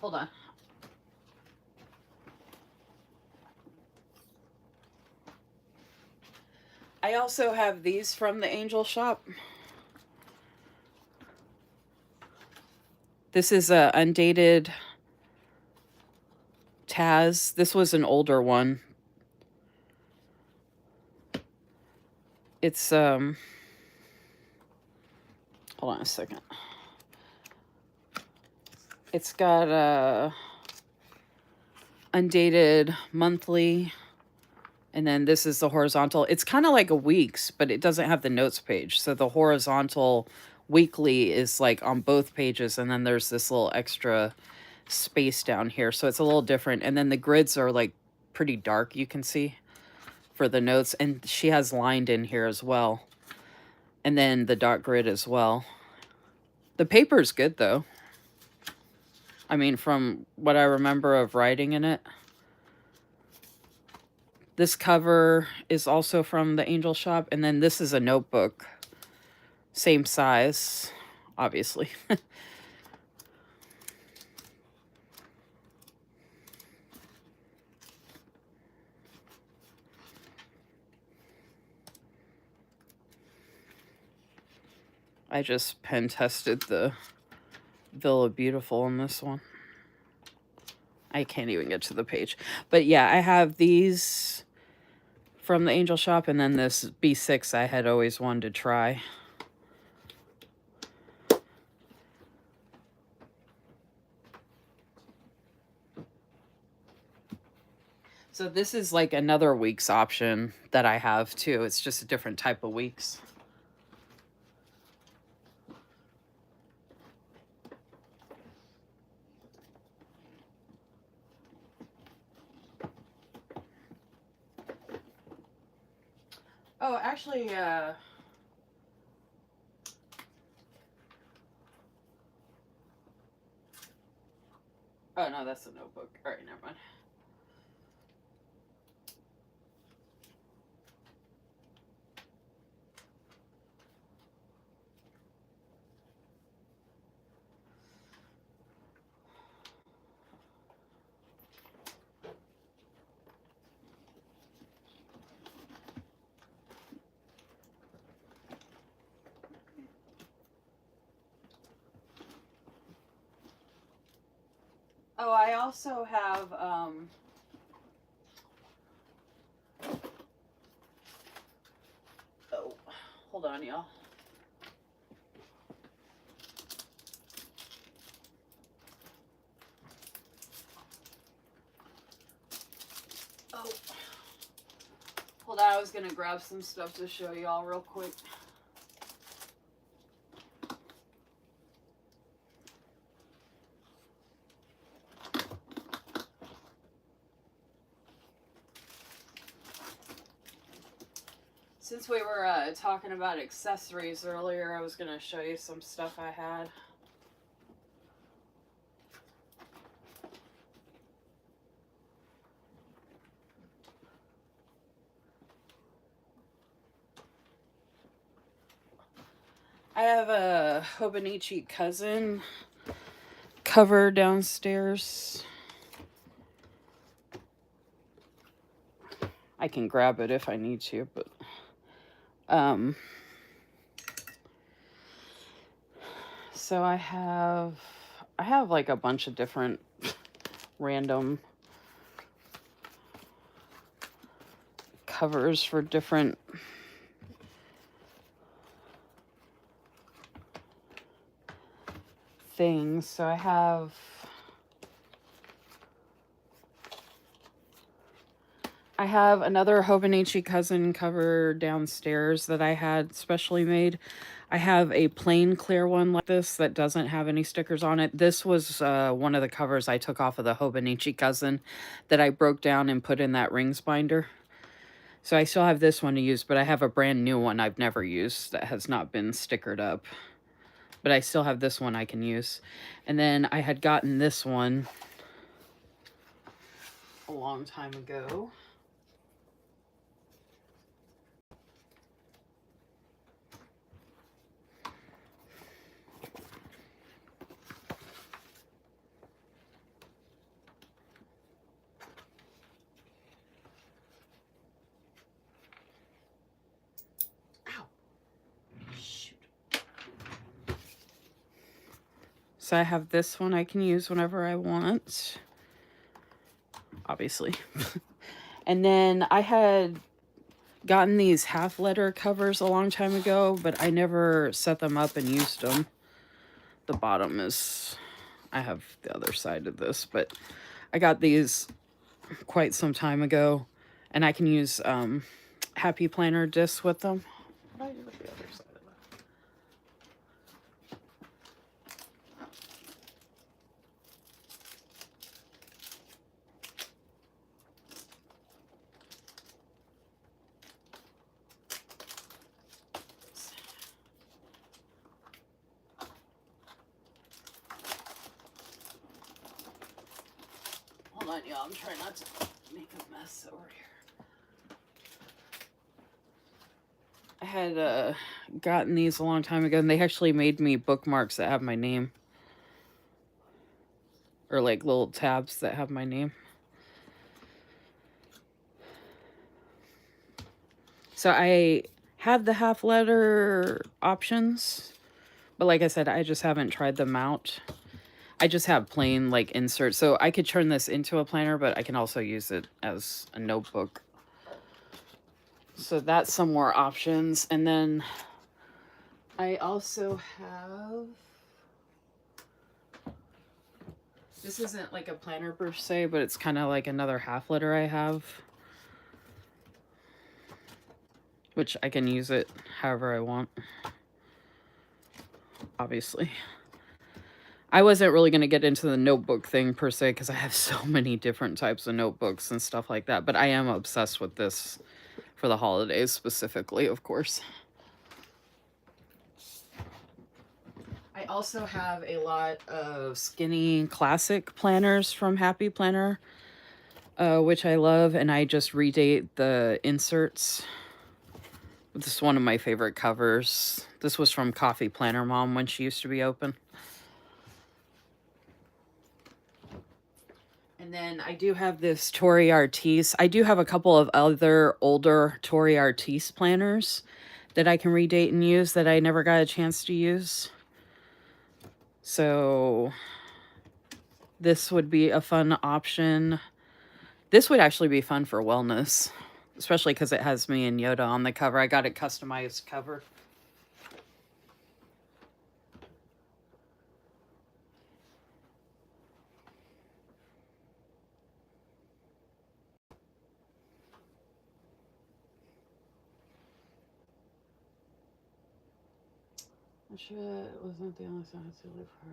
hold on. I also have these from the Angel Shop. This is a undated Taz. This was an older one. It's, hold on a second. It's got a undated monthly, and then this is the horizontal. It's kind of like a week's, but it doesn't have the notes page. So the horizontal weekly is like on both pages, and then there's this little extra space down here. So it's a little different. And then the grids are like pretty dark, you can see, for the notes. And she has lined in here as well. And then the dot grid as well. The paper is good, though. I mean, from what I remember of writing in it. This cover is also from the Angel Shop. And then this is a notebook. Same size, obviously. I just pen tested the Villa Beautiful in this one. I can't even get to the page. But yeah, I have these from the Angel Shop, and then this B6 I had always wanted to try. So this is like another week's option that I have too. It's just a different type of weeks. Oh, actually, oh no, that's a notebook. All right, never mind. Oh, I also have, oh, hold on, y'all. Oh, hold on, I was gonna grab some stuff to show y'all real quick. Since we were talking about accessories earlier, I was going to show you some stuff I had. I have a Hobonichi Cousin cover downstairs. I can grab it if I need to, but so I have like a bunch of different random covers for different things. So I have another Hobonichi Cousin cover downstairs that I had specially made. I have a plain clear one like this that doesn't have any stickers on it. This was one of the covers I took off of the Hobonichi Cousin that I broke down and put in that rings binder. So I still have this one to use, but I have a brand new one I've never used that has not been stickered up. But I still have this one I can use. And then I had gotten this one a long time ago. So I have this one I can use whenever I want, obviously. And then I had gotten these half letter covers a long time ago, but I never set them up and used them. The bottom is, I have the other side of this, but I got these quite some time ago, and I can use Happy Planner discs with them. What did I do with the other side of that? Hold on, y'all. I'm trying not to make a mess over here. I had gotten these a long time ago, and they actually made me bookmarks that have my name. Or like little tabs that have my name. So I have the half letter options, but like I said, I just haven't tried them out. I just have plain like inserts. So I could turn this into a planner, but I can also use it as a notebook. So that's some more options. And then I also have, this isn't like a planner per se, but it's kind of like another half letter I have, which I can use it however I want, obviously. I wasn't really going to get into the notebook thing per se because I have so many different types of notebooks and stuff like that, but I am obsessed with this for the holidays specifically, of course. I also have a lot of skinny classic planners from Happy Planner, which I love, and I just redate the inserts. This is one of my favorite covers. This was from Coffee Planner Mom when she used to be open. And then I do have this Tori Artiste. I do have a couple of other older Tori Artiste planners that I can redate and use that I never got a chance to use. So this would be a fun option. This would actually be fun for wellness, especially because it has me and Yoda on the cover. I got a customized cover. I'm sure it wasn't the only song to live for.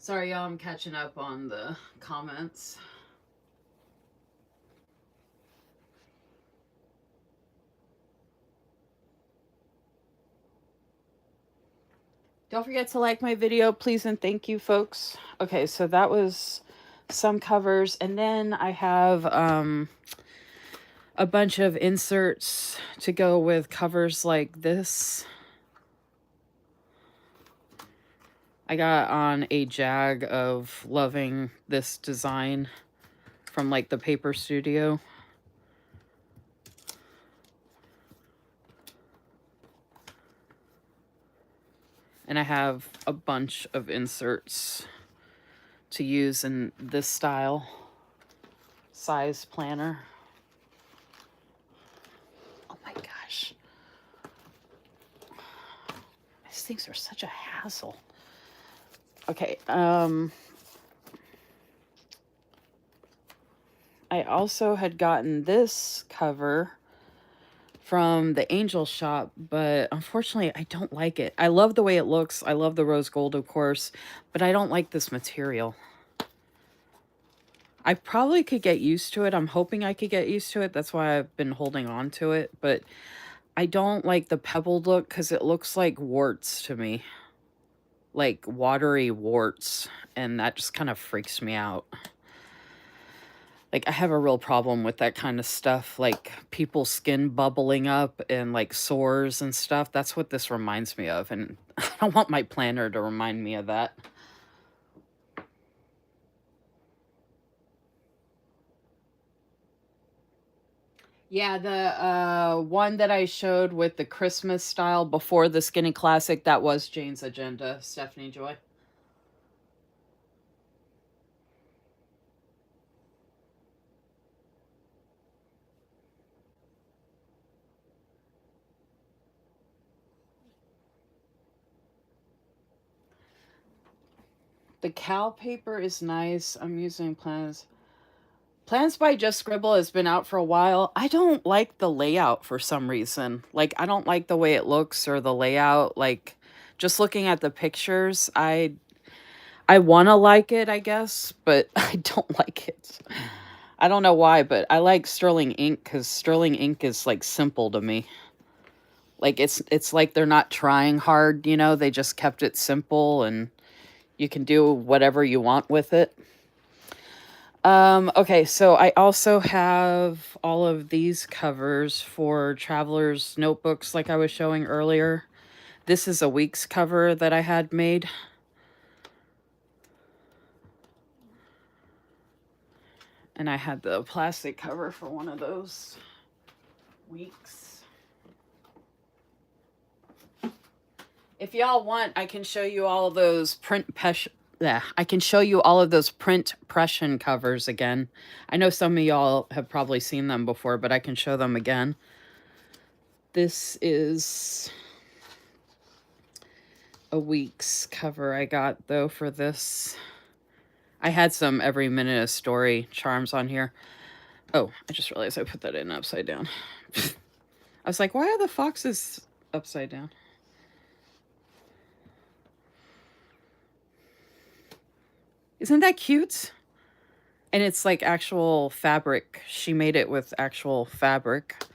Sorry, y'all, I'm catching up on the comments. Don't forget to like my video, please and thank you, folks. Okay, so that was some covers, and then I have a bunch of inserts to go with covers like this. I got on a jag of loving this design from like the Paper Studio. And I have a bunch of inserts to use in this style size planner. Oh my gosh. These things are such a hassle. Okay, I also had gotten this cover from the Angel Shop, but unfortunately I don't like it. I love the way it looks. I love the rose gold, of course, but I don't like this material. I probably could get used to it. I'm hoping I could get used to it. That's why I've been holding on to it, but I don't like the pebbled look because it looks like warts to me. Like watery warts, and that just kind of freaks me out. Like, I have a real problem with that kind of stuff, like people's skin bubbling up and like sores and stuff. That's what this reminds me of, and I don't want my planner to remind me of that. Yeah, the one that I showed with the Christmas style before the Skinny Classic, that was Jane's agenda, Stephanie Joy. The cal paper is nice. I'm using Plans by Just Scribble has been out for a while. I don't like the layout for some reason. Like, I don't like the way it looks or the layout. Like, just looking at the pictures, I want to like it, I guess, but I don't like it. I don't know why, but I like Sterling Ink because Sterling Ink is like simple to me. Like, it's like they're not trying hard, you know, they just kept it simple and you can do whatever you want with it. Okay, so I also have all of these covers for Traveler's Notebooks like I was showing earlier. This is a week's cover that I had made. And I had the plastic cover for one of those weeks. If y'all want, I can show you all of those I can show you all of those print pression covers again. I know some of y'all have probably seen them before, but I can show them again. This is a week's cover I got, though, for this. I had some Every Minute a Story charms on here. Oh, I just realized I put that in upside down. I was like, why are the foxes upside down? Isn't that cute? And it's like actual fabric. She made it with actual fabric.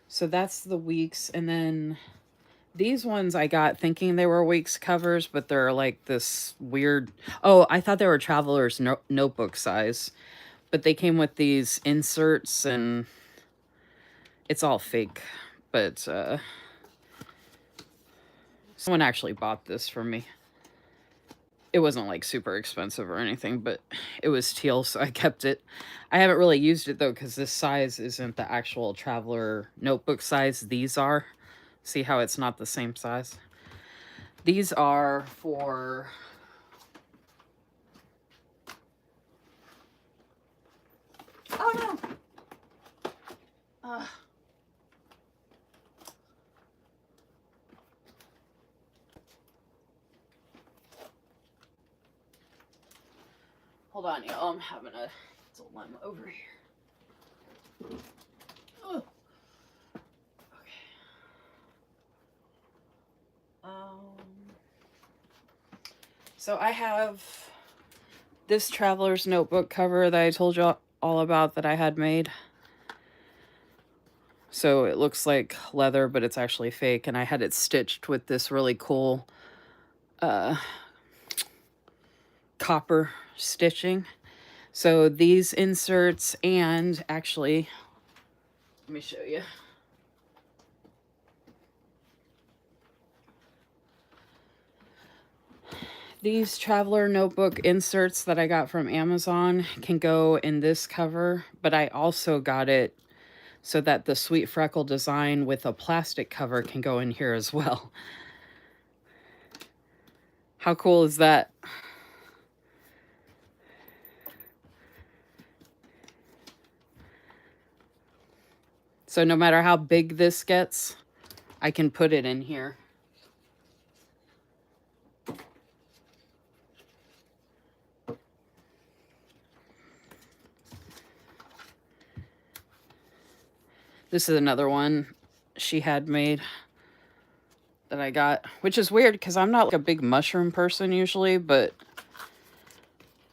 So that's the weeks. And then these ones I got thinking they were weeks covers, but they're like this weird... Oh, I thought they were Traveler's Notebook size. But they came with these inserts and it's all fake. But someone actually bought this for me. It wasn't like super expensive or anything, but it was teal, so I kept it. I haven't really used it though, because this size isn't the actual Traveler Notebook size. These are. See how it's not the same size? These are for... Oh no! Hold on, y'all. I'm having a dilemma over here. Oh. Okay. So I have this traveler's notebook cover that I told you all about that I had made. So it looks like leather, but it's actually fake. And I had it stitched with this really cool copper stitching. So these inserts, and actually, let me show you. These traveler notebook inserts that I got from Amazon can go in this cover, but I also got it so that the Sweet Freckle design with a plastic cover can go in here as well. How cool is that? So no matter how big this gets, I can put it in here. This is another one she had made that I got, which is weird because I'm not like a big mushroom person usually, but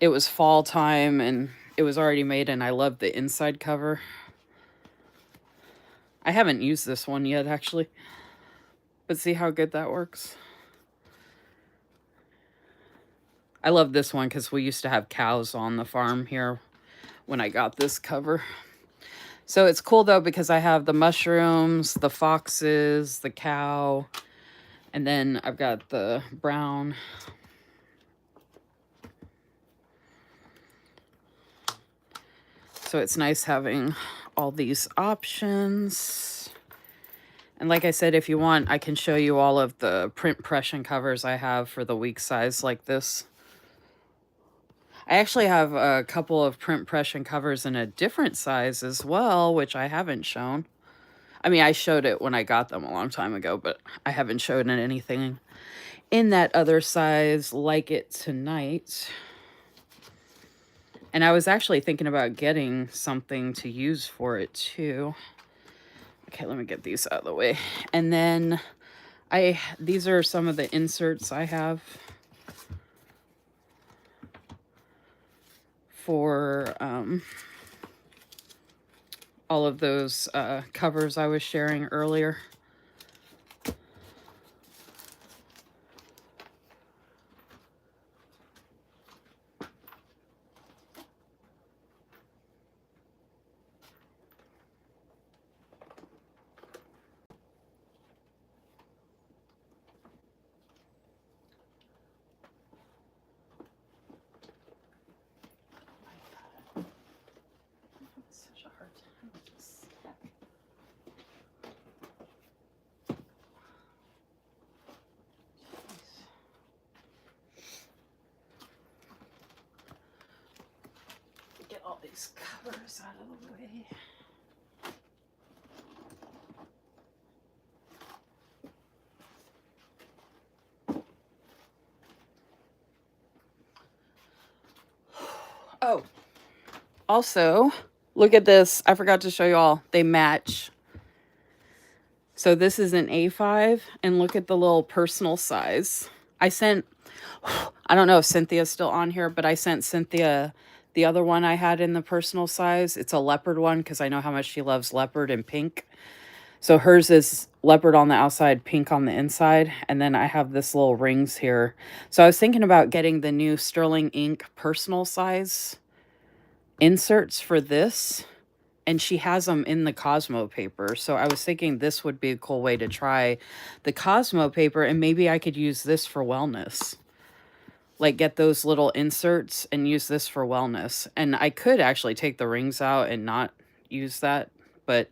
it was fall time and it was already made and I love the inside cover. I haven't used this one yet actually, but see how good that works. I love this one because we used to have cows on the farm here when I got this cover. So it's cool though because I have the mushrooms, the foxes, the cow, and then I've got the brown. So it's nice having all these options. And like I said, if you want, I can show you all of the print impression covers I have for the week size like this. I actually have a couple of print impression covers in a different size as well, which I haven't shown. I mean, I showed it when I got them a long time ago, but I haven't shown anything in that other size like it tonight. And I was actually thinking about getting something to use for it too. Okay, let me get these out of the way. And then these are some of the inserts I have for all of those covers I was sharing earlier. Such a hard time with this. Get all these covers out of the way. Oh, also, look at this. I forgot to show you all. They match. So this is an A5, and look at the little personal size. I don't know if Cynthia's still on here, but I sent Cynthia the other one I had in the personal size. It's a leopard one because I know how much she loves leopard and pink. So hers is leopard on the outside, pink on the inside. And then I have this little rings here. So I was thinking about getting the new Sterling Ink personal size inserts for this. And she has them in the Cosmo paper. So I was thinking this would be a cool way to try the Cosmo paper. And maybe I could use this for wellness. Like get those little inserts and use this for wellness. And I could actually take the rings out and not use that. But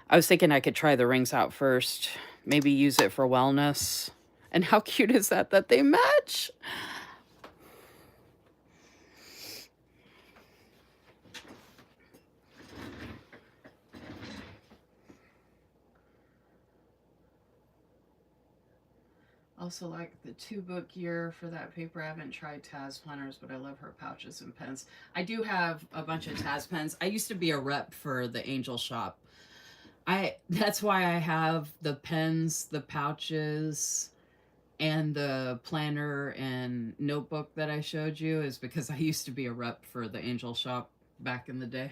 I was thinking I could try the rings out first. Maybe use it for wellness. And how cute is that they match? Also like the 2-book year for that paper. I haven't tried Taz planners, but I love her pouches and pens. I do have a bunch of Taz pens. I used to be a rep for the Angel Shop. That's why I have the pens, the pouches, and the planner and notebook that I showed you is because I used to be a rep for the Angel Shop back in the day.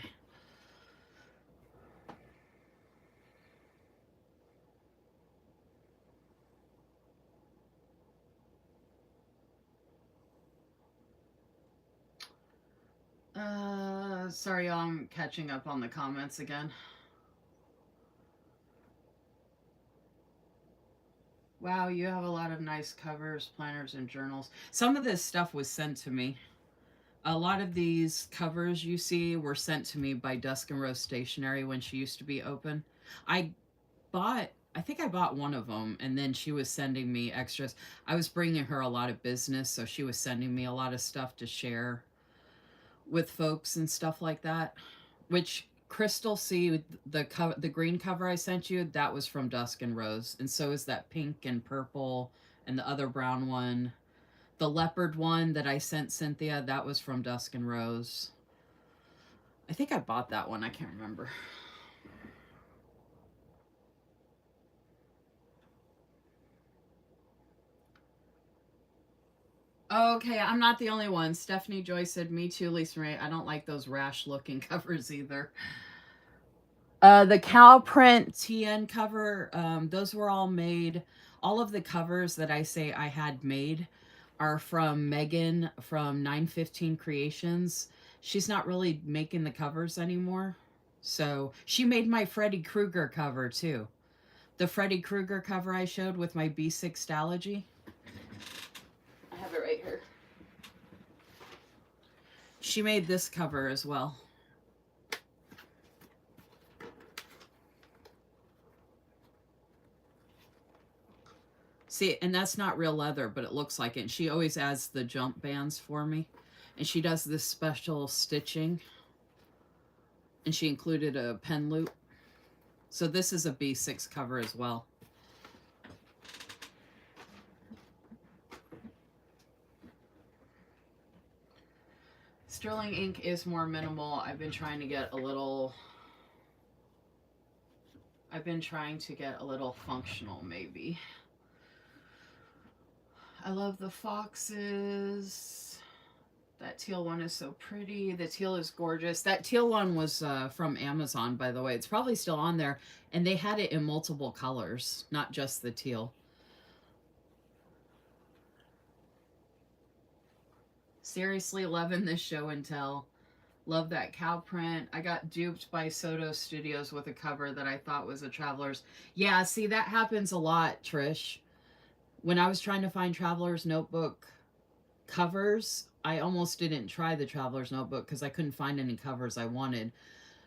Sorry, y'all, I'm catching up on the comments again. Wow, you have a lot of nice covers, planners, and journals. Some of this stuff was sent to me. A lot of these covers you see were sent to me by Dusk and Rose Stationery when she used to be open. I think I bought one of them, and then she was sending me extras. I was bringing her a lot of business, so she was sending me a lot of stuff to share with folks and stuff like that. Which Crystal, see the green cover I sent you, that was from Dusk and Rose, and so is that pink and purple and the other brown one. The leopard one that I sent Cynthia, that was from Dusk and Rose. I think I bought that one. I can't remember. Okay, I'm not the only one. Stephanie Joy said, me too, Lisa Marie. I don't like those rash looking covers either. The cow print TN cover, those were all made. All of the covers that I say I had made are from Megan from 915 Creations. She's not really making the covers anymore. So she made my Freddy Krueger cover too. The Freddy Krueger cover I showed with my B6 Stalogy. I have it right here. She made this cover as well. See, and that's not real leather, but it looks like it. And she always adds the jump bands for me. And she does this special stitching. And she included a pen loop. So this is a B6 cover as well. Sterling ink is more minimal. I've been trying to get a little functional, maybe. I love the foxes. That teal one is so pretty. The teal is gorgeous. That teal one was from Amazon, by the way. It's probably still on there. And they had it in multiple colors, not just the teal. Seriously, loving this show and tell. Love that cow print. I got duped by Soto Studios with a cover that I thought was a Traveler's. Yeah, see, that happens a lot, Trish. When I was trying to find Traveler's Notebook covers, I almost didn't try the Traveler's Notebook because I couldn't find any covers I wanted.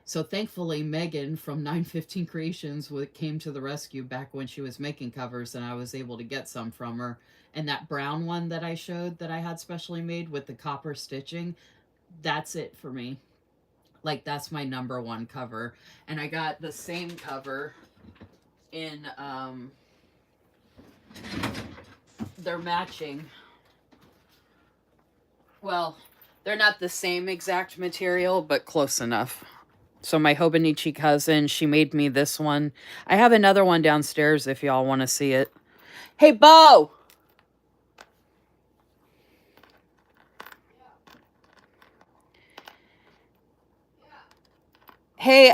So thankfully, Megan from 915 Creations came to the rescue back when she was making covers, and I was able to get some from her. And that brown one that I showed that I had specially made with the copper stitching, that's it for me. Like, that's my #1 cover. And I got the same cover in, they're matching. Well, they're not the same exact material, but close enough. So my Hobonichi cousin, she made me this one. I have another one downstairs if y'all want to see it. Hey, Bo! Hey,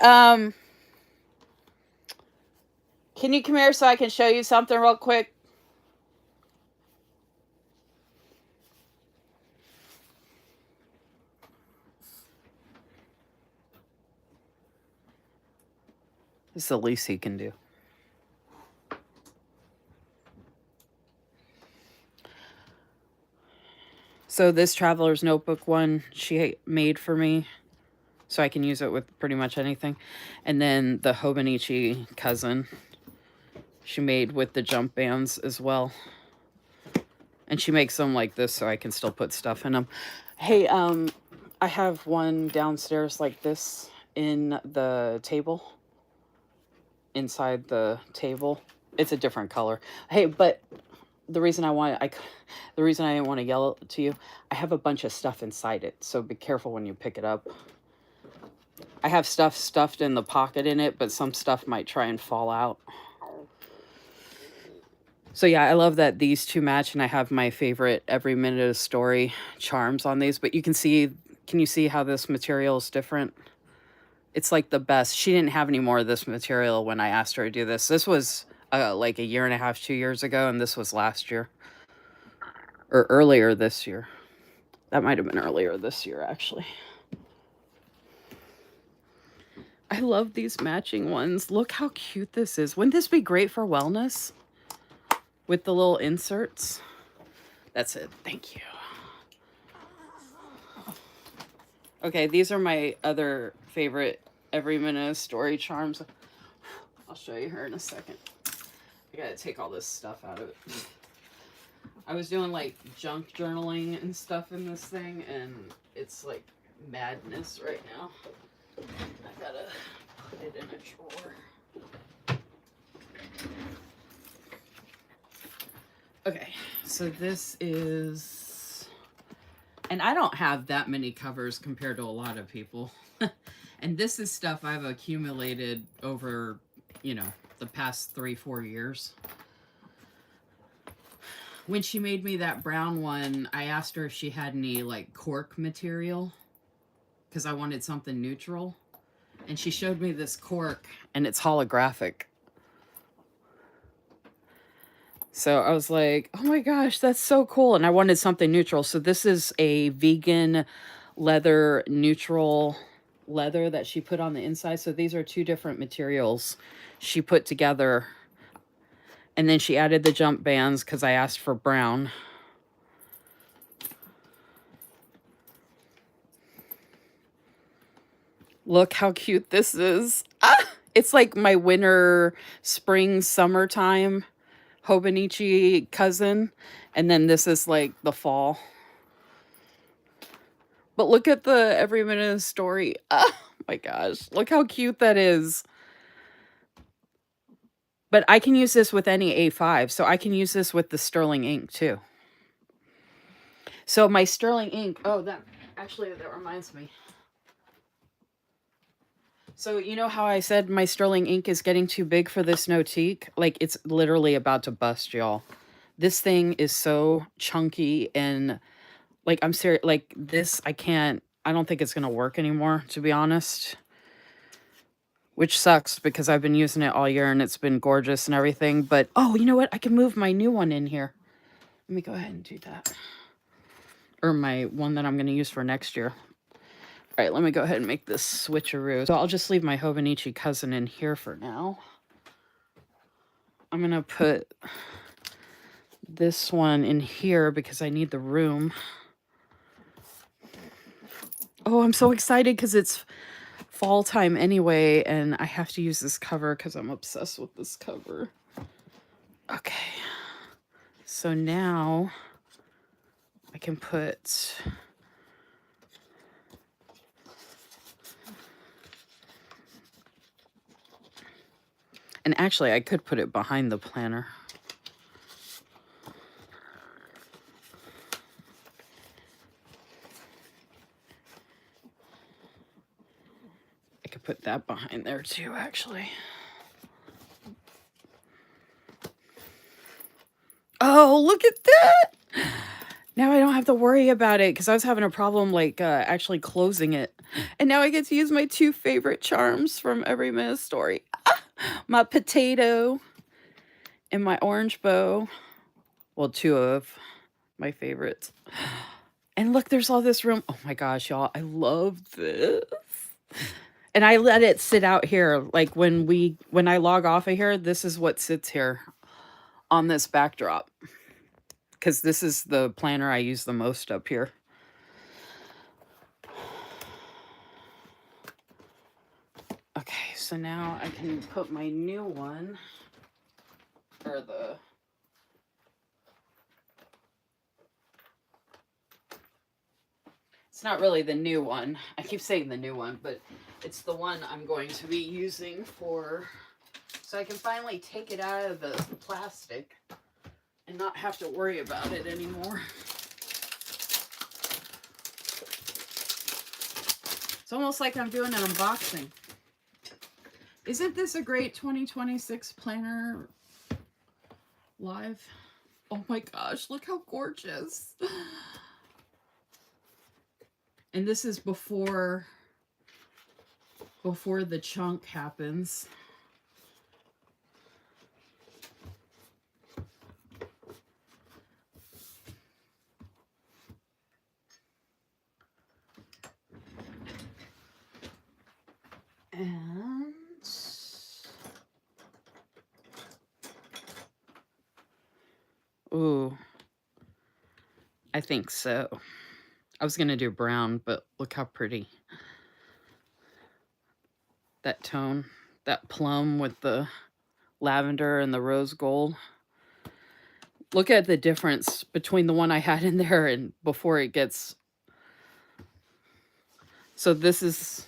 can you come here so I can show you something real quick? This is the least he can do. So this Traveler's Notebook one she made for me, so I can use it with pretty much anything. And then the Hobonichi cousin, she made with the jump bands as well. And she makes them like this so I can still put stuff in them. Hey, I have one downstairs like this in the table. Inside the table. It's a different color. Hey, but the reason I didn't want to yell to you, I have a bunch of stuff inside it, so be careful when you pick it up. I have stuff stuffed in the pocket in it, but some stuff might try and fall out. So yeah, I love that these two match, and I have my favorite Every Minute of Story charms on these, but you can see, can you see how this material is different? It's like the best. She didn't have any more of this material when I asked her to do this. This was like a year and a half, 2 years ago, and this was last year or earlier this year. That might have been earlier this year, actually. I love these matching ones. Look how cute this is. Wouldn't this be great for wellness with the little inserts? That's it. Thank you. Okay, these are my other favorite Every Minute of Story charms. I'll show you her in a second. I gotta take all this stuff out of it. I was doing like junk journaling and stuff in this thing, and it's like madness right now. I gotta put it in a drawer. Okay, so this is, and I don't have that many covers compared to a lot of people. And this is stuff I've accumulated over, you know, the past 3-4 years. When she made me that brown one, I asked her if she had any like cork material because I wanted something neutral. And she showed me this cork, and it's holographic. So I was like, oh my gosh, that's so cool. And I wanted something neutral. So this is a vegan leather neutral leather that she put on the inside. So these are two different materials she put together. And then she added the jump bands because I asked for brown. Look how cute this is. Ah, it's like my winter, spring, summertime Hobonichi cousin. And then this is like the fall. But look at the Every Minute of Story. Oh my gosh. Look how cute that is. But I can use this with any A5. So I can use this with the sterling ink too. So my sterling ink. Oh, that reminds me. So you know how I said my sterling ink is getting too big for this Notique? Like it's literally about to bust, y'all. This thing is so chunky and like I'm serious. Like this, I don't think it's going to work anymore, to be honest. Which sucks because I've been using it all year and it's been gorgeous and everything. But, oh, you know what? I can move my new one in here. Let me go ahead and do that. Or my one that I'm going to use for next year. All right, let me go ahead and make this switcheroo. So I'll just leave my Hobonichi cousin in here for now. I'm going to put this one in here because I need the room. Oh, I'm so excited because it's fall time anyway, and I have to use this cover because I'm obsessed with this cover. Okay. So now I can put... And actually, I could put it behind the planner. I could put that behind there too, actually. Oh, look at that! Now I don't have to worry about it because I was having a problem like actually closing it. And now I get to use my two favorite charms from Every Minute Story. My potato and my orange bow. Well, two of my favorites. And look, there's all this room. Oh my gosh, y'all. I love this. And I let it sit out here. Like when I log off of here, this is what sits here on this backdrop. Because this is the planner I use the most up here. Okay, so now I can put my new one, or it's not really the new one. I keep saying the new one, but it's the one I'm going to be using for, so I can finally take it out of the plastic and not have to worry about it anymore. It's almost like I'm doing an unboxing. Isn't this a great 2026 planner live. Oh my gosh, look how gorgeous. And this is before the chunk happens. And ooh, I think so. I was gonna do brown, but look how pretty. That tone, that plum with the lavender and the rose gold. Look at the difference between the one I had in there and before it gets. So this is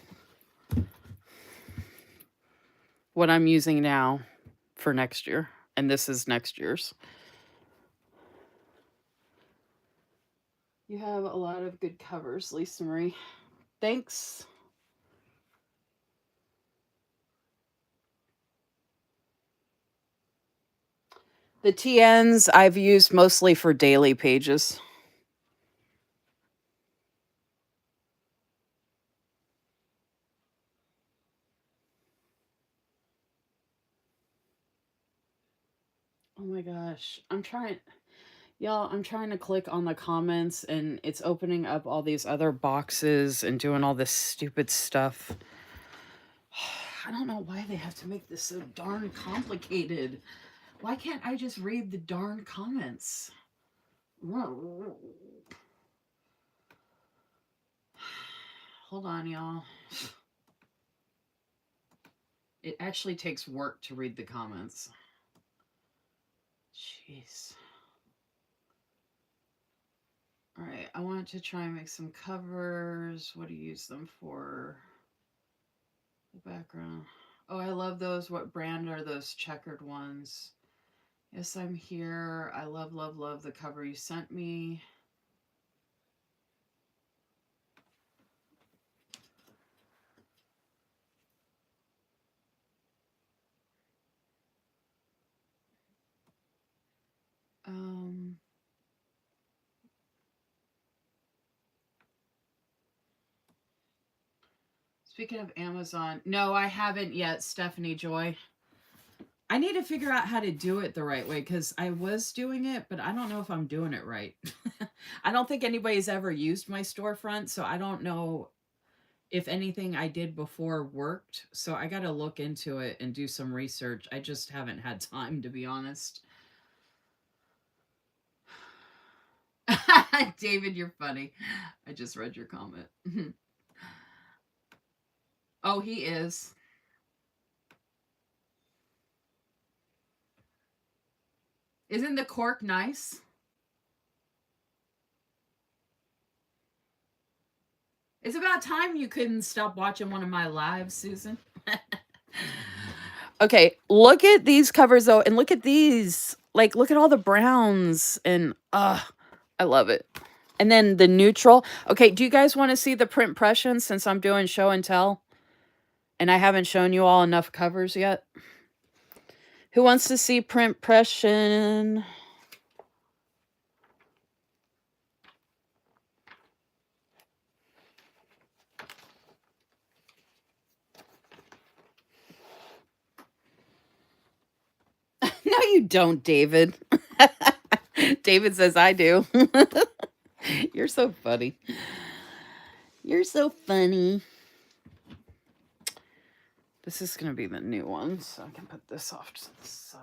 what I'm using now for next year. And this is next year's. You have a lot of good covers, Lisa Marie. Thanks. The TNs I've used mostly for daily pages. Oh my gosh. Y'all, I'm trying to click on the comments and it's opening up all these other boxes and doing all this stupid stuff. I don't know why they have to make this so darn complicated. Why can't I just read the darn comments? Hold on, y'all. It actually takes work to read the comments. Jeez. All right, I want to try and make some covers. What do you use them for? The background. Oh, I love those. What brand are those checkered ones? Yes, I'm here. I love, love, love the cover you sent me. Speaking of Amazon, no, I haven't yet, Stephanie Joy. I need to figure out how to do it the right way because I was doing it, but I don't know if I'm doing it right. I don't think anybody's ever used my storefront, so I don't know if anything I did before worked. So I got to look into it and do some research. I just haven't had time, to be honest. David, you're funny. I just read your comment. Oh, he is. Isn't the cork nice? It's about time you couldn't stop watching one of my lives, Susan. Okay, look at these covers though, and look at these. Like, look at all the browns, and I love it. And then the neutral. Okay, do you guys want to see the print impressions since I'm doing show and tell? And I haven't shown you all enough covers yet. Who wants to see print impression? No, you don't, David. David says I do. You're so funny. You're so funny. This is going to be the new one, so I can put this off to the side.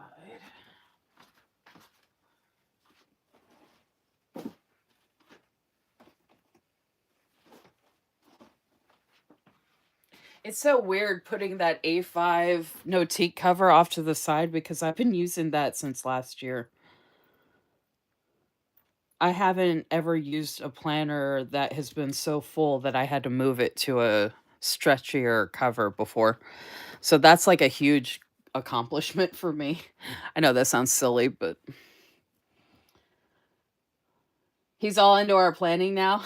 It's so weird putting that A5 Notique cover off to the side because I've been using that since last year. I haven't ever used a planner that has been so full that I had to move it to a stretchier cover before. So that's like a huge accomplishment for me. I know that sounds silly, but he's all into our planning now.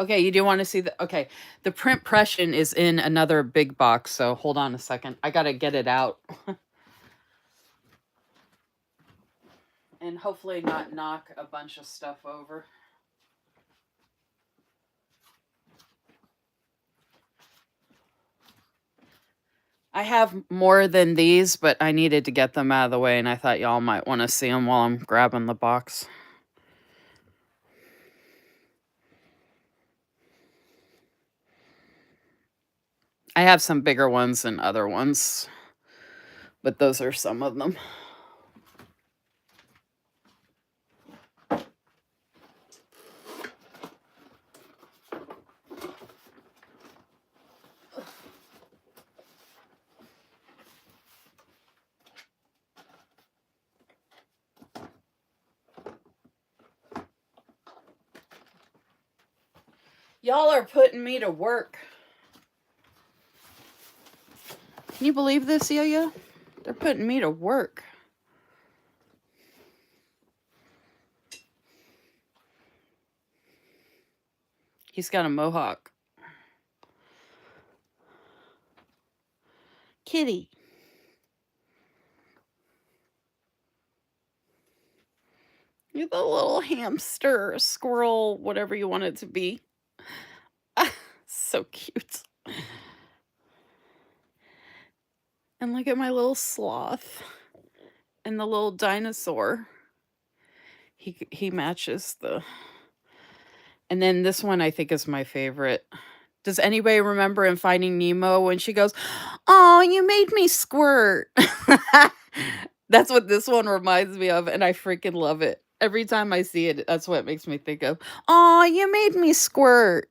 Okay, you do want to see the okay. The print pression is in another big box, so hold on a second. I gotta get it out. And hopefully not knock a bunch of stuff over. I have more than these, but I needed to get them out of the way, and I thought y'all might want to see them while I'm grabbing the box. I have some bigger ones and other ones, but those are some of them. Y'all are putting me to work. Can you believe this, Yo-Yo? They're putting me to work. He's got a mohawk. Kitty. You're the little hamster, squirrel, whatever you want it to be. So cute. And look at my little sloth. And the little dinosaur. He matches the... And then this one I think is my favorite. Does anybody remember in Finding Nemo when she goes, "Oh, you made me squirt"? That's what this one reminds me of, and I freaking love it. Every time I see it, that's what it makes me think of. "Oh, you made me squirt."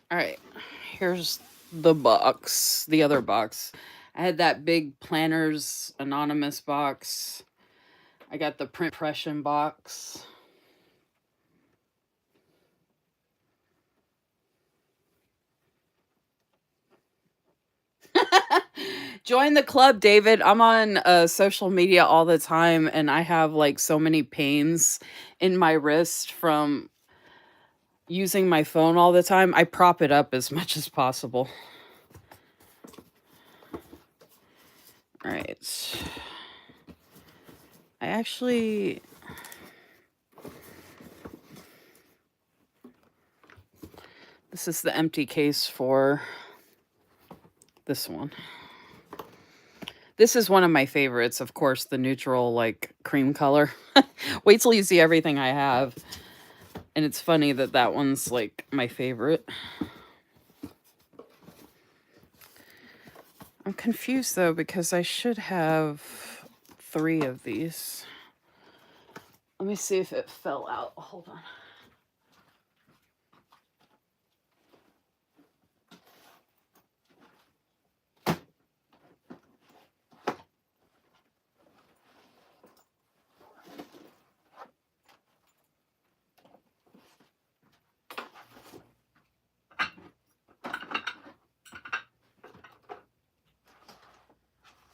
All right, here's the box, the other box. I had that big Planners Anonymous box. I got the print pression box. Join the club, David. I'm on social media all the time, and I have like so many pains in my wrist from using my phone all the time. I prop it up as much as possible. All right. I actually... This is the empty case for this one. This is one of my favorites, of course, the neutral, like, cream color. Wait till you see everything I have. And it's funny that that one's, like, my favorite. I'm confused, though, because I should have 3 of these. Let me see if it fell out. Hold on.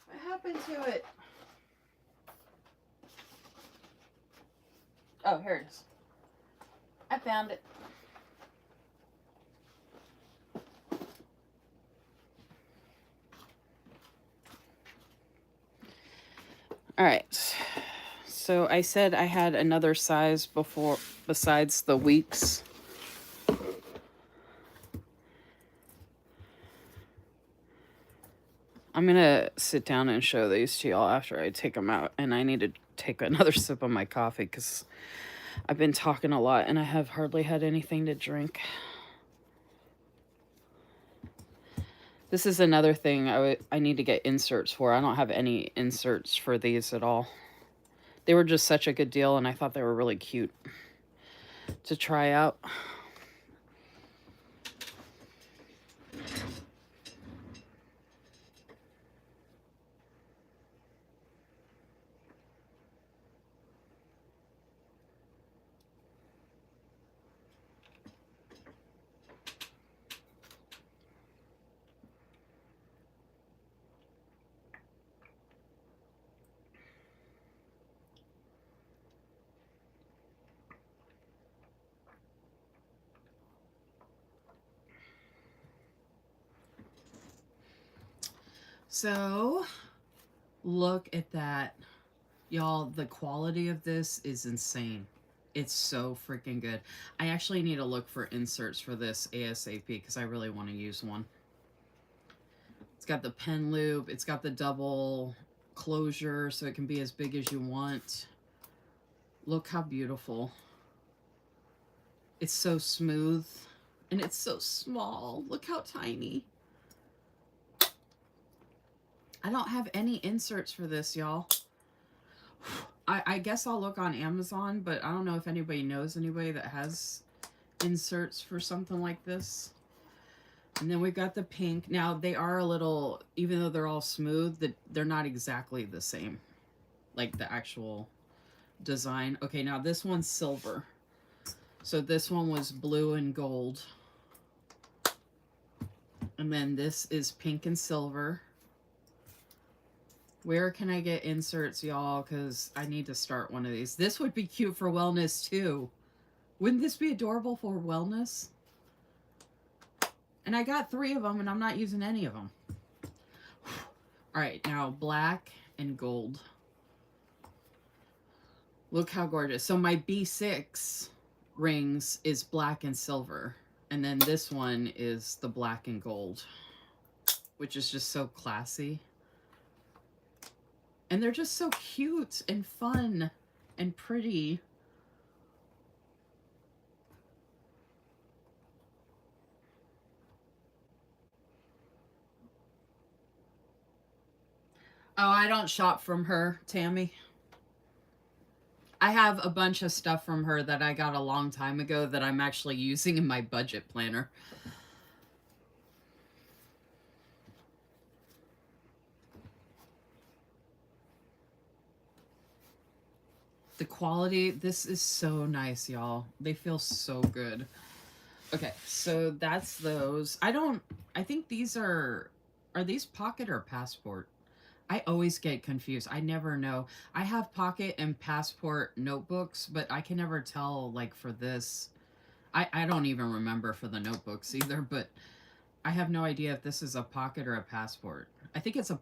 What happened to it? Oh, here it is. I found it. All right. So I said I had another size before, besides the weeks. I'm going to sit down and show these to y'all after I take them out. And I need to take another sip of my coffee because I've been talking a lot and I have hardly had anything to drink. This is another thing I need to get inserts for. I don't have any inserts for these at all. They were just such a good deal, and I thought they were really cute to try out. So, look at that. Y'all, the quality of this is insane. It's so freaking good. I actually need to look for inserts for this ASAP because I really want to use one. It's got the pen loop. It's got the double closure so it can be as big as you want. Look how beautiful. It's so smooth and it's so small. Look how tiny. I don't have any inserts for this, y'all. I guess I'll look on Amazon, but I don't know if anybody knows anybody that has inserts for something like this. And then we've got the pink. Now, they are a little, even though they're all smooth, they're not exactly the same. Like the actual design. Okay, now this one's silver. So this one was blue and gold. And then this is pink and silver. Where can I get inserts, y'all? Because I need to start one of these. This would be cute for wellness, too. Wouldn't this be adorable for wellness? And I got 3 of them, and I'm not using any of them. All right, now black and gold. Look how gorgeous. So my B6 rings is black and silver. And then this one is the black and gold, which is just so classy. And they're just so cute and fun and pretty. Oh, I don't shop from her, Tammy. I have a bunch of stuff from her that I got a long time ago that I'm actually using in my budget planner. The quality, this is so nice, y'all. They feel so good. Okay, so that's those. I think these are these pocket or passport? I always get confused. I never know. I have pocket and passport notebooks, but I can never tell, like, for this. I don't even remember for the notebooks either, but I have no idea if this is a pocket or a passport. I think it's a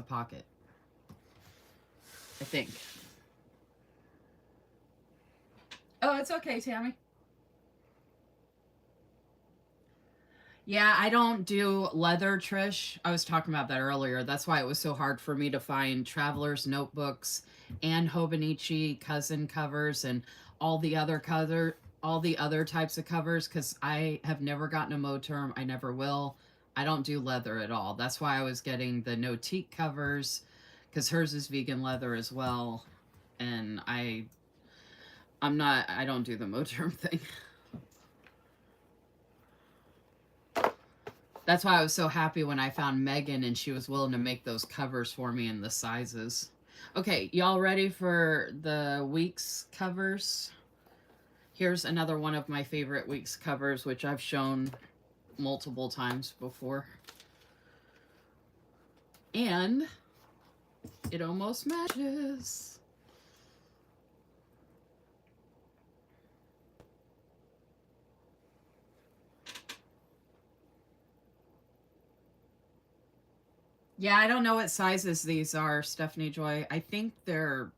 pocket. I think. Oh, it's okay, Tammy. Yeah, I don't do leather, Trish. I was talking about that earlier. That's why it was so hard for me to find Traveler's Notebooks and Hobonichi cousin covers and all the other types of covers, because I have never gotten a Moterm. I never will. I don't do leather at all. That's why I was getting the Notique covers, because hers is vegan leather as well. And I don't do the Moterm thing. That's why I was so happy when I found Megan and she was willing to make those covers for me in the sizes. Okay, y'all ready for the week's covers? Here's another one of my favorite week's covers, which I've shown multiple times before. And it almost matches. Yeah, I don't know what sizes these are, Stephanie Joy. I think they're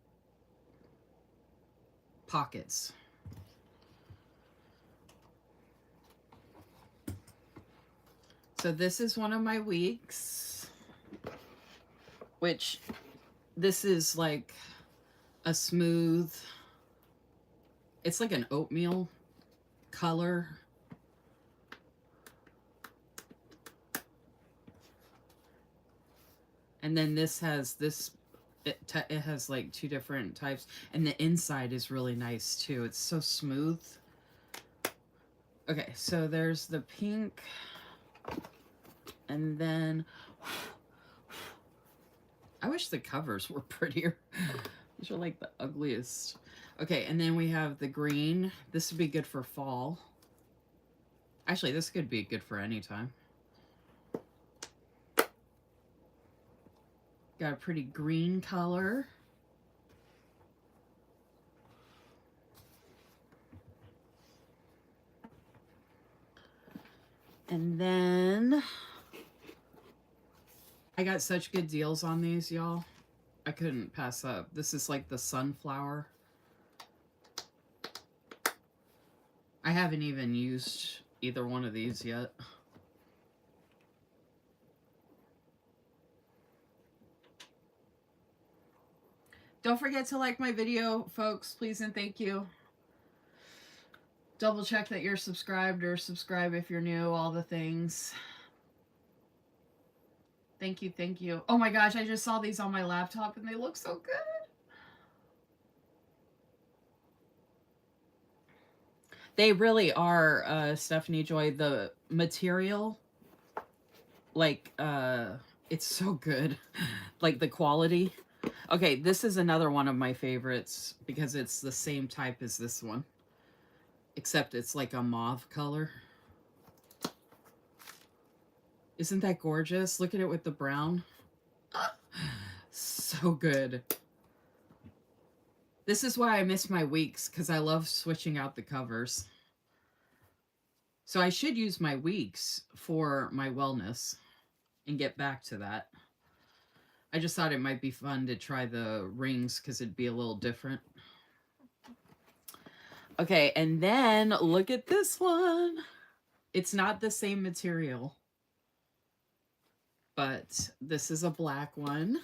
pockets. So this is one of my weeks, which this is like a smooth, it's like an oatmeal color. And then this has this, it has like 2 different types. And the inside is really nice too. It's so smooth. Okay, so there's the pink. And then, I wish the covers were prettier. These are like the ugliest. Okay, and then we have the green. This would be good for fall. Actually, this could be good for any time. Got a pretty green color. And then I got such good deals on these, y'all. I couldn't pass up. This is like the sunflower. I haven't even used either one of these yet. Don't forget to like my video, folks, please and thank you. Double check that you're subscribed or subscribe if you're new, all the things. Thank you, thank you. Oh my gosh, I just saw these on my laptop and they look so good. They really are, Stephanie Joy, the material, like, it's so good. Like the quality. Okay, this is another one of my favorites because it's the same type as this one, except it's like a mauve color. Isn't that gorgeous? Look at it with the brown. So good. This is why I miss my weeks, because I love switching out the covers. So I should use my weeks for my wellness and get back to that. I just thought it might be fun to try the rings because it'd be a little different. Okay, and then look at this one. It's not the same material, but this is a black one.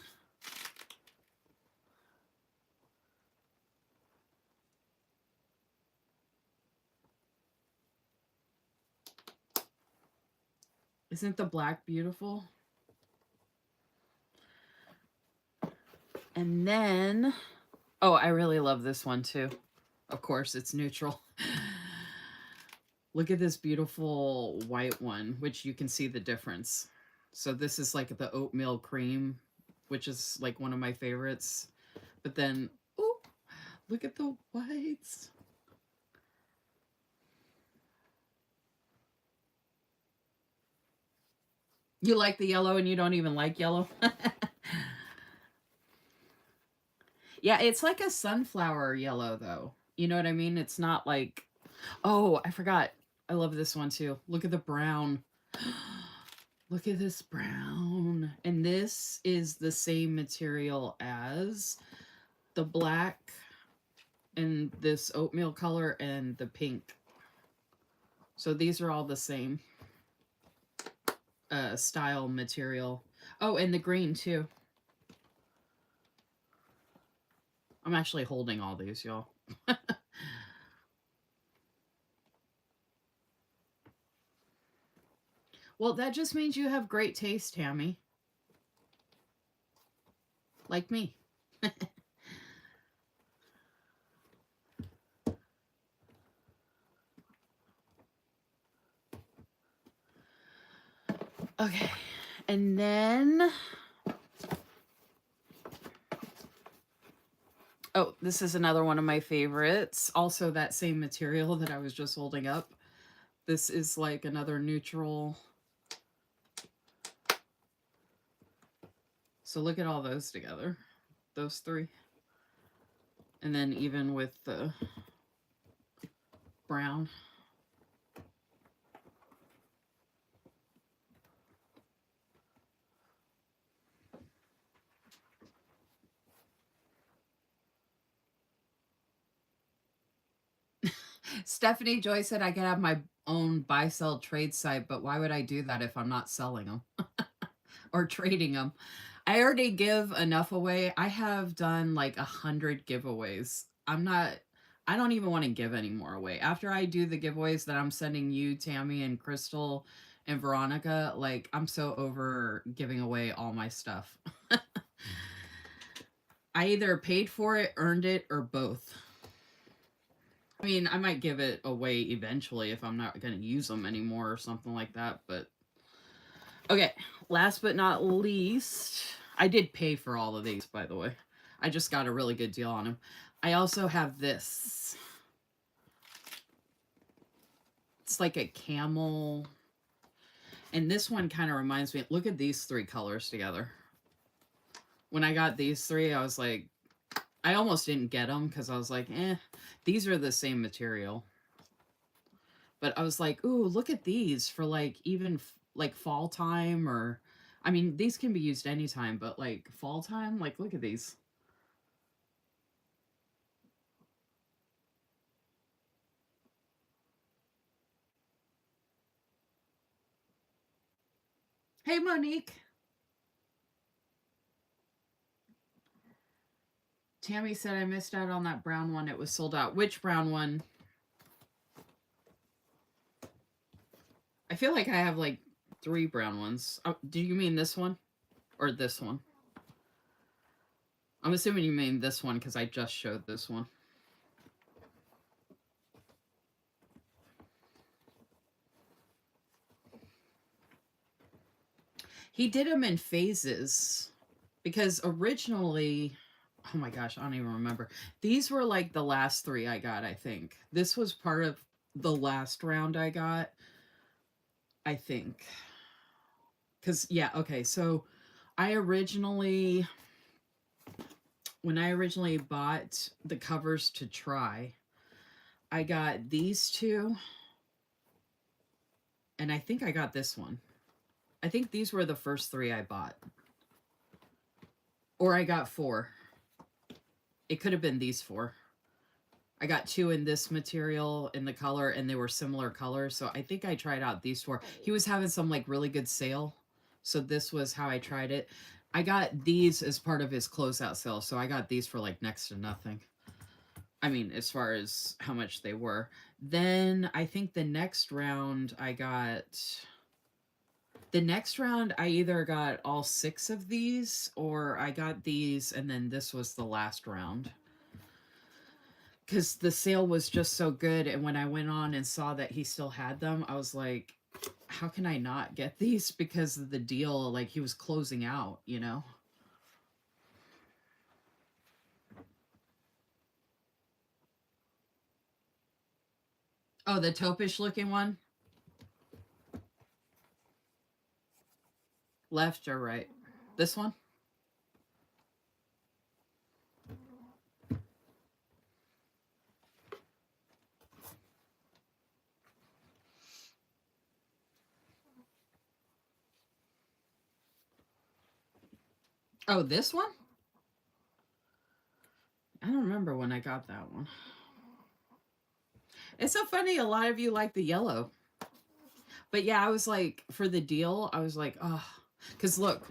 Isn't the black beautiful? And then, oh, I really love this one too. Of course, it's neutral. Look at this beautiful white one, which you can see the difference. So this is like the oatmeal cream, which is like one of my favorites. But then, oh, look at the whites. You like the yellow and you don't even like yellow? Yeah, it's like a sunflower yellow though. You know what I mean? It's not like, oh, I forgot. I love this one too. Look at the brown. Look at this brown. And this is the same material as the black and this oatmeal color and the pink. So these are all the same style material. Oh, and the green too. I'm actually holding all these, y'all. Well, that just means you have great taste, Tammy. Like me. Okay, and then, oh, this is another one of my favorites. Also that same material that I was just holding up. This is like another neutral. So look at all those together, those three. And then even with the brown. Stephanie Joy said I could have my own buy-sell trade site, but why would I do that if I'm not selling them or trading them? I already give enough away. I have done like 100 giveaways. I don't even want to give any more away. After I do the giveaways that I'm sending you, Tammy and Crystal and Veronica, like, I'm so over giving away all my stuff. I either paid for it, earned it, or both. I mean, I might give it away eventually if I'm not going to use them anymore or something like that, but okay, last but not least, I did pay for all of these, by the way. I just got a really good deal on them. I also have this. It's like a camel. And this one kind of reminds me, look at these three colors together. When I got these three, I was like, I almost didn't get them because I was like, these are the same material. But I was like, ooh, look at these for like even like fall time, or, I mean, these can be used anytime, but like fall time, like look at these. Hey, Monique. Tammy said I missed out on that brown one. It was sold out. Which brown one? I feel like I have like 3 brown ones. Oh, do you mean this one or this one? I'm assuming you mean this one because I just showed this one. He did them in phases because originally, oh my gosh, I don't even remember. These were like the last 3 I got, I think. This was part of the last round I got, I think. Because, yeah, okay, so when I originally bought the covers to try, I got these 2, and I think I got this one. I think these were the first 3 I bought. Or I got 4. It could have been these 4. I got 2 in this material in the color, and they were similar colors. So I think I tried out these 4. He was having some like really good sale. So this was how I tried it. I got these as part of his closeout sale. So I got these for like next to nothing. I mean, as far as how much they were. Then I think the next round I either got all 6 of these, or I got these, and then this was the last round. Because the sale was just so good, and when I went on and saw that he still had them, I was like, how can I not get these? Because of the deal, like, he was closing out, you know? Oh, the taupish looking one? Left or right? This one? Oh, this one? I don't remember when I got that one. It's so funny, a lot of you like the yellow. But yeah, I was like, for the deal, I was like, oh, because look.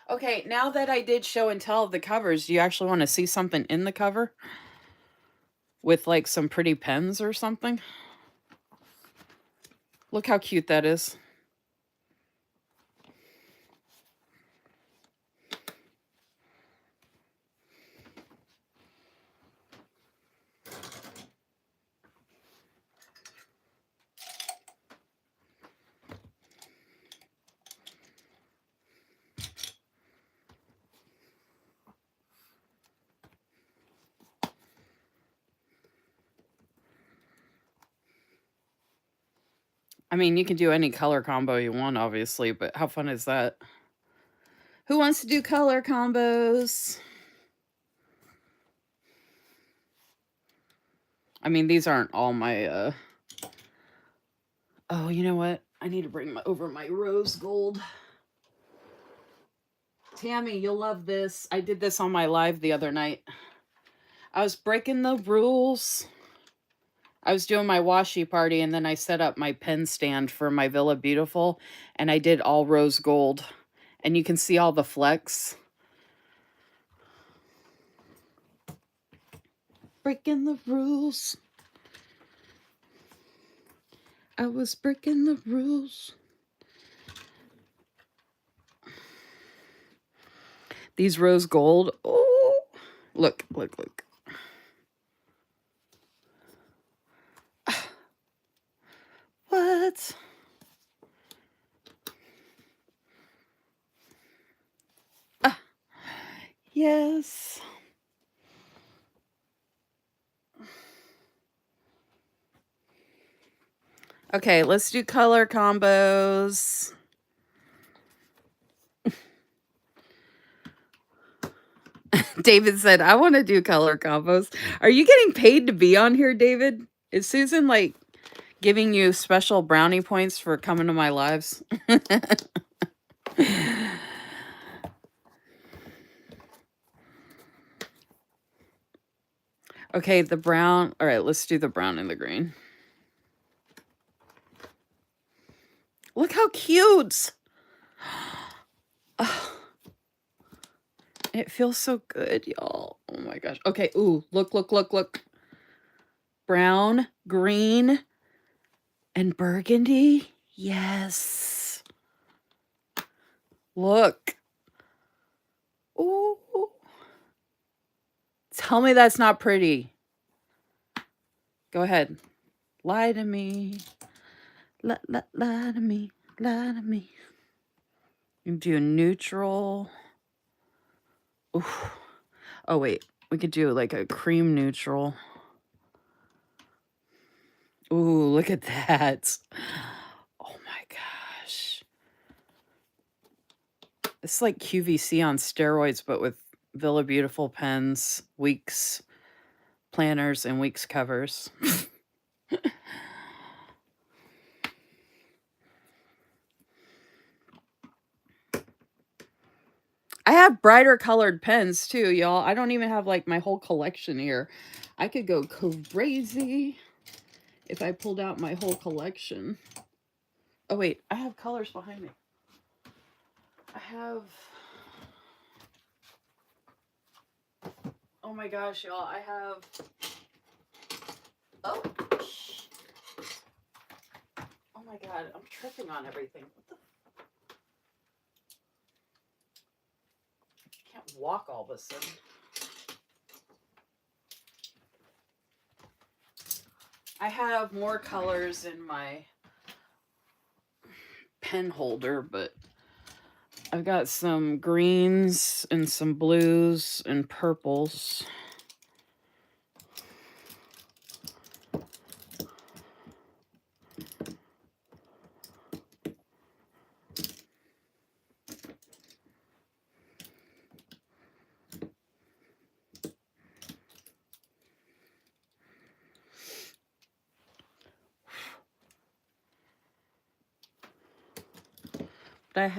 Okay, now that I did show and tell of the covers, do you actually want to see something in the cover? With like some pretty pens or something? Look how cute that is. I mean, you can do any color combo you want, obviously, but how fun is that? Who wants to do color combos? I mean, these aren't all my, Oh, you know what? I need to bring over my rose gold. Tammy, you'll love this. I did this on my live the other night. I was breaking the rules. I was doing my washi party, and then I set up my pen stand for my Villa Beautiful, and I did all rose gold. And you can see all the flecks. breaking the rules. I was breaking the rules. These rose gold. Oh, look, look, look. What? Yes. Okay, let's do color combos. David said, I want to do color combos. Are you getting paid to be on here, David? Is Susan like giving you special brownie points for coming to my lives? Okay, the brown. All right, let's do the brown and the green. Look how cute. Oh, it feels so good, y'all. Oh my gosh. Okay, ooh, look, look, look, look. Brown, green, and burgundy. Yes. Look. Ooh. Tell me that's not pretty. Go ahead. Lie to me. Lie to me. Lie to me. You can do neutral. Ooh. Oh, wait. We could do like a cream neutral. Ooh, look at that. Oh my gosh. It's like QVC on steroids, but with Villa Beautiful pens, Weeks planners, and Weeks covers. I have brighter colored pens too, y'all. I don't even have like my whole collection here. I could go crazy if I pulled out my whole collection. Oh wait, I have colors behind me. I have... Oh my gosh, y'all. I have... Oh. Oh my god, I'm tripping on everything. What the... I can't walk all of a sudden. I have more colors in my pen holder, but I've got some greens and some blues and purples. But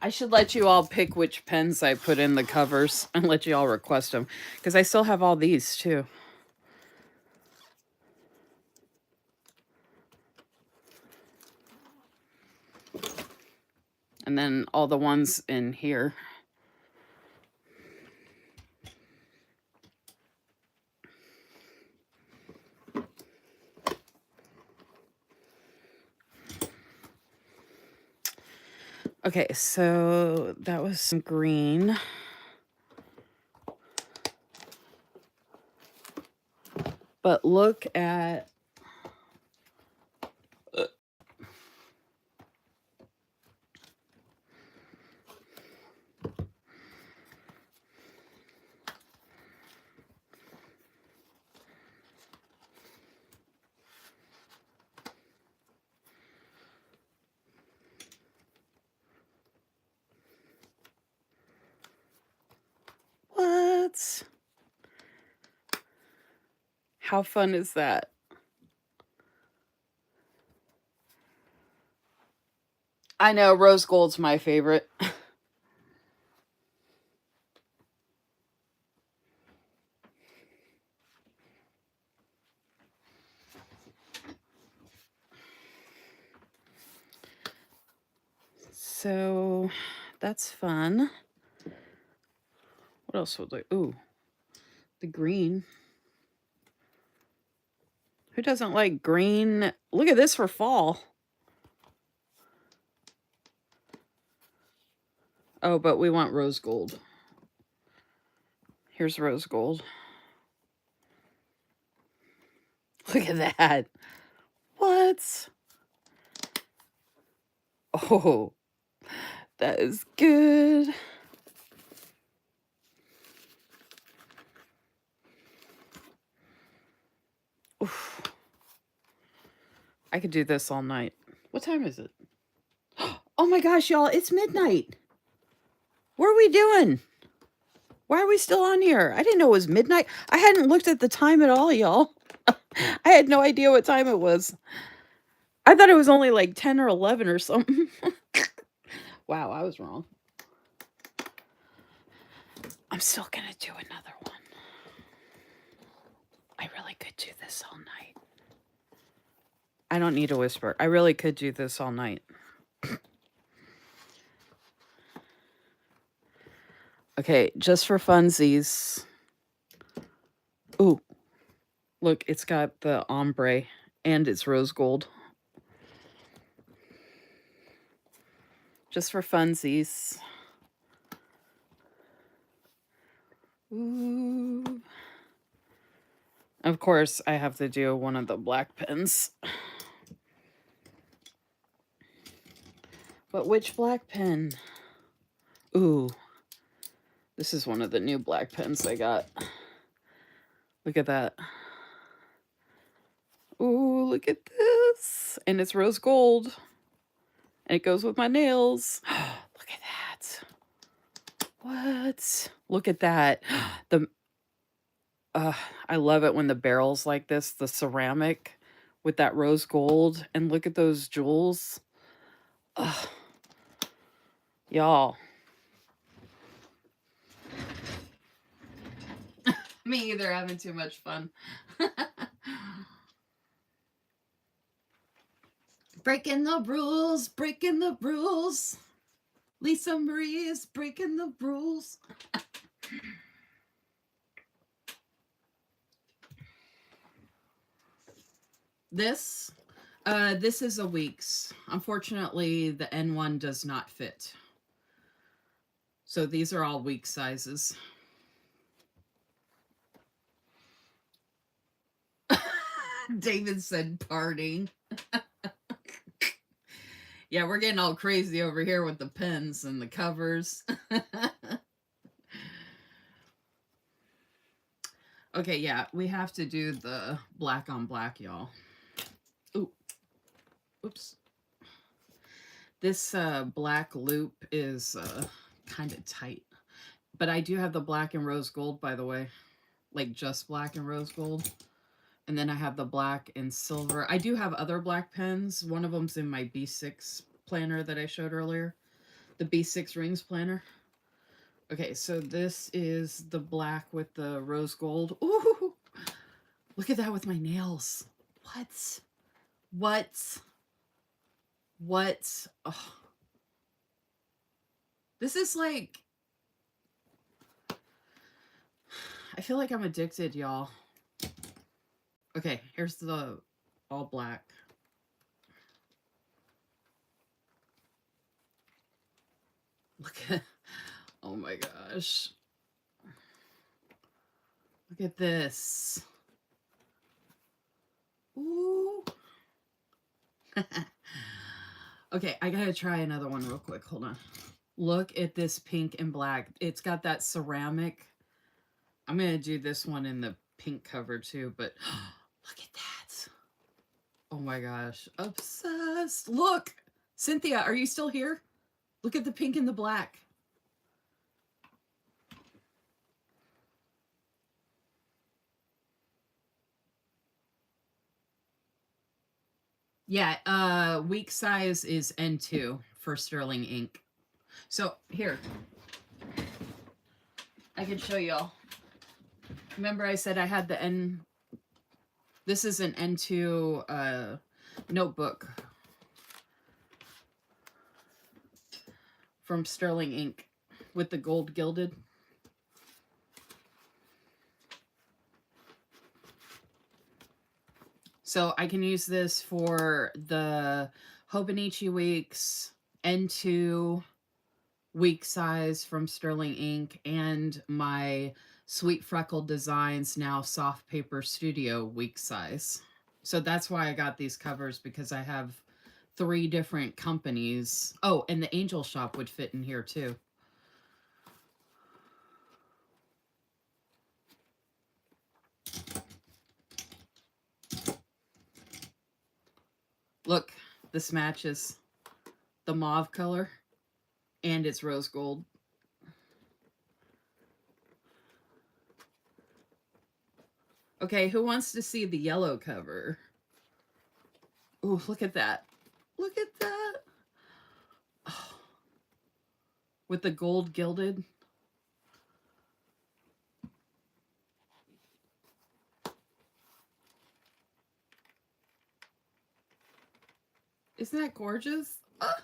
I should let you all pick which pens I put in the covers and let you all request them, because I still have all these too. And then all the ones in here. Okay, so that was some green. But look at... What? How fun is that? I know rose gold's my favorite. So that's fun. What else would I? Ooh, the green. Who doesn't like green? Look at this for fall. Oh, but we want rose gold. Here's rose gold. Look at that. What? Oh, that is good. Oof. I could do this all night. What time is it? Oh my gosh, y'all, it's midnight. What are we doing? Why are we still on here? I didn't know it was midnight. I hadn't looked at the time at all, y'all. I had no idea what time it was. I thought it was only like 10 or 11 or something. Wow, I was wrong. I'm still going to do another one. I really could do this all night. I don't need to whisper. I really could do this all night. Okay, just for funsies. Ooh, look, it's got the ombre and it's rose gold. Just for funsies. Ooh. Of course, I have to do one of the black pens. But which black pen? Ooh. This is one of the new black pens I got. Look at that. Ooh, look at this. And it's rose gold. And it goes with my nails. Look at that. What? Look at that. I love it when the barrel's like this, the ceramic with that rose gold. And look at those jewels. Y'all. Me either, having too much fun. Breaking the rules, breaking the rules. Lisa Marie is breaking the rules. This is a week's. Unfortunately, the N1 does not fit. So these are all week sizes. David said parting. Yeah, we're getting all crazy over here with the pens and the covers. Okay, yeah, we have to do the black on black, y'all. Ooh. Oops. This black loop is kind of tight. But I do have the black and rose gold, by the way. Like just black and rose gold. And then I have the black and silver. I do have other black pens. One of them's in my B6 planner that I showed earlier. The B6 rings planner. Okay, so this is the black with the rose gold. Ooh! Look at that with my nails. What? What? What? Oh. This is like... I feel like I'm addicted, y'all. Okay, here's the all black. Look at... Oh my gosh. Look at this. Ooh. Okay, I gotta try another one real quick. Hold on. Look at this pink and black. It's got that ceramic. I'm gonna do this one in the pink cover too, but look at that. Oh my gosh. Obsessed. Look. Cynthia, are you still here? Look at the pink and the black. Yeah, week size is N2 for sterling ink. So here, I can show y'all. Remember I said I had the N. This is an N2 notebook from Sterling Ink with the gold gilded. So I can use this for the Hobonichi Weeks N2 week size from Sterling Ink and my Sweet Freckle Designs Now Soft Paper Studio week size. So that's why I got these covers, because I have 3 different companies. Oh, and the Angel Shop would fit in here too. Look, this matches the mauve color and it's rose gold. Okay, who wants to see the yellow cover? Oh, look at that. Look at that. Oh, with the gold gilded. Isn't that gorgeous? Ah.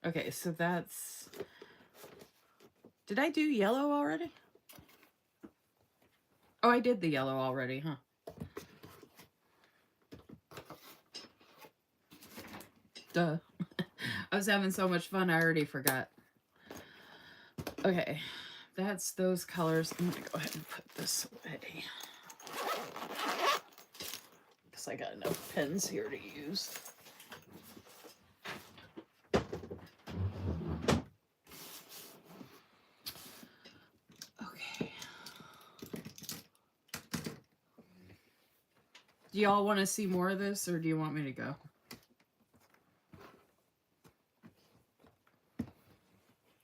Okay, so that's... Did I do yellow already? Oh, I did the yellow already, huh? Duh. I was having so much fun, I already forgot. Okay, that's those colors. I'm gonna go ahead and put this away, because I got enough pens here to use. Okay. Do y'all want to see more of this, or do you want me to go?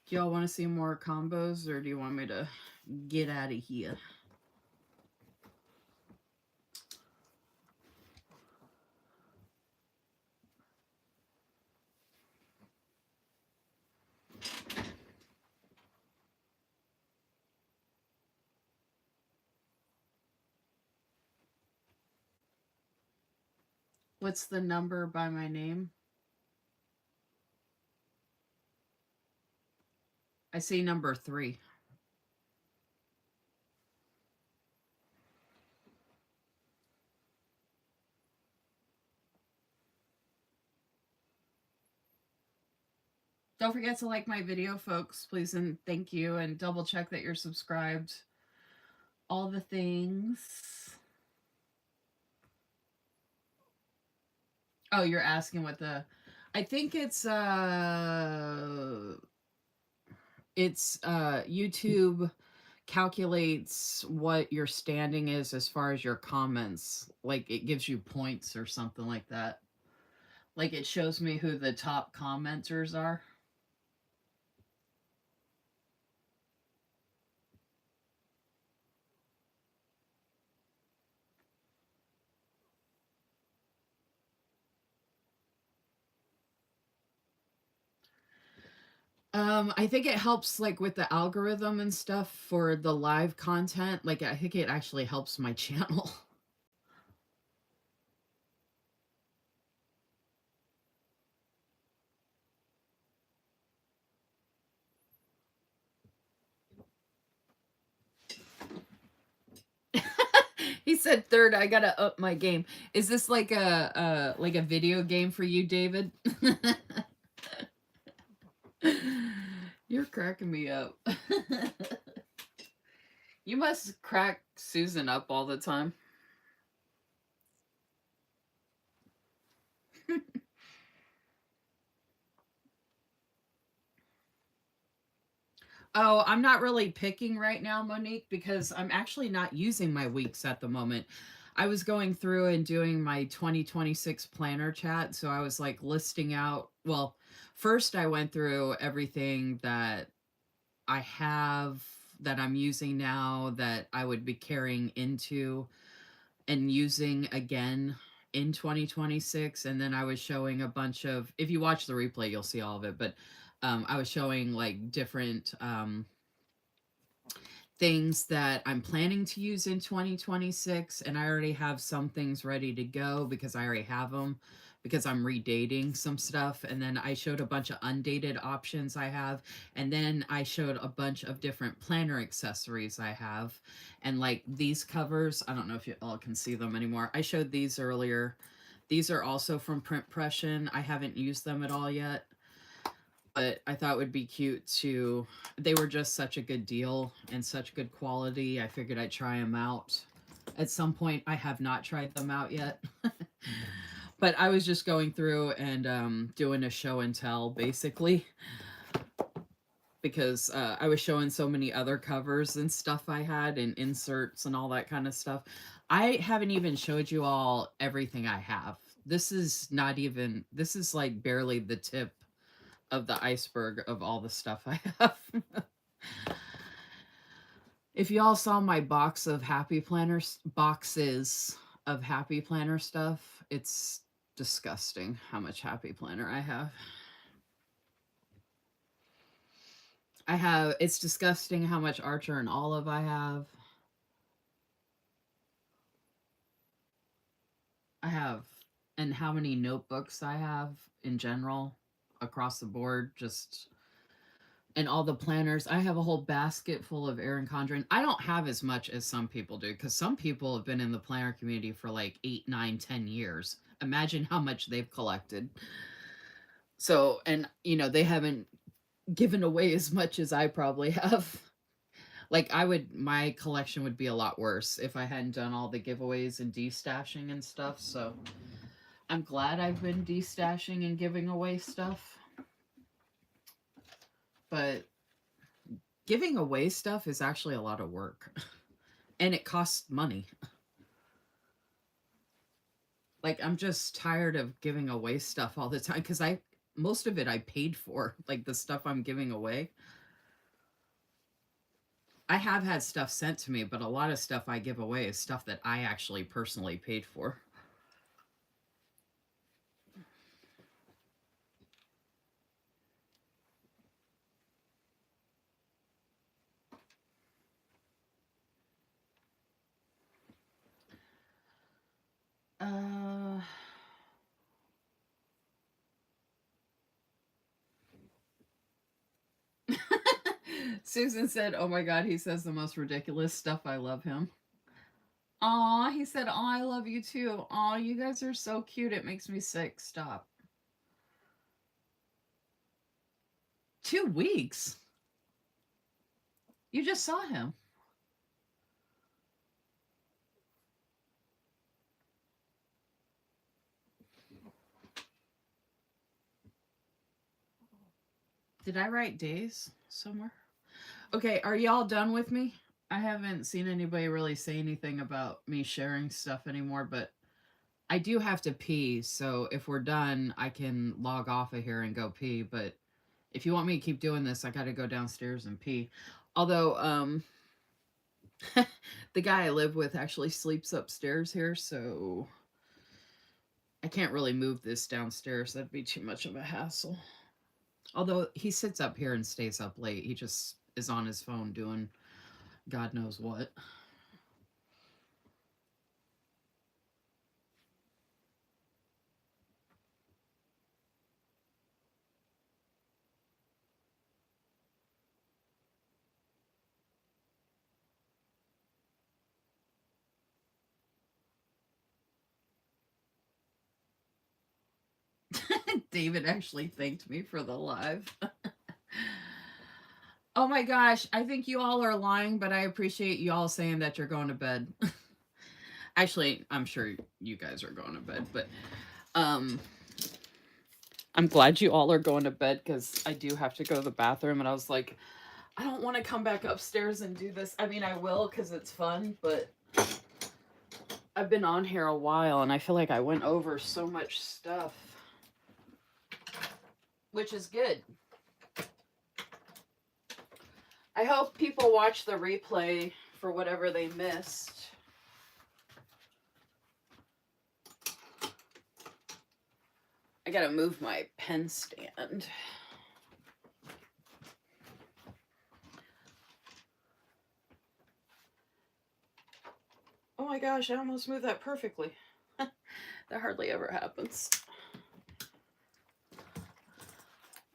Do y'all want to see more combos, or do you want me to get out of here? What's the number by my name? I see number 3. Don't forget to like my video, folks, please, and thank you, and double check that you're subscribed. All the things. Oh, you're asking what the... I think it's YouTube calculates what your standing is as far as your comments. Like, it gives you points or something like that. Like, it shows me who the top commenters are. I think it helps, like, with the algorithm and stuff for the live content. Like, I think it actually helps my channel. He said third, I gotta up my game. Is this like a video game for you, David? You're cracking me up. You must crack Susan up all the time. Oh, I'm not really picking right now, Monique, because I'm actually not using my weeks at the moment. I was going through and doing my 2026 planner chat, so I was like listing out, well, first I went through everything that I have, that I'm using now, that I would be carrying into and using again in 2026. And then I was showing a bunch of, if you watch the replay, you'll see all of it, but I was showing like different things that I'm planning to use in 2026, and I already have some things ready to go because I already have them, because I'm redating some stuff. And then I showed a bunch of undated options I have. And then I showed a bunch of different planner accessories I have. And like these covers, I don't know if you all can see them anymore. I showed these earlier. These are also from Print Pression. I haven't used them at all yet, but I thought it would be cute to, they were just such a good deal and such good quality. I figured I'd try them out. At some point, I have not tried them out yet. But I was just going through and doing a show and tell, basically, because I was showing so many other covers and stuff I had and inserts and all that kind of stuff. I haven't even showed you all everything I have. This is not even, this is like barely the tip of the iceberg of all the stuff I have. If y'all saw my box of Happy Planners, boxes of Happy Planner stuff, it's disgusting how much Happy Planner I have. It's disgusting how much Archer and Olive I have. And how many notebooks I have in general across the board, just, and all the planners. I have a whole basket full of Erin Condren. I don't have as much as some people do, because some people have been in the planner community for like 8, 9, 10 years. Imagine how much they've collected. So, and you know, they haven't given away as much as I probably have. Like my collection would be a lot worse if I hadn't done all the giveaways and destashing and stuff. So I'm glad I've been destashing and giving away stuff. But giving away stuff is actually a lot of work. And it costs money. Like, I'm just tired of giving away stuff all the time, because most of it I paid for, like the stuff I'm giving away. I have had stuff sent to me, but a lot of stuff I give away is stuff that I actually personally paid for. Susan said, oh my God, he says the most ridiculous stuff. I love him. Aw, he said, oh, I love you too. Aw, you guys are so cute. It makes me sick. Stop. 2 weeks? You just saw him. Did I write days somewhere? Okay, are y'all done with me? I haven't seen anybody really say anything about me sharing stuff anymore, but I do have to pee, so if we're done, I can log off of here and go pee, but if you want me to keep doing this, I gotta go downstairs and pee. Although, the guy I live with actually sleeps upstairs here, so I can't really move this downstairs. That'd be too much of a hassle. Although he sits up here and stays up late. He just is on his phone doing God knows what. David actually thanked me for the live. Oh my gosh, I think you all are lying, but I appreciate you all saying that you're going to bed. Actually, I'm sure you guys are going to bed, but I'm glad you all are going to bed, because I do have to go to the bathroom, and I was like, I don't want to come back upstairs and do this. I mean, I will, because it's fun, but I've been on here a while, and I feel like I went over so much stuff, which is good. I hope people watch the replay for whatever they missed. I gotta move my pen stand. Oh my gosh, I almost moved that perfectly. That hardly ever happens.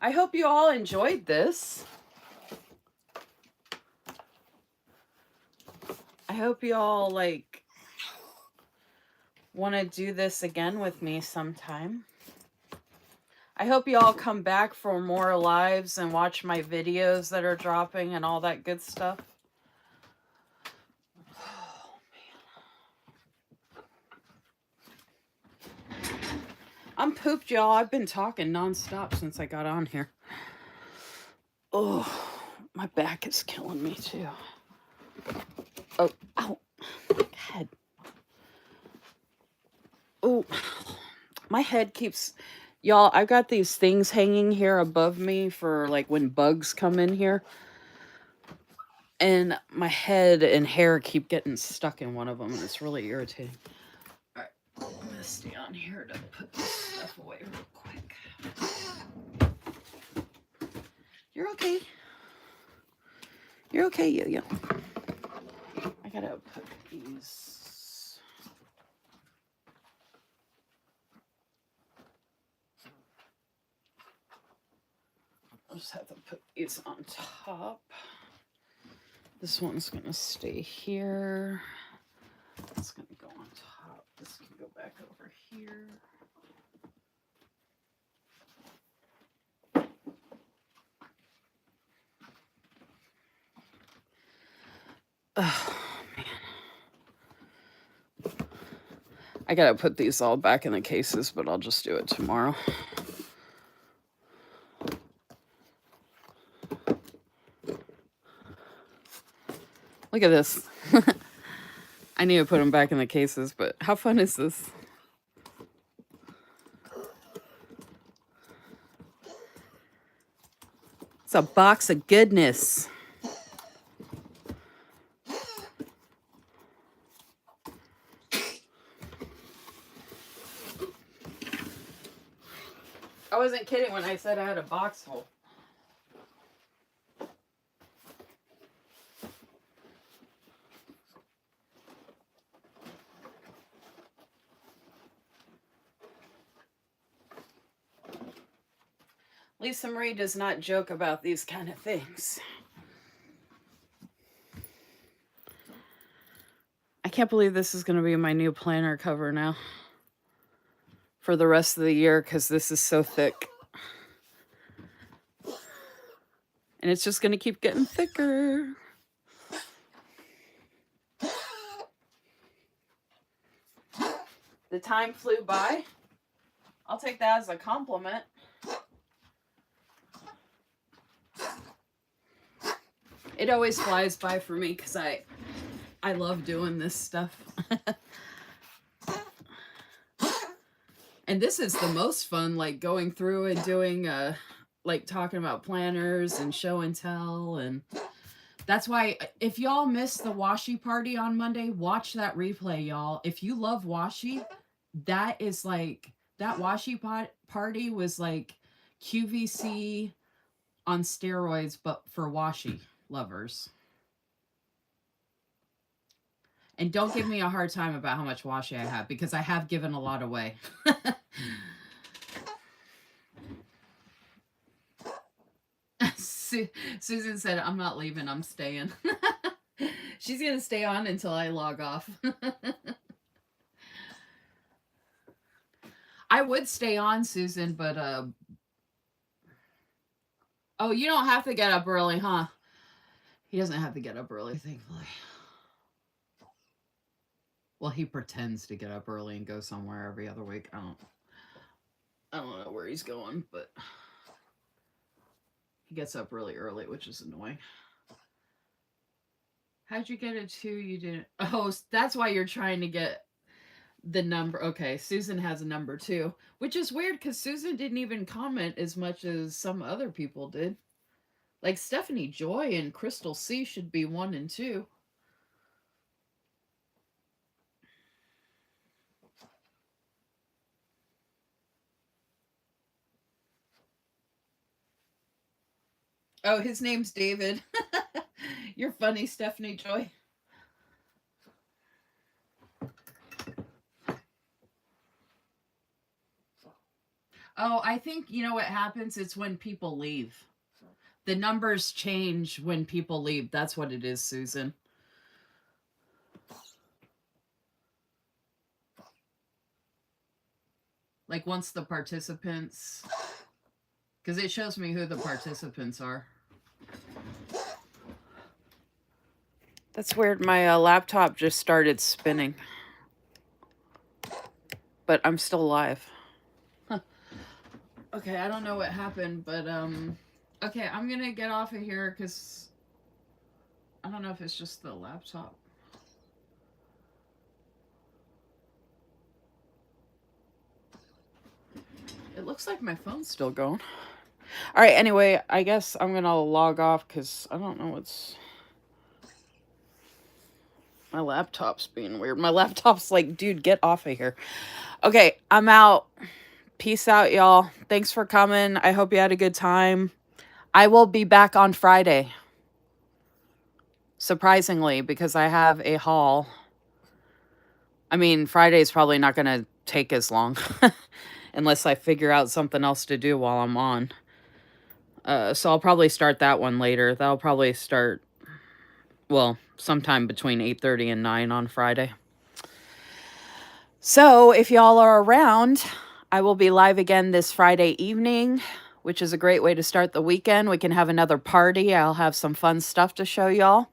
I hope you all enjoyed this. I hope you all like want to do this again with me sometime. I hope you all come back for more lives and watch my videos that are dropping and all that good stuff. Oh, man. I'm pooped, y'all. I've been talking nonstop since I got on here. Oh, my back is killing me too. Oh, ow. Head. Oh, my head keeps... Y'all, I've got these things hanging here above me for like when bugs come in here. And my head and hair keep getting stuck in one of them, and it's really irritating. All right, I'm going to stay on here to put this stuff away real quick. You're okay. You're okay, Yo-Yo. I got to put these... I'll just have to put these on top. This one's going to stay here. It's going to go on top. This can go back over here. Oh, man. I got to put these all back in the cases, but I'll just do it tomorrow. Look at this. I need to put them back in the cases, but how fun is this? It's a box of goodness. I wasn't kidding when I said I had a box full. Lisa Marie does not joke about these kind of things. I can't believe this is going to be my new planner cover now for the rest of the year because this is so thick. And it's just going to keep getting thicker. The time flew by. I'll take that as a compliment. It always flies by for me because I love doing this stuff. And this is the most fun, like going through and doing, like talking about planners and show and tell. And that's why if y'all missed the washi party on Monday, watch that replay, y'all. If you love washi, that is like, that washi party was like QVC on steroids, but for washi lovers. And don't give me a hard time about how much washi I have, because I have given a lot away. Susan said, I'm not leaving, I'm staying. She's going to stay on until I log off. I would stay on, Susan, but... Oh, you don't have to get up early, huh? He doesn't have to get up early, thankfully. Well, he pretends to get up early and go somewhere every other week. I don't know where he's going, but he gets up really early, which is annoying. How'd you get a 2? You didn't. Oh, that's why you're trying to get the number. Okay, Susan has a number 2, which is weird because Susan didn't even comment as much as some other people did. Like Stephanie Joy and Crystal C should be 1 and 2. Oh, his name's David. You're funny, Stephanie Joy. Oh, I think you know what happens? It's when people leave. The numbers change when people leave. That's what it is, Susan. Like once the participants, because it shows me who the participants are. That's weird. My laptop just started spinning. But I'm still live. Huh. Okay, I don't know what happened, but okay, I'm gonna get off of here because I don't know if it's just the laptop. It looks like my phone's still going. All right, anyway, I guess I'm gonna log off because I don't know what's... My laptop's being weird. My laptop's like, dude, get off of here. Okay, I'm out. Peace out, y'all. Thanks for coming. I hope you had a good time. I will be back on Friday. Surprisingly, because I have a haul. I mean, Friday's probably not going to take as long. Unless I figure out something else to do while I'm on. So I'll probably start that one later. That'll probably start, well, sometime between 8:30 and 9 on Friday. So if y'all are around, I will be live again this Friday evening, which is a great way to start the weekend. We can have another party. I'll have some fun stuff to show y'all.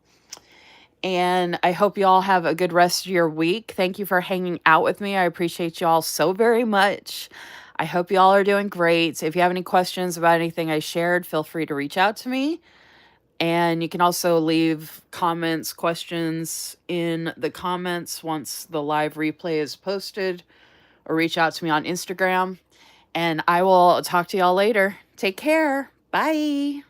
And I hope y'all have a good rest of your week. Thank you for hanging out with me. I appreciate y'all so very much. I hope y'all are doing great. If you have any questions about anything I shared, feel free to reach out to me. And you can also leave comments, questions in the comments once the live replay is posted, or reach out to me on Instagram. And I will talk to y'all later. Take care. Bye.